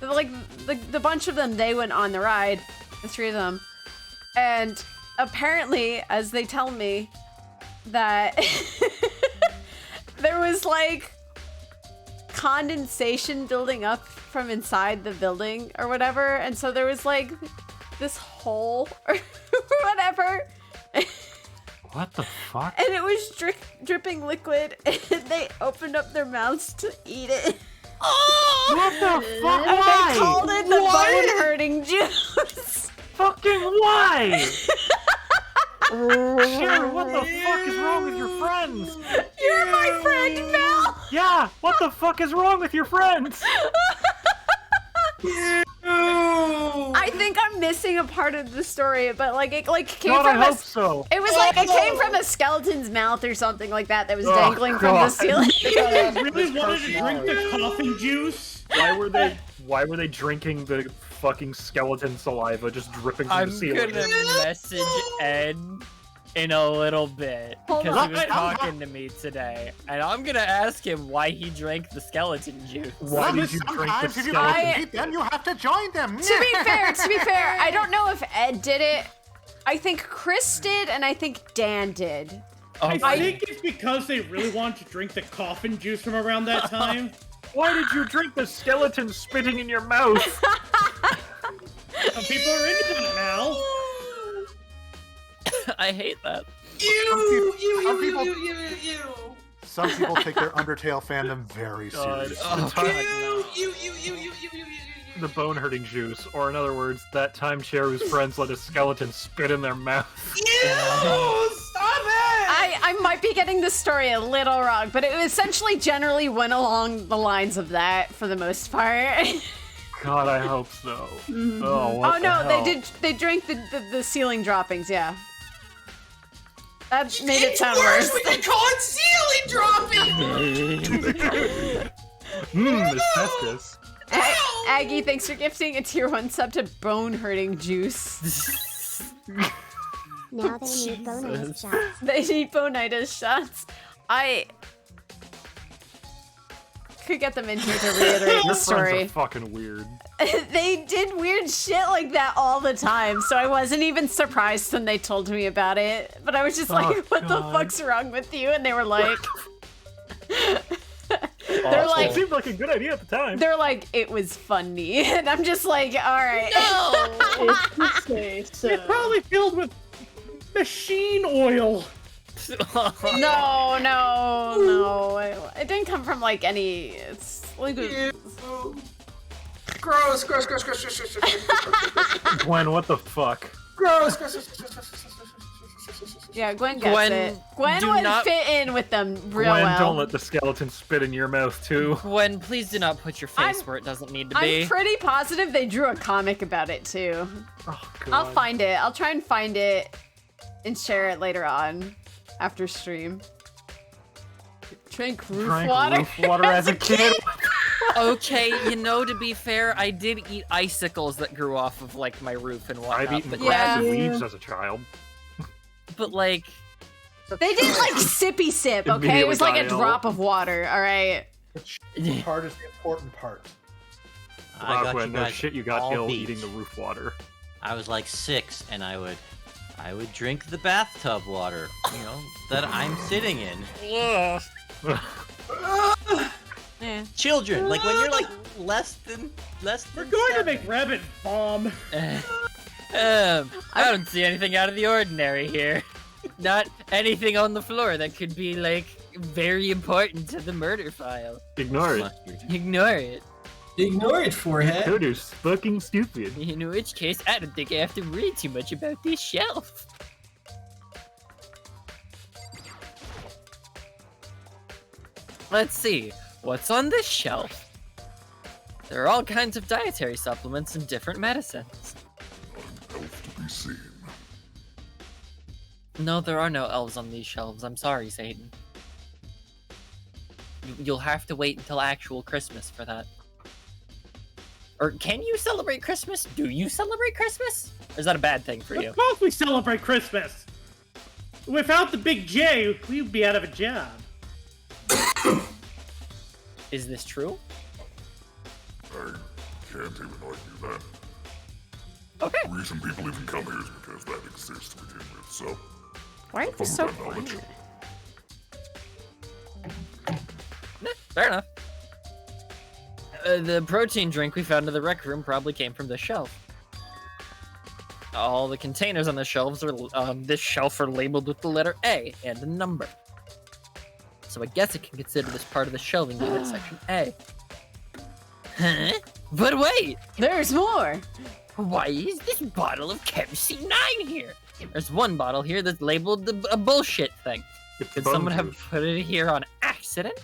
the bunch of them, they went on the ride, the 3 of them, and apparently, as they tell me, that there was like condensation building up from inside the building or whatever, and so there was like this hole or whatever. What the fuck? And it was dripping liquid, and they opened up their mouths to eat it. What the fuck? And Why? they called it the bone-hurting juice. Fucking why? Cheru, what the fuck is wrong with your friends? You're my friend, Mel. Yeah, what the fuck is wrong with your friends? I think I'm missing a part of the story, but like it came God, from I hope so. It was like it came from a skeleton's mouth or something like that was dangling from the ceiling. I really wanted to drink the coffin juice. Why were they drinking the fucking skeleton saliva just dripping from the ceiling? I'm gonna message Ed in a little bit because he was talking to me today, and I'm gonna ask him why he drank the skeleton juice. Why did you drink the Sometimes if you skeleton? want to beat them, you have to join them. To be fair, I don't know if Ed did it. I think Chris did, and I think Dan did. I think it's because they really wanted to drink the coffin juice from around that time. Why did you drink the skeleton spitting in your mouth? Some people are into that now. I hate that. Some people take their Undertale fandom very seriously. The bone hurting juice, or in other words, that time Cheru's friends let a skeleton spit in their mouth. Stop it! I might be getting the story a little wrong, but it essentially generally went along the lines of that for the most part. God, I hope so. Mm-hmm. Oh, what the hell? They drank the ceiling droppings, yeah. That made it sound worse. We can call it ceiling dropping! Asbestos. Aggie, thanks for gifting a tier 1 sub to bone hurting juice. Now they need bonitis shots. They need bonitis shots. I could get them in here to reiterate the story. Friends are fucking weird. They did weird shit like that all the time, so I wasn't even surprised when they told me about it. But I was just like, what the fuck's wrong with you? And they were like... They're like, it seemed like a good idea at the time. They're like, it was funny. And I'm just like, alright. No! It's probably filled with machine oil. No. It didn't come from like any. It's like. Gross. Gwen, what the fuck? Gross. Yeah, Gwen gets it. Gwen would fit in with them real Gwen, well. don't let the skeleton spit in your mouth too. Gwen, please do not put your face where it doesn't need to be. I'm pretty positive they drew a comic about it too. Oh, God. I'll find it. I'll try and find it and share it later on after stream. Drank roof water as a kid. Okay, to be fair, I did eat icicles that grew off of like my roof and whatnot. I've eaten but grass and leaves as a child. But like, they did like sippy sip, okay? It was like a drop of water, all right. Which part is the important part? I got Gwen, you no guys shit, you got all ill beat. eating the roof water. I was like 6, and I would drink the bathtub water, that I'm sitting in. Children, like when you're like less than. We're going to make Rabbit vom. I don't see anything out of the ordinary here. Not anything on the floor that could be like very important to the murder file. Ignore it. Ignore it. Ignore it, forehead. Coder's fucking stupid. In which case, I don't think I have to worry too much about this shelf. Let's see, what's on this shelf? There are all kinds of dietary supplements and different medicines. Elf to be seen. No, there are no elves on these shelves. I'm sorry, Satan. You'll have to wait until actual Christmas for that. Or can you celebrate Christmas? Do you celebrate Christmas? Or is that a bad thing for you? Of course we celebrate Christmas. Without the big J, we'd be out of a job. Is this true? I can't even argue that. Okay. The reason people even come here is because that exists to begin with, so... Why are you so quiet? Fair enough. The protein drink we found in the rec room probably came from this shelf. All the containers on the shelves are this shelf are labeled with the letter A and a number. So I guess I can consider this part of the shelving unit section A. Huh? But wait! There's more! Why is this bottle of Chemistry 9 here? There's one bottle here that's labeled a bullshit thing. Could someone have put it here on accident?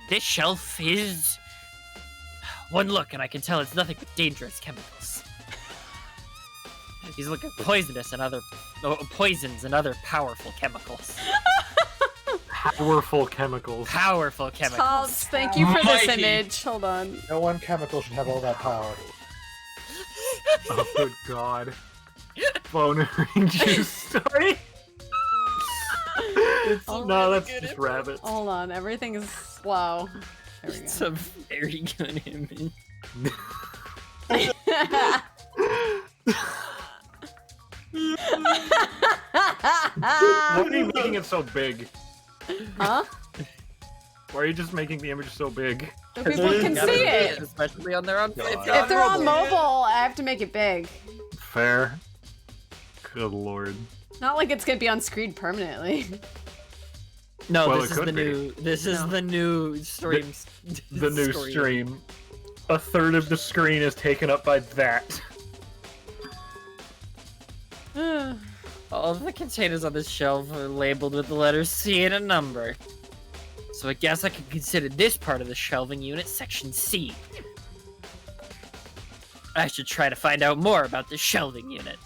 This shelf is... One look and I can tell it's nothing but dangerous chemicals. He's looking at poisons and other powerful chemicals. Powerful chemicals. Powerful chemicals. Tobbs, thank you for this Mikey. image. Hold on. No one chemical should have all that power. Oh, good God. Boner ring juice story. No, that's just rabbits. Hold on, everything is slow. There we It's go. a very good image. Why are you making it so big? Huh? Why are you just making the image so big? So people can Gotta see see it. especially on their own. If they're on mobile, I have to make it big. Fair. Good lord. Not like it's gonna be on screen permanently. No, Well, this it is could the be. new. This is the new stream. The new stream. A third of the screen is taken up by that. All of the containers on this shelf are labeled with the letters C and a number. So I guess I could consider this part of the shelving unit Section C. I should try to find out more about this shelving unit.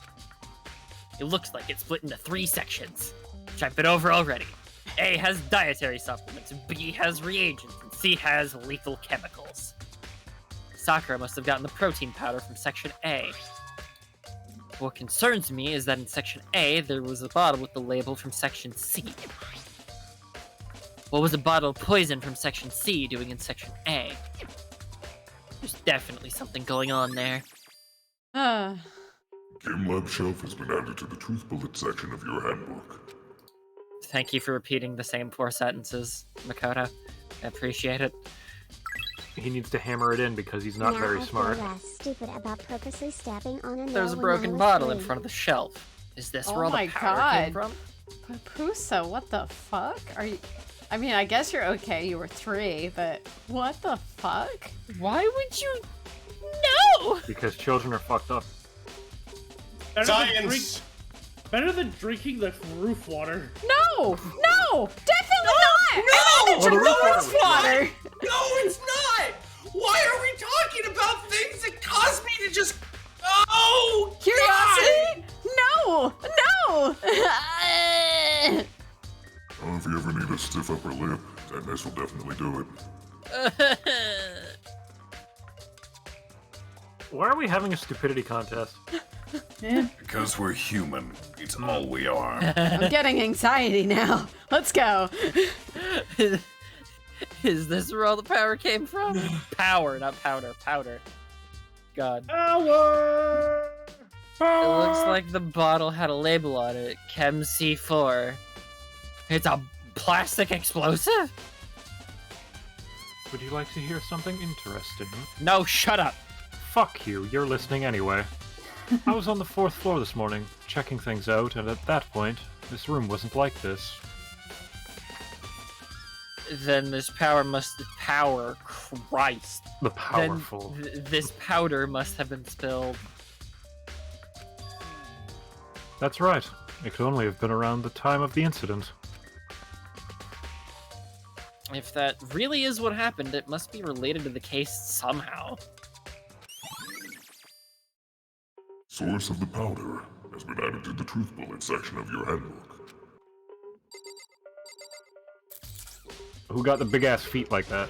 It looks like it's split into 3 sections, which I've been over already. A has dietary supplements, B has reagents, and C has lethal chemicals. Sakura must have gotten the protein powder from Section A. What concerns me is that in Section A, there was a bottle with the label from Section C. What was a bottle of poison from Section C doing in Section A? There's definitely something going on there. Chem Lab shelf has been added to the truth bullet section of your handbook. Thank you for repeating the same 4 sentences, Makoto. I appreciate it. He needs to hammer it in because he's not now very I smart. feel less stupid about purposely stabbing on a nail There's a when I broken was bottle in 3. front of the shelf. Is this Oh where all my the power came God. from? Papusa, what the fuck? Are you? I mean, I guess you're okay. You were 3, but what the fuck? Why would you? No! Because children are fucked up. Science! Better than drinking the roof water. No! No! Definitely not! No! Better than No, drinking it's roof water! No, it's not! Why are we talking about things that cause me to just... Oh, Curiosity? No! No! Oh, if you ever need a stiff upper lip, that mess will definitely do it. Why are we having a stupidity contest? Because we're human. It's all we are. I'm getting anxiety now. Let's go. Is this where all the power came from? Power, not powder. Powder. God. Power! It looks like the bottle had a label on it. Chem C4. It's a plastic explosive? Would you like to hear something interesting? No, shut up. Fuck you, you're listening anyway. I was on the 4th floor this morning, checking things out, and at that point, this room wasn't like this. Then this power Christ. The powerful. Then this powder must have been spilled. That's right. It could only have been around the time of the incident. If that really is what happened, it must be related to the case somehow. Source of the powder has been added to the truth bullet section of your handbook. Who got the big-ass feet like that?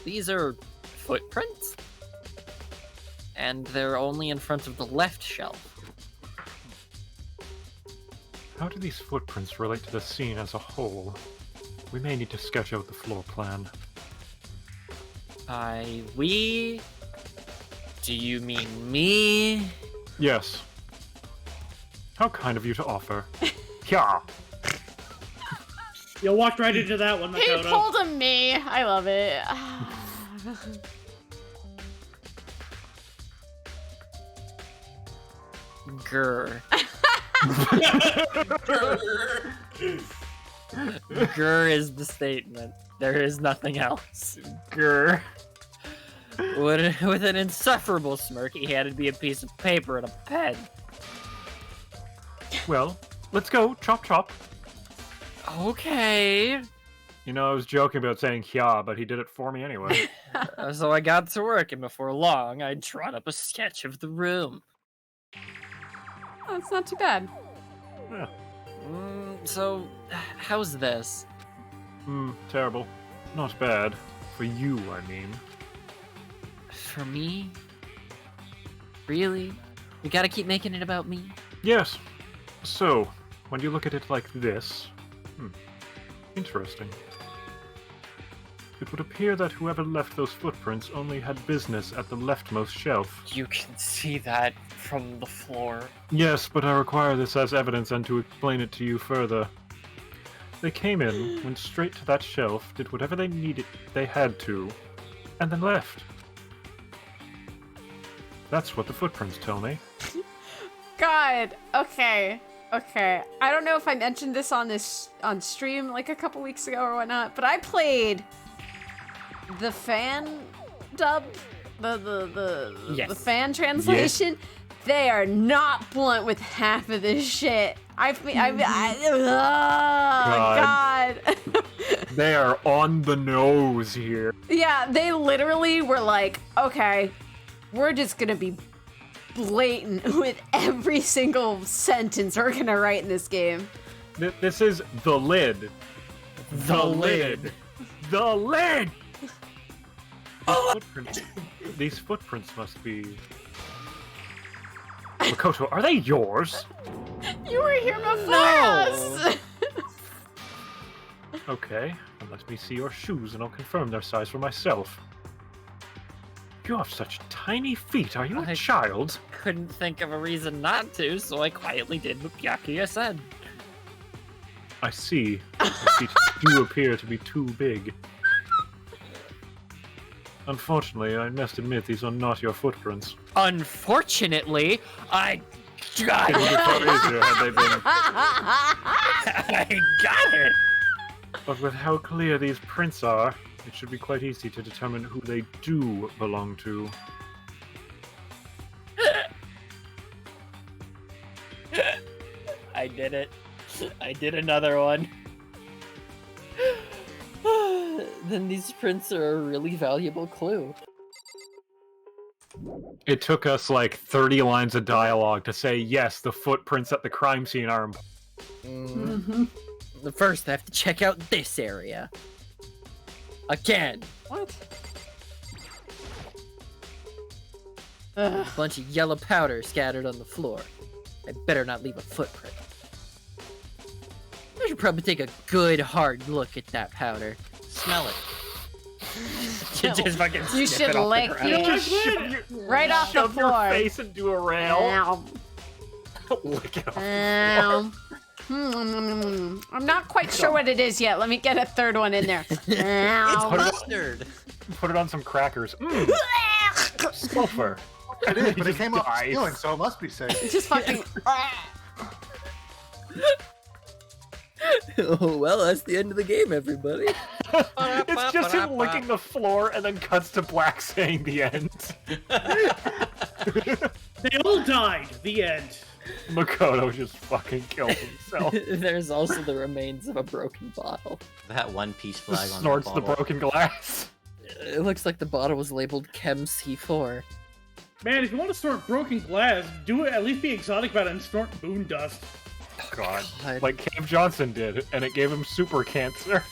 These are footprints? And they're only in front of the left shelf. How do these footprints relate to the scene as a whole? We may need to sketch out the floor plan. By we... Do you mean me? Yes. How kind of you to offer. Yeah. You walked right into that one, He Makoto. pulled a me. I love it. Grr. Grr is the statement. There is nothing else. Grr. With an insufferable smirk, he handed me a piece of paper and a pen. Well, let's go. Chop chop. Okay. You know, I was joking about saying "hya," but he did it for me anyway. So I got to work, and before long, I drawn up a sketch of the room. Oh, it's not too bad. Yeah. So, how's this? Terrible. Not bad. For you, I mean. For me? Really? We gotta keep making it about me? Yes. So, when you look at it like this... Interesting. It would appear that whoever left those footprints only had business at the leftmost shelf. You can see that from the floor. Yes, but I require this as evidence and to explain it to you further. They came in, went straight to that shelf, did whatever they had to, and then left. That's what the footprints tell me. God. Okay. I don't know if I mentioned this on stream like a couple weeks ago or whatnot, but I played the fan dub, the fan translation. Yes. They are not blunt with half of this shit. God. They are on the nose here. Yeah, they literally were like, okay, we're just gonna be blatant with every single sentence we're gonna write in this game. This is the lid. The lid. The lid! These footprints must be... Makoto, are they yours? You were here before us! Okay, then let me see your shoes and I'll confirm their size for myself. You have such tiny feet, are you a child? Couldn't think of a reason not to, so I quietly did what Byakuya said. I see. Your feet do appear to be too big. Unfortunately, I must admit these are not your footprints. Unfortunately, I got it! I got it! But with how clear these prints are, it should be quite easy to determine who they do belong to. I did it. I did another one. Then these prints are a really valuable clue. It took us like 30 lines of dialogue to say, yes, the footprints at the crime scene are important. First, I have to check out this area. Again. What? A bunch of yellow powder scattered on the floor. I better not leave a footprint. I should probably take a good hard look at that powder. Smell it. Just fucking you should lick it right off the floor. Your face into a rail. Lick it off. I'm not quite sure what it is yet. Let me get a third one in there. It's mustard. Put it on some crackers. Sulfur. It is, but it came up stealing, so it must be safe. It's just fucking. Oh, well, that's the end of the game, everybody. It's just him licking the floor and then cuts to black saying the end. They all died. The end. Makoto just fucking killed himself. There's also the remains of a broken bottle. That one piece flag on snorts the the broken glass. It looks like the bottle was labeled Chem C4. Man, if you want to snort broken glass, do it. At least be exotic about it and snort moon dust. God. Like Cave Johnson did, and it gave him super cancer.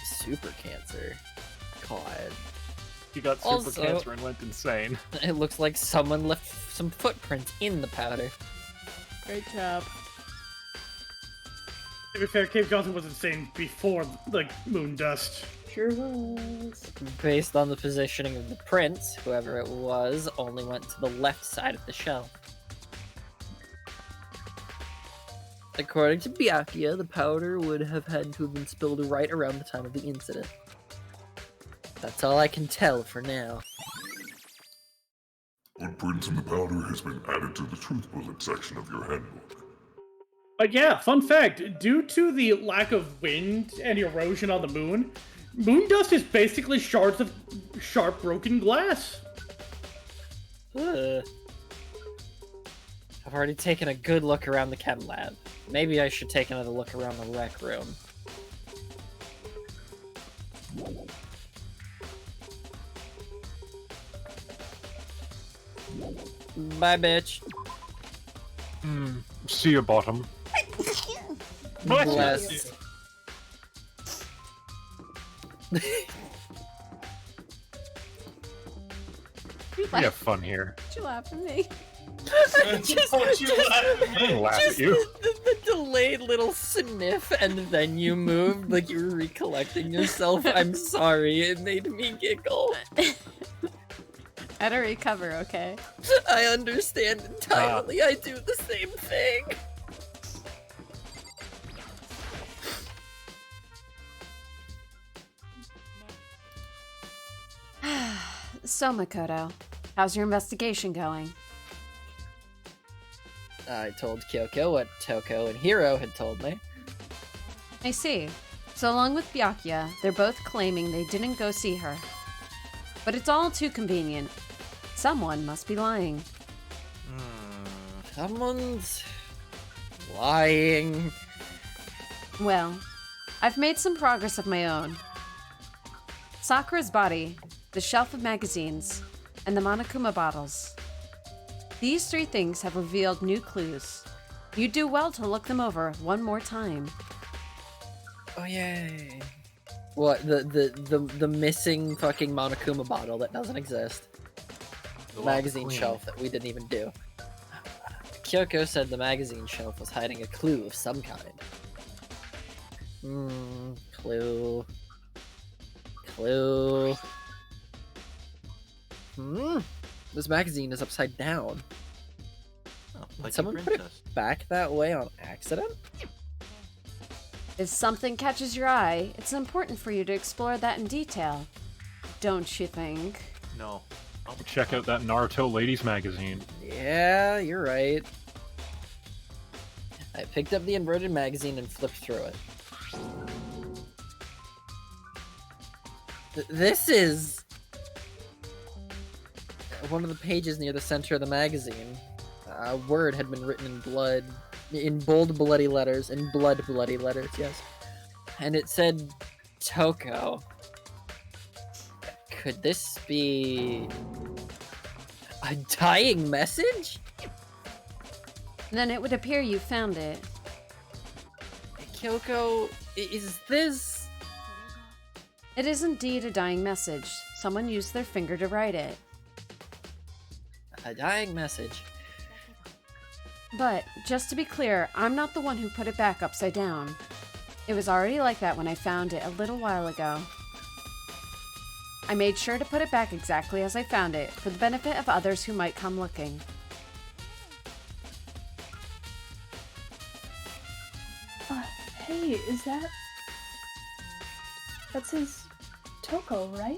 Super cancer. God. He got super cancer and went insane. It looks like someone left some footprints in the powder. Great job. To be fair, Cave Johnson was insane before, like, moon dust. Sure was. Based on the positioning of the prints, whoever it was only went to the left side of the shelf. According to Byakuya, the powder would have had to have been spilled right around the time of the incident. That's all I can tell for now. Footprints in the powder has been added to the truth bullet section of your handbook. Yeah, fun fact, due to the lack of wind and erosion on the moon dust is basically shards of sharp broken glass. I've already taken a good look around the chem lab. Maybe I should take another look around the rec room. Bye, bitch. See you, bottom. Bless. You We have fun here. Did you laugh at me? I didn't laugh at you. The delayed little sniff, and then you moved like you were recollecting yourself. I'm sorry, it made me giggle. Had to recover, okay? I understand entirely. I do the same thing. So, Makoto, how's your investigation going? I told Kyoko what Toko and Hiro had told me. I see. So along with Byakuya, they're both claiming they didn't go see her. But it's all too convenient. Someone must be lying. Someone's lying. Well, I've made some progress of my own. Sakura's body, the shelf of magazines, and the Monokuma bottles. These 3 things have revealed new clues. You'd do well to look them over one more time. Oh yay! What the missing fucking Monokuma bottle that doesn't exist? The magazine shelf that we didn't even do. Kyoko said the magazine shelf was hiding a clue of some kind. Clue. This magazine is upside down. Did someone put it back that way on accident? If something catches your eye, it's important for you to explore that in detail. Don't you think? No. Check out that Naruto Ladies magazine. Yeah, you're right. I picked up the inverted magazine and flipped through it. This is one of the pages near the center of the magazine. A word had been written in blood, in bold bloody letters, in blood bloody letters, yes. And it said Toko. Could this be a dying message? Then it would appear you found it. Kyoko, is this... It is indeed a dying message. Someone used their finger to write it. A dying message. But, just to be clear, I'm not the one who put it back upside down. It was already like that when I found it a little while ago. I made sure to put it back exactly as I found it, for the benefit of others who might come looking. Hey, is that... That's his Toko, right?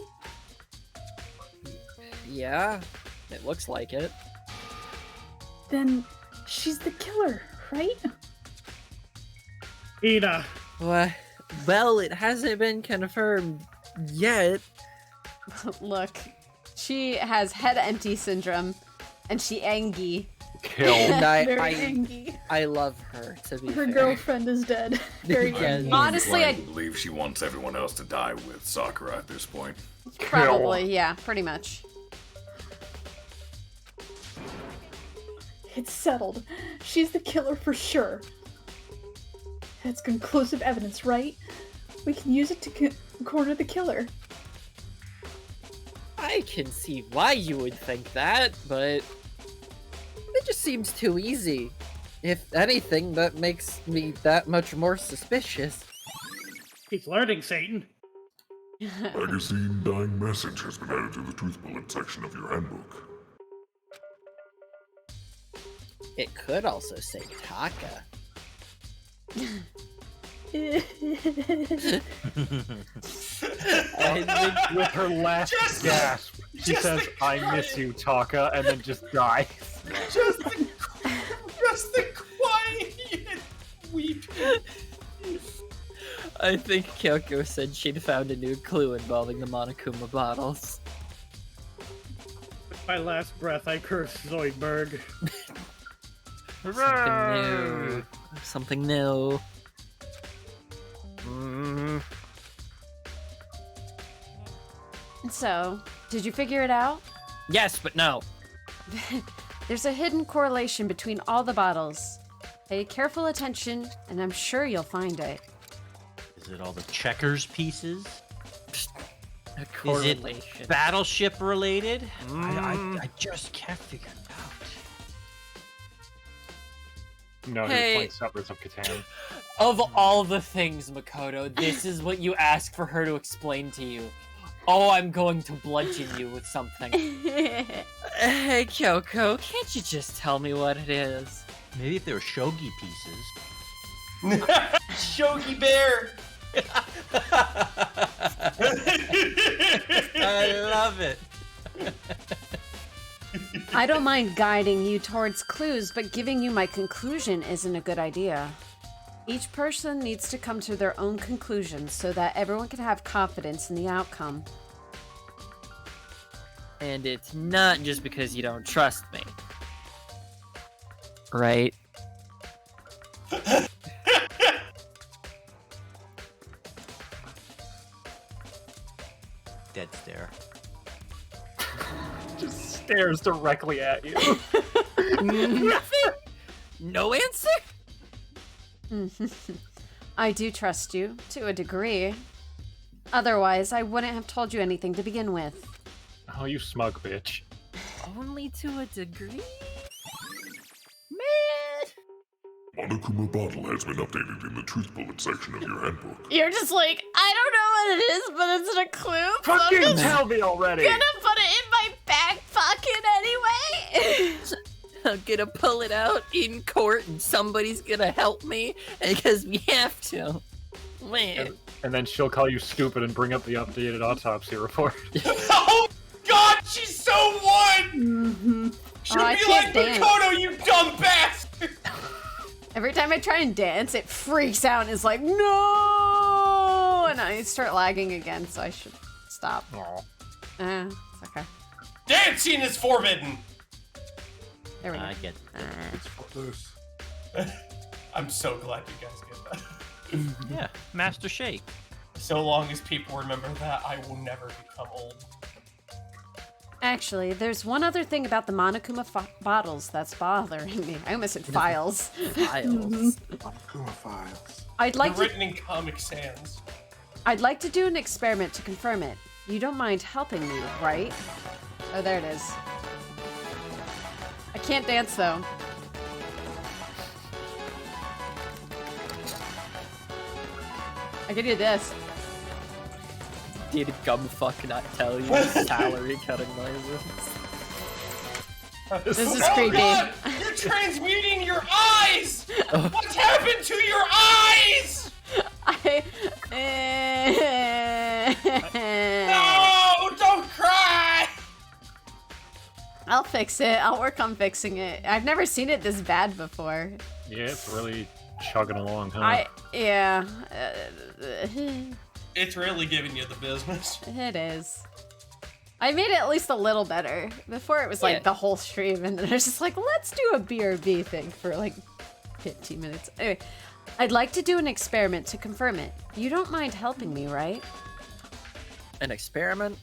Yeah, it looks like it. Then she's the killer, right? Ina. Well, it hasn't been confirmed yet. Look, she has head empty syndrome, and she angry. Kill. And Very angry. I love her, to be Her fair. girlfriend is dead. Very angry. Honestly, I believe she wants everyone else to die with Sakura at this point. probably, yeah, pretty much. It's settled. She's the killer for sure. That's conclusive evidence, right? We can use it to corner the killer. I can see why you would think that, but it just seems too easy. If anything, that makes me that much more suspicious. Keep learning, Satan. Magazine dying message has been added to the truth bullet section of your handbook. It could also say Taka. With her last gasp, she says, "I miss you, Taka," and then just dies. Just the quiet weeping. I think Kyoko said she'd found a new clue involving the Monokuma bottles. With my last breath, I curse Zoidberg. Something new. Something new. So, did you figure it out? Yes, but no. There's a hidden correlation between all the bottles. Pay careful attention, and I'm sure you'll find it. Is it all the checkers pieces? A Is correlation. it battleship related? I just can't figure it out. No, Hey. he was playing Settlers of Catan. Of all the things, Makoto, this is what you ask for her to explain to you. Oh, I'm going to bludgeon you with something. Hey, Kyoko, can't you just tell me what it is? Maybe if they were shogi pieces. Shogi Bear! I love it. I don't mind guiding you towards clues, but giving you my conclusion isn't a good idea. Each person needs to come to their own conclusions so that everyone can have confidence in the outcome. And it's not just because you don't trust me. Right? Dead stare. Just stares directly at you. Nothing? No answer? I do trust you, to a degree. Otherwise, I wouldn't have told you anything to begin with. Oh, you smug bitch. Only to a degree? Monokuma bottle has been updated in the truth bullet section of your handbook. You're just like, I don't know what it is, but it's a clue. So I'm Fucking just tell me already! gonna put it in my back pocket anyway. I'm gonna pull it out in court and somebody's gonna help me because we have to. Man. And then she'll call you stupid and bring up the updated autopsy report. Oh God, she's so one. She'll I be can't like, dance. Makoto, you dumb bastard. Every time I try and dance, it freaks out and is like, no! And I start lagging again, so I should stop. It's okay. Dancing is forbidden. There we go. I get I'm so glad you guys get that. Yeah, Master Shake. So long as people remember that, I will never become old. Actually, there's one other thing about the Monokuma bottles that's bothering me. I almost said files. Files. Monokuma files. I'd like They're to. written in Comic Sans. I'd like to do an experiment to confirm it. You don't mind helping me, right? Oh, there it is. I can't dance though. I can do this. Did Gumfuck not tell you salary cutting noises? This is Oh creepy. God, you're transmuting your eyes! What's happened to your eyes? No, don't cry! I'll fix it. I'll work on fixing it. I've never seen it this bad before. Yeah, it's really chugging along, huh? Yeah. It's really giving you the business. It is. I made it at least a little better. Before it was like the whole stream, and then I was just like, let's do a BRB thing for like 15 minutes. Anyway, I'd like to do an experiment to confirm it. You don't mind helping me, right? An experiment?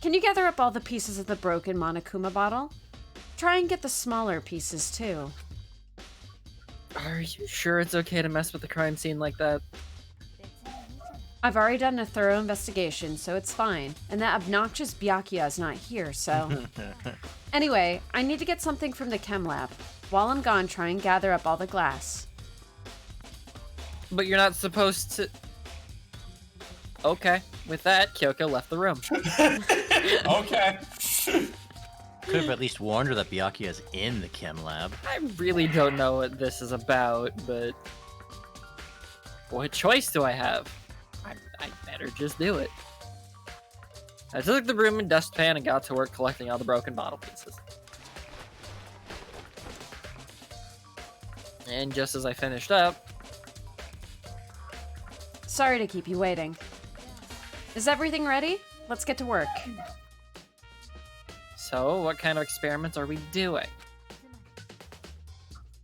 Can you gather up all the pieces of the broken Monokuma bottle? Try and get the smaller pieces too. Are you sure it's okay to mess with the crime scene like that? I've already done a thorough investigation, so it's fine. And that obnoxious Byakuya is not here, so... Anyway, I need to get something from the chem lab. While I'm gone, try and gather up all the glass. But you're not supposed to... Okay. With that, Kyoko left the room. Okay. Could have at least warned her that Byakuya is in the chem lab. I really don't know what this is about, but... What choice do I have? I better just do it. I took the broom and dustpan and got to work collecting all the broken bottle pieces. And just as I finished up... Sorry to keep you waiting. Is everything ready? Let's get to work. So, what kind of experiments are we doing?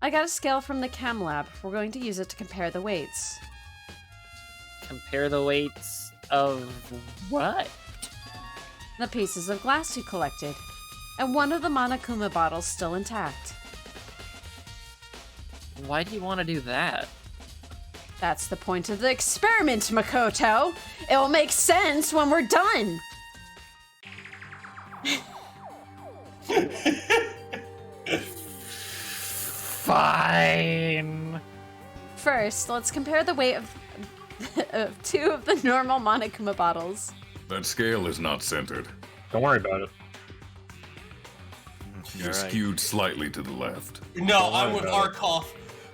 I got a scale from the chem lab. We're going to use it to compare the weights. Compare the weights of what? The pieces of glass you collected. and one of the Monokuma bottles still intact. Why do you want to do that? That's the point of the experiment, Makoto. It will make sense when we're done. Fine. First, let's compare the weight of two of the normal Monokuma bottles. That scale is not centered. Don't worry about it. You're skewed slightly to the left. No, I'm with Arcolf.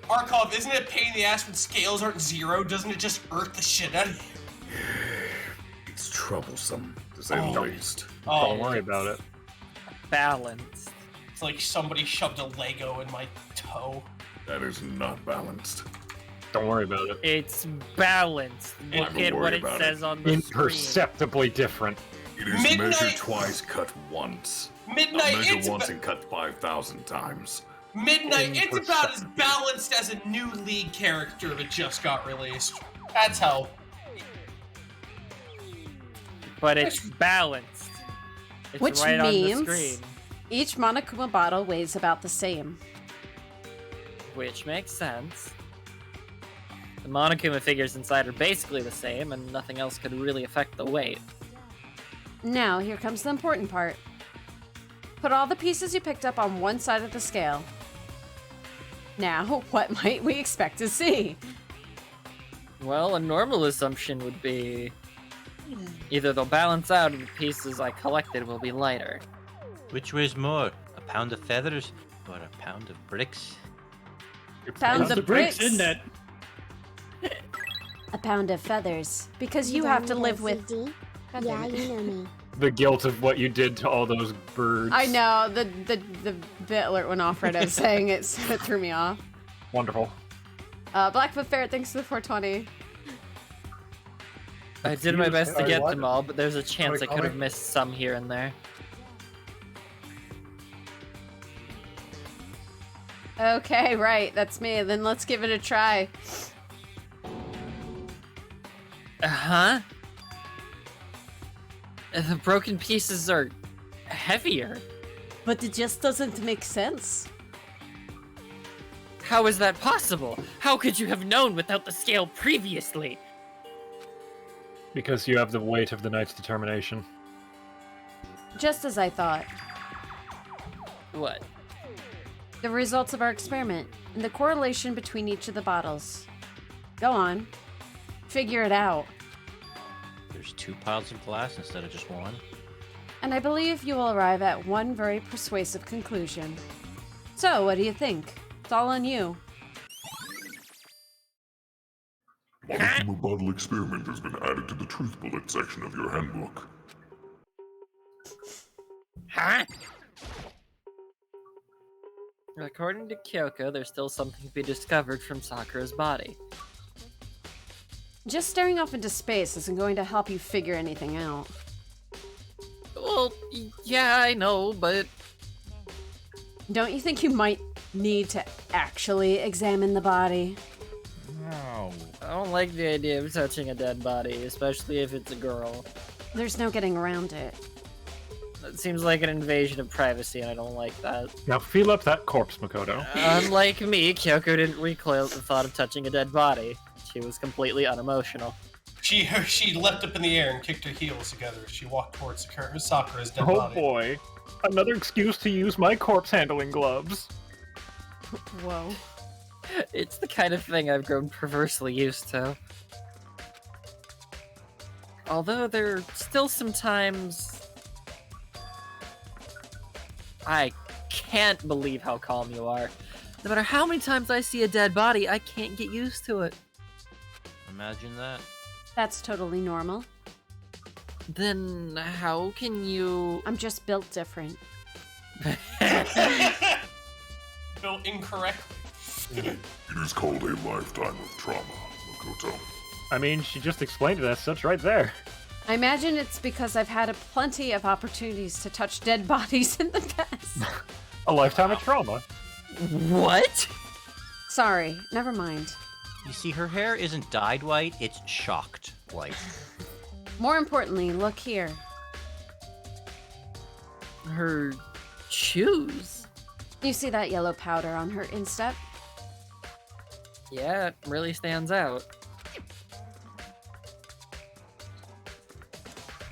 Arcolf, isn't it a pain in the ass when scales aren't zero? Doesn't it just irk the shit out of you? It's troublesome, to say the least. Don't worry about it. Balanced. It's like somebody shoved a Lego in my toe. That is not balanced. Don't worry about it. It's balanced. Look at what it says on the screen. Imperceptibly different. It is measured twice, cut once. Midnight, Now measure it's once and cut 5,000 times. Midnight, it's about as balanced as a new League character that just got released. That's how. But it's balanced. It's Which right on the means screen. each Monokuma bottle weighs about the same. Which makes sense. The Monokuma figures inside are basically the same, and nothing else could really affect the weight. Now, here comes the important part. Put all the pieces you picked up on one side of the scale. Now, what might we expect to see? Well, a normal assumption would be either they'll balance out or the pieces I collected will be lighter. Which weighs more, a pound of feathers or a pound of bricks? Pound of bricks, isn't it? A pound of feathers, because you have to live with. Yeah, you know me. The guilt of what you did to all those birds. I know the bit alert went off right as saying it, so it threw me off. Wonderfoot. Blackfoot Ferret, thanks for the 420. I did my best to Sorry, get what? them all, but there's a chance I Sorry, could have comment? missed some here and there. Okay, right, that's me. Then let's give it a try. Uh-huh. The broken pieces are heavier. But it just doesn't make sense. How is that possible? How could you have known without the scale previously? Because you have the weight of the knight's determination. Just as I thought. What? The results of our experiment and the correlation between each of the bottles. Go on. Figure it out. There's 2 piles of glass instead of just one. And I believe you will arrive at one very persuasive conclusion. So, what do you think? It's all on you. Monokuma bottle experiment has been added to the truth bullet section of your handbook. Huh? According to Kyoko, there's still something to be discovered from Sakura's body. Just staring off into space isn't going to help you figure anything out. Well, yeah, I know, but... Don't you think you might need to actually examine the body? No. I don't like the idea of touching a dead body, especially if it's a girl. There's no getting around it. That seems like an invasion of privacy, and I don't like that. Now feel up that corpse, Makoto. Unlike me, Kyoko didn't recoil at the thought of touching a dead body. She was completely unemotional. She leapt up in the air and kicked her heels together as she walked towards Sakura's dead Oh body. boy. Another excuse to use my corpse handling gloves. Whoa. It's the kind of thing I've grown perversely used to. Although there are still some times... I can't believe how calm you are. No matter how many times I see a dead body, I can't get used to it. Imagine that. That's totally normal. Then how can you... I'm just built different. Built incorrectly. It is called a lifetime of trauma, Makoto. I mean, she just explained it as such right there. I imagine it's because I've had plenty of opportunities to touch dead bodies in the past. A lifetime of trauma. What? Sorry, never mind. You see, her hair isn't dyed white, it's shocked white. More importantly, look here. Her choose? You see that yellow powder on her instep? Yeah, it really stands out.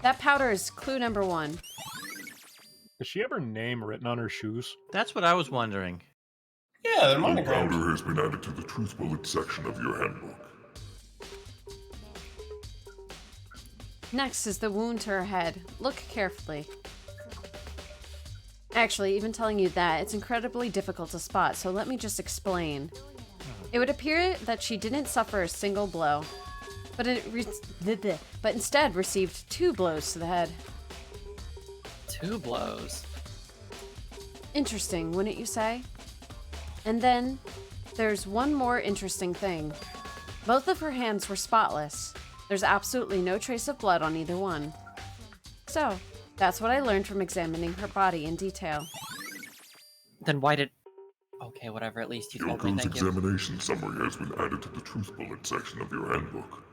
That powder is clue number 1. Does she have her name written on her shoes? That's what I was wondering. Yeah, they're The monogrammed. powder has been added to the truth bullet section of your handbook. Next is the wound to her head. Look carefully. Actually, even telling you that, it's incredibly difficult to spot, so let me just explain. It would appear that she didn't suffer a single blow, but instead received 2 blows to the head. 2 blows. Interesting, wouldn't you say? And then, there's one more interesting thing. Both of her hands were spotless. There's absolutely no trace of blood on either one. So, that's what I learned from examining her body in detail. Then why did... Okay, whatever, at least you told me, Kyoko's thank you. examination summary has been added to the truth bullet section of your handbook.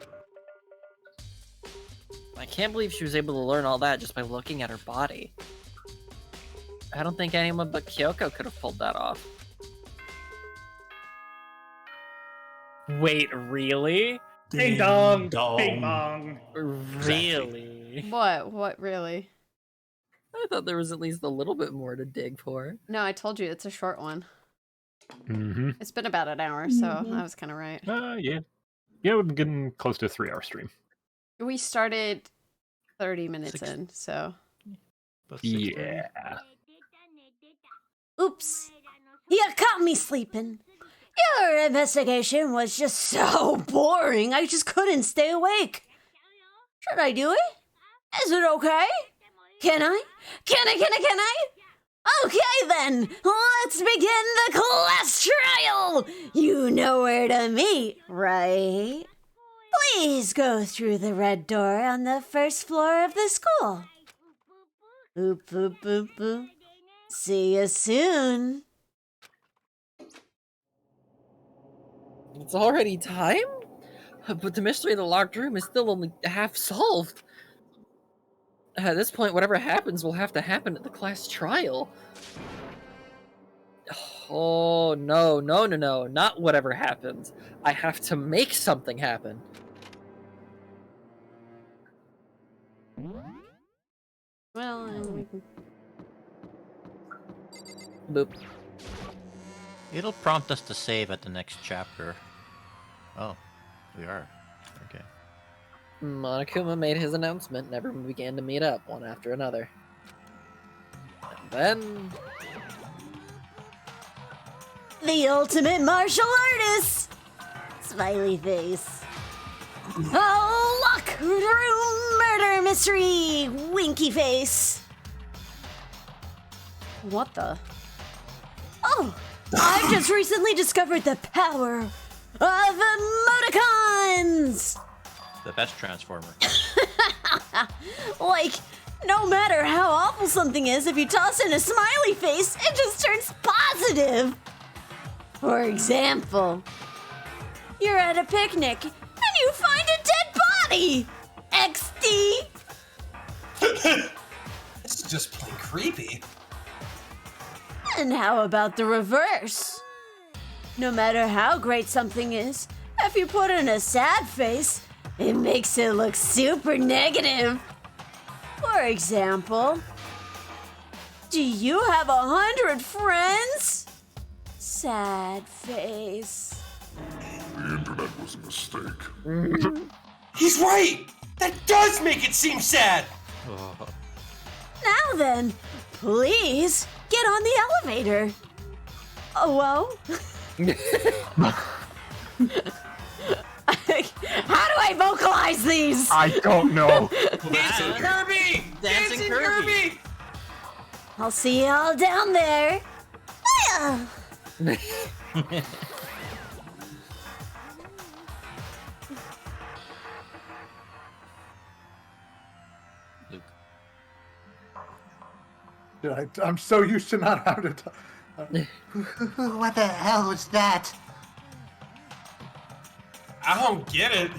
I can't believe she was able to learn all that just by looking at her body. I don't think anyone but Kyoko could have pulled that off. Wait, really? Ding dong, bing bong. Really? What really? I thought there was at least a little bit more to dig for. No, I told you, it's a short one. Mm-hmm. It's been about an hour, so I was kind of right. Yeah. Yeah, we've been getting close to a 3-hour stream. We started 30 minutes in, so... Yeah. Oops. You caught me sleeping. Your investigation was just so boring, I just couldn't stay awake. Should I do it? Is it okay? Can I? Can I? Okay then, let's begin the class trial! You know where to meet, right? Please go through the red door on the first floor of the school. Boop, boop, boop, boop. See you soon. It's already time? But the mystery of the locked room is still only half solved. At this point, whatever happens will have to happen at the class trial. Oh, no, not whatever happens. I have to make something happen. Well, we can... Boop. It'll prompt us to save at the next chapter. Oh, we are. Okay. Monokuma made his announcement, and everyone began to meet up, one after another. And then... The ultimate martial artist! Smiley face. Oh, lock room murder mystery! Winky face. What the? Oh, I've just recently discovered the power of emoticons! The best transformer. Like, no matter how awful something is, if you toss in a smiley face, it just turns positive. For example, you're at a picnic and you find a dead body. XD. It's just plain creepy. And how about the reverse? No matter how great something is, if you put in a sad face, it makes it look super negative. For example, do you have 100 friends? Sad face. The internet was a mistake. He's right! That does make it seem sad! Now then, please get on the elevator. Oh, well. How do I vocalize these? I don't know. Dancing Kirby! Dancing Kirby! I'll see y'all down there. Hiya! Dude, I'm so used to not having to talk. What the hell was that? I don't get it.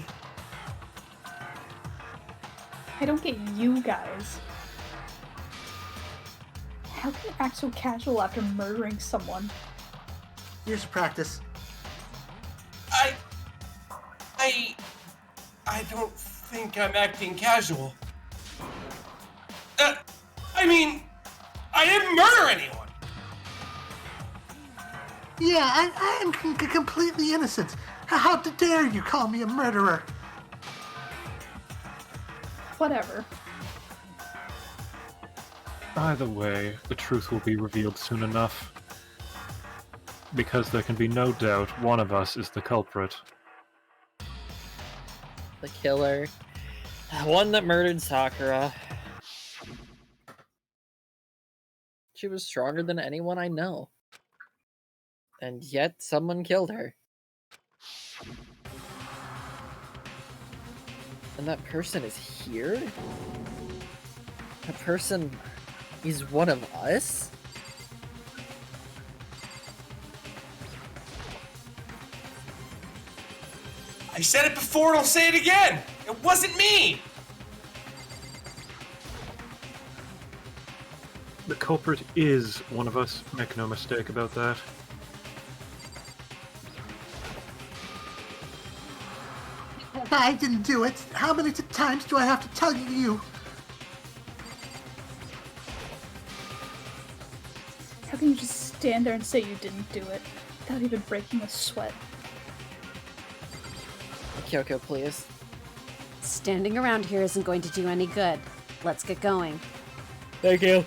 I don't get you guys. How can you act so casual after murdering someone? Here's practice. I don't think I'm acting casual. I mean, I didn't murder anyone. Yeah, I am completely innocent. How dare you call me a murderer? Whatever. Either way, the truth will be revealed soon enough. Because there can be no doubt one of us is the culprit. The killer. One that murdered Sakura. She was stronger than anyone I know. And yet someone killed her. And that person is here? That person is one of us? I said it before and I'll say it again. It wasn't me. The culprit is one of us, make no mistake about that. I didn't do it. How many times do I have to tell you? How can you just stand there and say you didn't do it without even breaking a sweat? Kyoko, please. Standing around here isn't going to do any good. Let's get going. Thank you.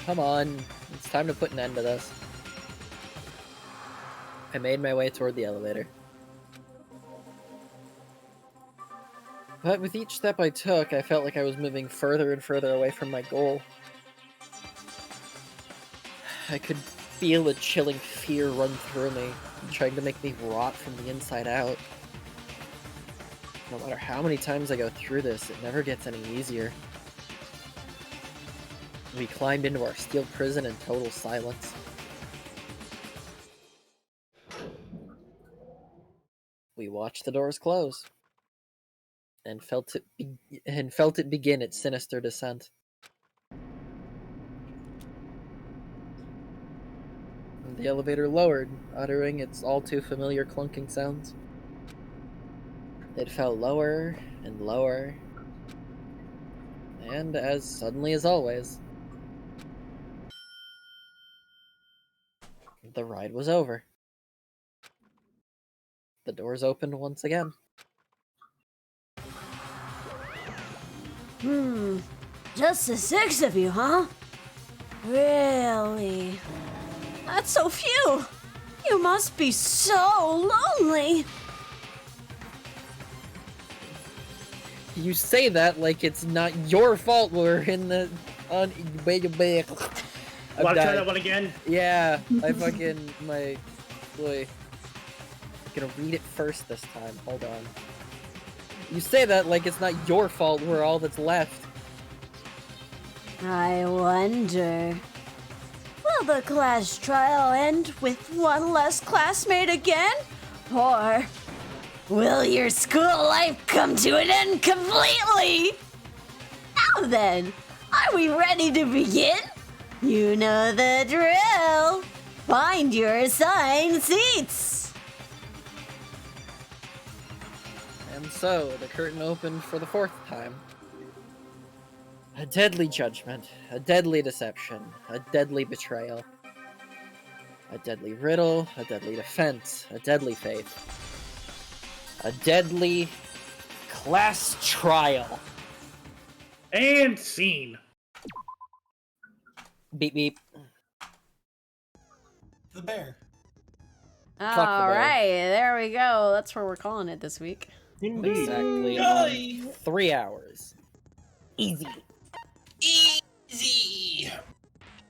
Come on. It's time to put an end to this. I made my way toward the elevator. But with each step I took, I felt like I was moving further and further away from my goal. I could feel a chilling fear run through me, trying to make me rot from the inside out. No matter how many times I go through this, it never gets any easier. We climbed into our steel prison in total silence. We watched the doors close, and felt it begin its sinister descent. The elevator lowered, uttering its all-too-familiar clunking sounds. It fell lower and lower, and as suddenly as always, the ride was over. The doors opened once again. Just the 6 of you, huh? Really? That's so few! You must be so lonely! You say that like it's not your fault we're in the... Want to try that one again? Yeah, I fucking... my... boy. I'm gonna read it first this time. Hold on. You say that like it's not your fault we're all that's left. I wonder... Will the class trial end with one less classmate again? Or will your school life come to an end completely? Now then, are we ready to begin? You know the drill. Find your assigned seats. And so, the curtain opened for the 4th time. A deadly judgment, a deadly deception, a deadly betrayal. A deadly riddle, a deadly defense, a deadly faith. A deadly class trial. And scene. Beep beep. The bear. All right, there we go. That's where we're calling it this week. Exactly. 3 hours. Easy. Easy.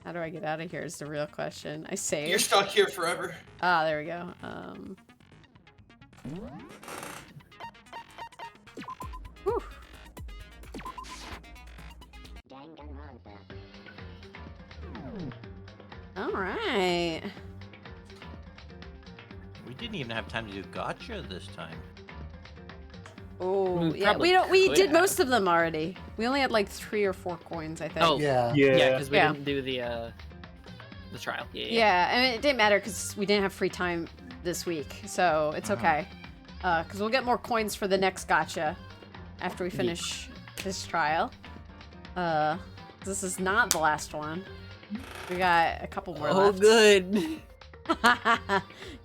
How do I get out of here is the real question. I saved. You're stuck here forever. Ah, there we go. Whew. All right. We didn't even have time to do gotcha this time. Oh, yeah. probably We could did have. most of them already. We only had like 3 or 4 coins, I think. Oh, Yeah. yeah, because we Yeah. didn't do the trial. Yeah, I mean, it didn't matter because we didn't have free time this week, so it's okay. Because we'll get more coins for the next gotcha after we finish this trial. This is not the last one. We got a couple more left. good.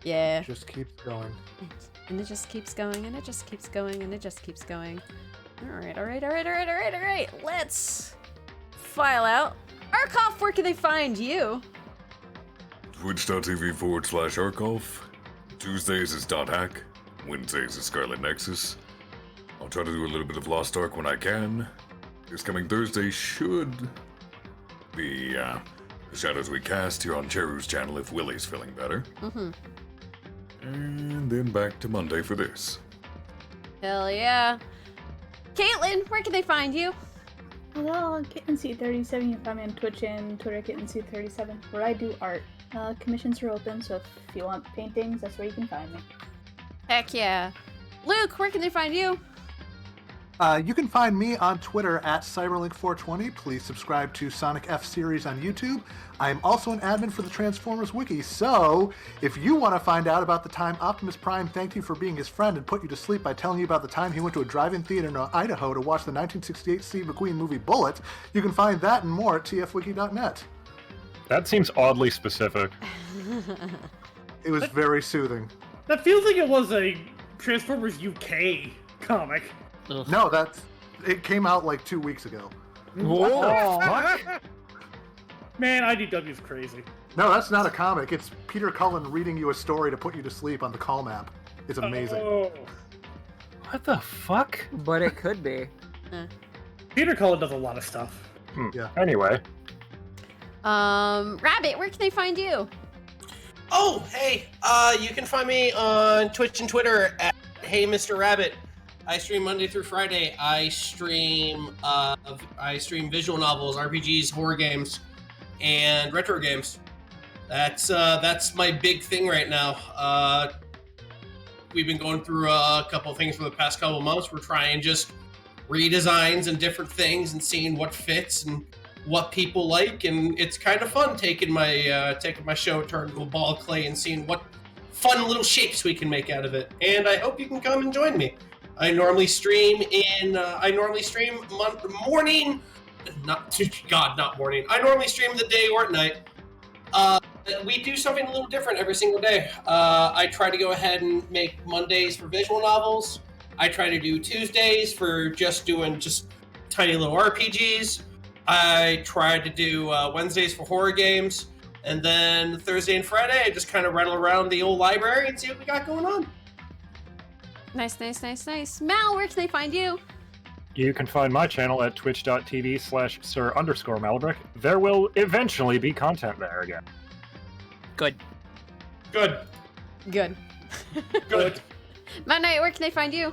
Yeah. Just keeps going. And it just keeps going, and it just keeps going, and it just keeps going. Alright. Let's file out. Arcolf, where can they find you? Twitch.tv/Arcolf. Tuesdays is .hack. Wednesdays is Scarlet Nexus. I'll try to do a little bit of Lost Ark when I can. This coming Thursday should be the Shadows We Cast here on Cheru's channel if Willie's feeling better. And then back to Monday for this. Hell yeah. Caitlin, where can they find you? Hello, KittenC37. You can find me on Twitch and Twitter, KittenC37, where I do art. Commissions are open, so if you want paintings, that's where you can find me. Heck yeah. Luke, where can they find you? You can find me on Twitter at Cyberlink420. Please subscribe to Sonic F Series on YouTube. I am also an admin for the Transformers Wiki, so if you want to find out about the time Optimus Prime thanked you for being his friend and put you to sleep by telling you about the time he went to a drive-in theater in Idaho to watch the 1968 Steve McQueen movie Bullet, you can find that and more at tfwiki.net. That seems oddly specific. It was very soothing. That feels like it was a Transformers UK comic. No, it came out like 2 weeks ago. Man, IDW's crazy. No, that's not a comic. It's Peter Cullen reading you a story to put you to sleep on the call map. It's amazing. Oh. What the fuck? But it could be. Peter Cullen does a lot of stuff. Yeah. Anyway. Rabbit, where can they find you? Oh, hey, you can find me on Twitch and Twitter at HeyMrRabbit. I stream Monday through Friday. I stream visual novels, RPGs, horror games, and retro games. That's my big thing right now. We've been going through a couple of things for the past couple of months. We're trying just redesigns and different things and seeing what fits and what people like, and it's kind of fun taking my show turned into a ball of clay and seeing what fun little shapes we can make out of it. And I hope you can come and join me. I normally stream morning, not morning. I normally stream the day or at night. We do something a little different every single day. I try to go ahead and make Mondays for visual novels. I try to do Tuesdays for just tiny little RPGs. I try to do Wednesdays for horror games. And then Thursday and Friday, I just kind of rattle around the old library and see what we got going on. Nice. Mal, where can they find you? You can find my channel at twitch.tv/Sir_Malbrick. There will eventually be content there again. Good. Midnight, where can they find you?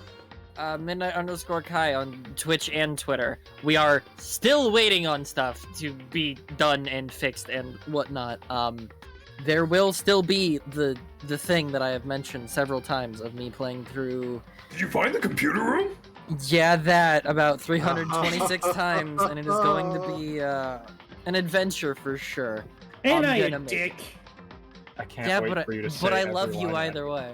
Midnight_Kai on Twitch and Twitter. We are still waiting on stuff to be done and fixed and whatnot. There will still be the thing that I have mentioned several times of me playing through. Did you find the computer room? Yeah, that about 326 times, and it is going to be an adventure for sure. Ain't I'm I a gonna make dick? I can't wait for you to say but I every love you line either way.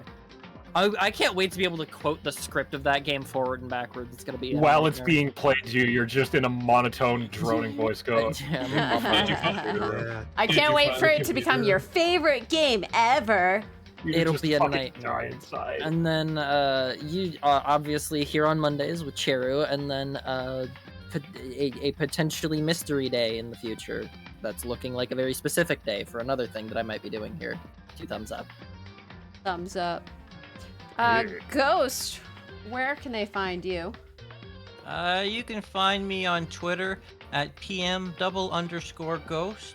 I can't wait to be able to quote the script of that game forward and backwards. It's gonna be While it's being played to you, you're just in a monotone, droning voice going. I can't wait for it to become your favorite game ever. It'll be a nightmare. And then you obviously here on Mondays with Cheru, and then a potentially mystery day in the future. That's looking like a very specific day for another thing that I might be doing here. 2 thumbs up. Thumbs up. Ghost, where can they find you? You can find me on Twitter at PM_Ghost.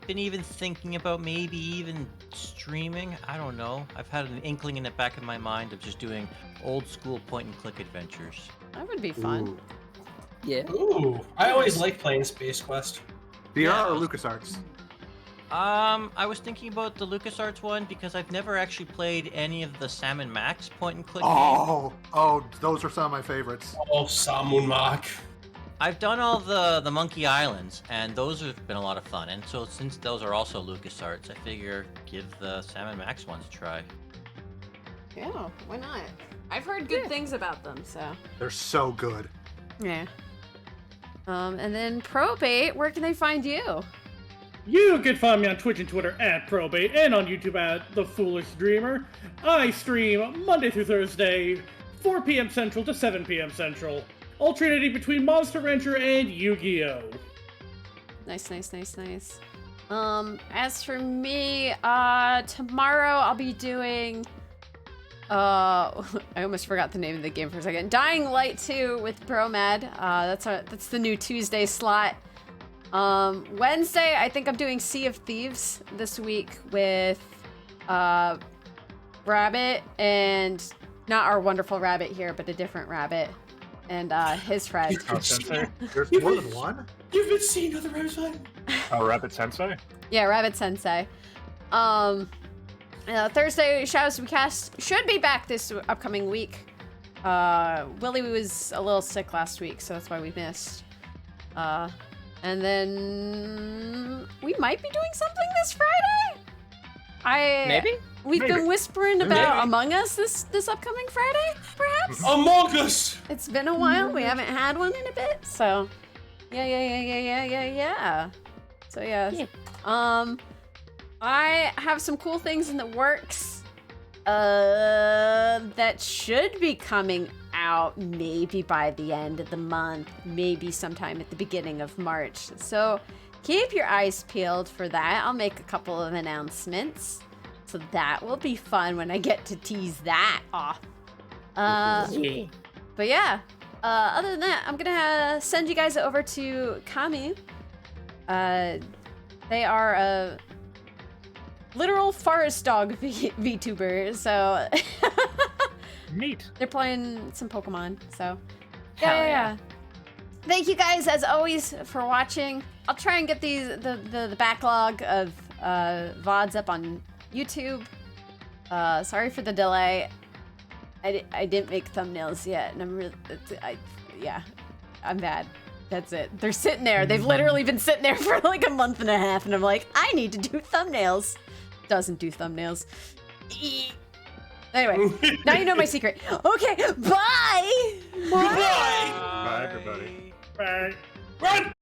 Been even thinking about maybe even streaming. I don't know. I've had an inkling in the back of my mind of just doing old school point and click adventures. That would be fun. Ooh. Yeah. Ooh, I always like playing Space Quest. VR or LucasArts? I was thinking about the LucasArts one because I've never actually played any of the Sam & Max point-and-click games. Oh, those are some of my favorites. Oh, Sam & Max. I've done all the Monkey Islands, and those have been a lot of fun. And so since those are also LucasArts, I figure give the Sam & Max ones a try. Yeah, why not? I've heard good things about them, so. They're so good. Yeah. And then Probate, where can they find you? You can find me on Twitch and Twitter at Probate and on YouTube at The Foolish Dreamer. I stream Monday through Thursday, 4 p.m. Central to 7 p.m. Central, alternating between Monster Rancher and Yu-Gi-Oh! Nice. As for me, tomorrow I'll be doing, I almost forgot the name of the game for a second. Dying Light 2 with Bromad. That's the new Tuesday slot. Wednesday, I think I'm doing Sea of Thieves this week with Rabbit, and not our wonderful Rabbit here, but a different Rabbit, and his friend. There's more than one? You've been seeing other rabbits. Oh, Rabbit Sensei? Yeah, Rabbit Sensei. Thursday, Shadows to be Cast should be back this upcoming week. Willie was a little sick last week, so that's why we missed. And then we might be doing something this Friday. Maybe? We've been whispering about Among Us this upcoming Friday, perhaps? Among Us! It's been a while. We haven't had one in a bit, so yeah. So yeah. I have some cool things in the works that should be coming out maybe by the end of the month, maybe sometime at the beginning of March. So keep your eyes peeled for that. I'll make a couple of announcements. So that will be fun when I get to tease that off. But yeah, other than that, I'm gonna send you guys over to Kami. They are a literal forest dog VTuber, so neat. They're playing some Pokemon, so yeah. Thank you guys as always for watching. I'll try and get the backlog of VODs up on YouTube. Sorry for the delay. I didn't make thumbnails yet, and I'm really I'm bad. That's it. They're sitting there. They've literally been sitting there for like a month and a half, and I'm like, I need to do thumbnails. Doesn't do thumbnails. Anyway, now you know my secret. Okay, bye! Goodbye! Bye, everybody. Bye. Run!